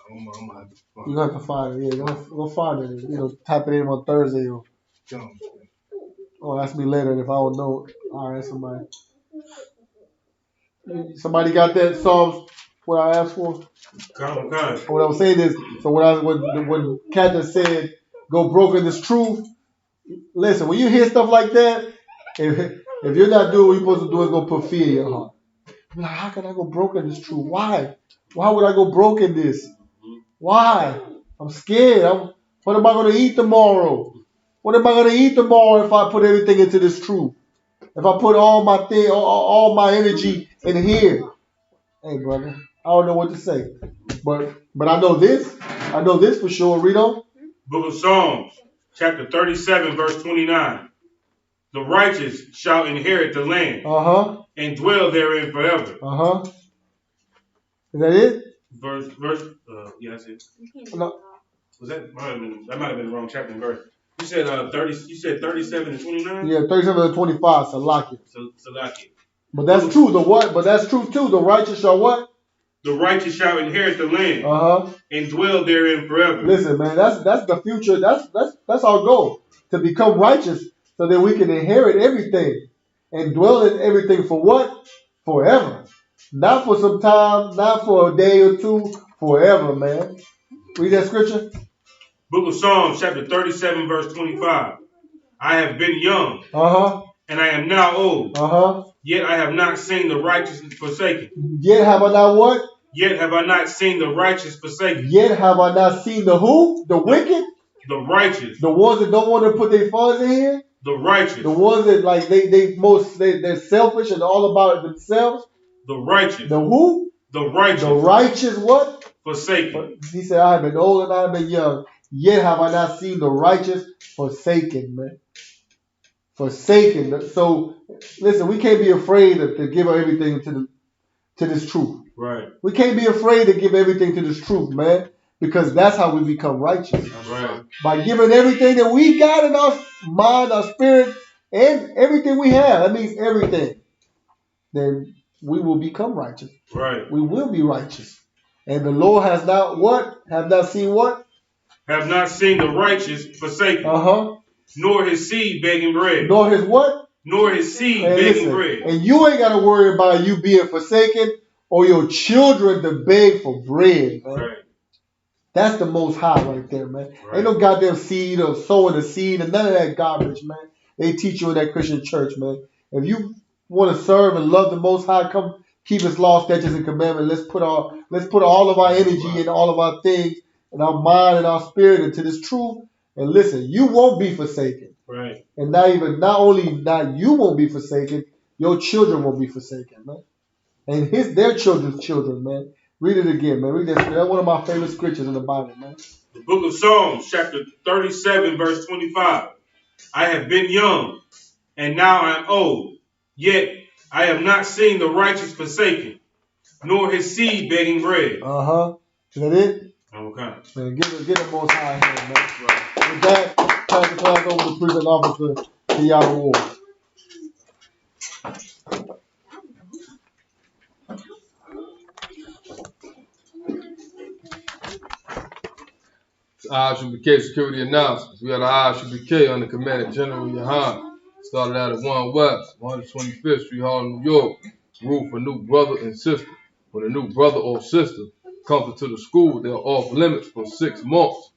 I'm gonna have to find. You have to find it. Yeah, go find it. Type it in on Thursday. Or ask me later if I don't know it. All right, somebody. Somebody got that Psalms? What I asked for? Come. What I was saying is, so when Captain said, "Go broke in this truth," listen. When you hear stuff like that, if you're not doing what you're supposed to do, it's gonna put fear in your heart. You're like, how can I go broke in this truth? Why? Why would I go broke in this? Why? I'm scared. What am I gonna eat tomorrow? What am I gonna eat tomorrow if I put everything into this truth? If I put all my energy in here? Hey, brother, I don't know what to say, but I know this. I know this for sure. Read on. Book of Psalms, chapter 37, verse 29. The righteous shall inherit the land and dwell therein forever. Is that it? Yeah, that's it. No. Was that might have been the wrong chapter and verse. You said 37 and 29? Yeah, 37 and 25, Salakia. Salakia. But that's true. But that's true too. The righteous shall what? The righteous shall inherit the land and dwell therein forever. Listen, man, that's the future. That's our goal, to become righteous so that we can inherit everything and dwell in everything for what? Forever. Not for some time, not for a day or two, forever, man. Read that scripture. Book of Psalms, chapter 37, verse 25. I have been young, and I am now old. Yet I have not seen the righteous forsaken. Yet have I not what? Yet have I not seen the righteous forsaken. Yet have I not seen the who? The wicked? The righteous. The ones that don't want to put their funds in here? The righteous. The ones that like they're selfish and all about it themselves? The righteous. The who? The righteous. The righteous what? Forsaken. He said, I have been old and I have been young, yet have I not seen the righteous forsaken, man. Forsaken. So, listen, we can't be afraid to give everything to this truth. Right. We can't be afraid to give everything to this truth, man, because that's how we become righteous. Right. By giving everything that we got in our mind, our spirit, and everything we have. That means everything. Then we will become righteous. Right. We will be righteous. And the Lord has not what? Have not seen what? Have not seen the righteous forsaken. Nor his seed begging bread. Nor his what? Nor his seed begging bread. And you ain't got to worry about you being forsaken or your children to beg for bread, man. Right. That's the Most High right there, man. Right. Ain't no goddamn seed or sowing a seed and none of that garbage, man. They teach you in that Christian church, man. If you want to serve and love the Most High, come keep His law, statutes, and commandments. Let's put all of our energy and all of our things and our mind and our spirit into this truth. And listen, you won't be forsaken. Right. And not only you won't be forsaken, your children won't be forsaken, man. And their children's children, man. Read it again, man. Read that. That's one of my favorite scriptures in the Bible, man. The book of Psalms, chapter 37, verse 25. I have been young, and now I am old. Yet I have not seen the righteous forsaken, nor his seed begging bread. Is that it? Okay. Man, get the Most High here, man. Right. With that, pass the class over to prison officer to y'all war. Isupk security announcements. We had an Isupk under Commander General Yahan. Started out at 1 West, 125th Street, Harlem, New York. Rule for new brother and sister. When a new brother or sister comes into the school, they are off limits for 6 months.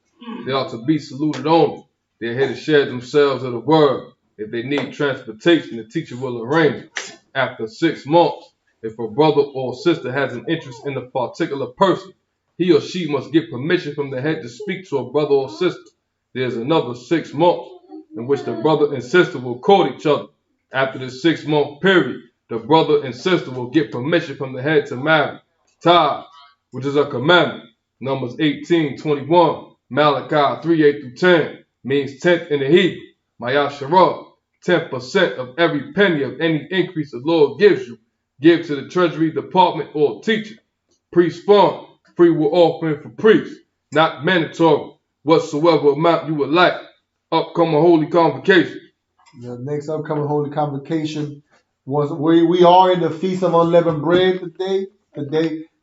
They are to be saluted only. They are here to share themselves of the word. If they need transportation, the teacher will arrange it. After 6 months, if a brother or sister has an interest in a particular person, he or she must get permission from the head to speak to a brother or sister. There's another 6 months in which the brother and sister will court each other. After the 6-month period, the brother and sister will get permission from the head to marry. Tues, which is a commandment. Numbers 18:21, Malachi 3:8-10, means 10th in the Hebrew. Mayasharah, 10% of every penny of any increase the Lord gives you, give to the Treasury Department or teacher. Priest fund, free will offering for priests, not mandatory, whatsoever amount you would like. Upcoming Holy Convocation. The next upcoming Holy Convocation was we are in the Feast of Unleavened Bread today.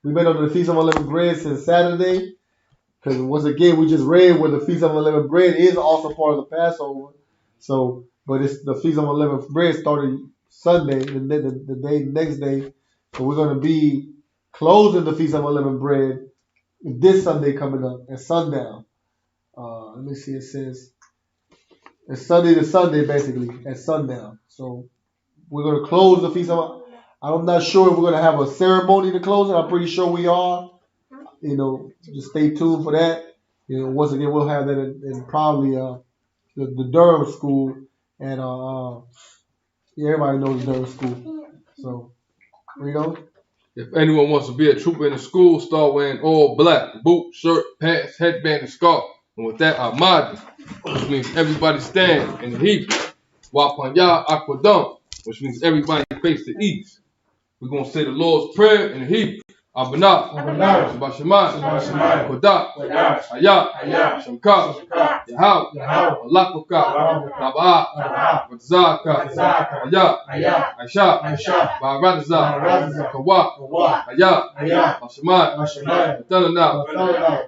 We've been on the Feast of Unleavened Bread since Saturday. Because once again, we just read where the Feast of Unleavened Bread is also part of the Passover. So, but it's the Feast of Unleavened Bread started Sunday, the next day. So we're going to be closing the Feast of Unleavened Bread this Sunday coming up at sundown. Let me see, it says it's Sunday to Sunday basically at sundown. So we're going to close the Feast of, I'm not sure if we're going to have a ceremony to close it. I'm pretty sure we are. Just stay tuned for that. Once again, we'll have that in probably the Durham school. And everybody knows the Durham school. So, if anyone wants to be a trooper in the school, start wearing all black. Boot, shirt, pants, headband, and scarf. And with that, Ahmadi, which means everybody stand in the Hebrew. Wapanya Aquadam, which means everybody face the east. We're going to say the Lord's Prayer in the Hebrew. Abanah, Shabbat Shemayim, Kodah, Hayat, Shamkah, Yahweh, Malakukah, Naba'ah, Ratzakah, Hayat, Aisha, Ba'aradazah, Kawah, Hayat, Hashemayim, Matananah,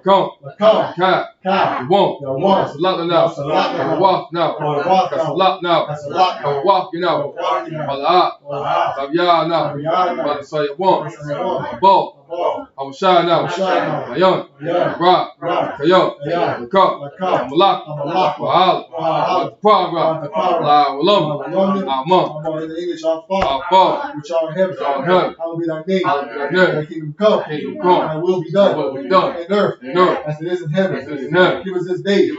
Kam, Ka, Yawam, Salat now, Kawaf now, Kasalat now, Kawaf now, Mala'at, Tavyah now, Badasayawam, Ball. I was shy now. Young. Rock. Kayo. Lakar. Malak. Wahala. Program. La Walum. Amon. In the English, our Our Father, Father. which art in heaven, hallowed be thy name. Thy kingdom come. Thy will be done. In earth. As it is in heaven. Give us this day.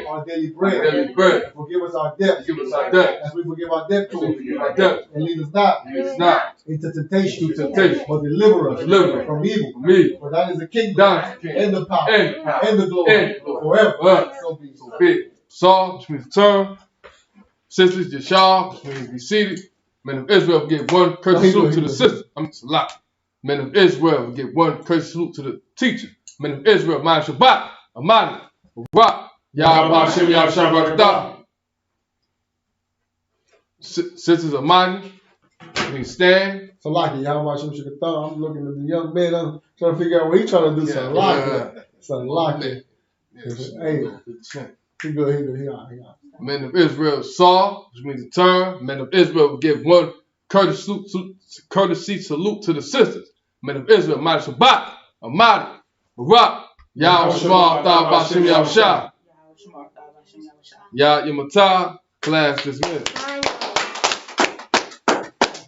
Our daily bread. And forgive us our debts. As we forgive our debtors. And lead us not into temptation. But deliver us from evil. For thine is the kingdom. And the power. And the glory. Forever. So be it. Saul, which means turn. Sisters, Yashar, which means be seated. Men of Israel give one courteous salute to the sister. Salat. Men of Israel give one courteous salute to the teacher. Men of Israel, mind Shabbat, Amani, Barak, Yahweh Hashem, Yahweh Shabbat. Sisters Amani, we stand. Salaki, Yahweh Hashem Shekatah. I'm looking at the young man. I'm trying to figure out what he's trying to do. Salaki. Hey, he good. He on. Men of Israel saw, which means to turn. Men of Israel will give one courtesy salute to the sisters. Men of Israel, Ma'at Shabbat, Amadi, Barak, Yahweh Shema, Thah Bashim Yahweh Shah. Yah Yamatah, class dismissed.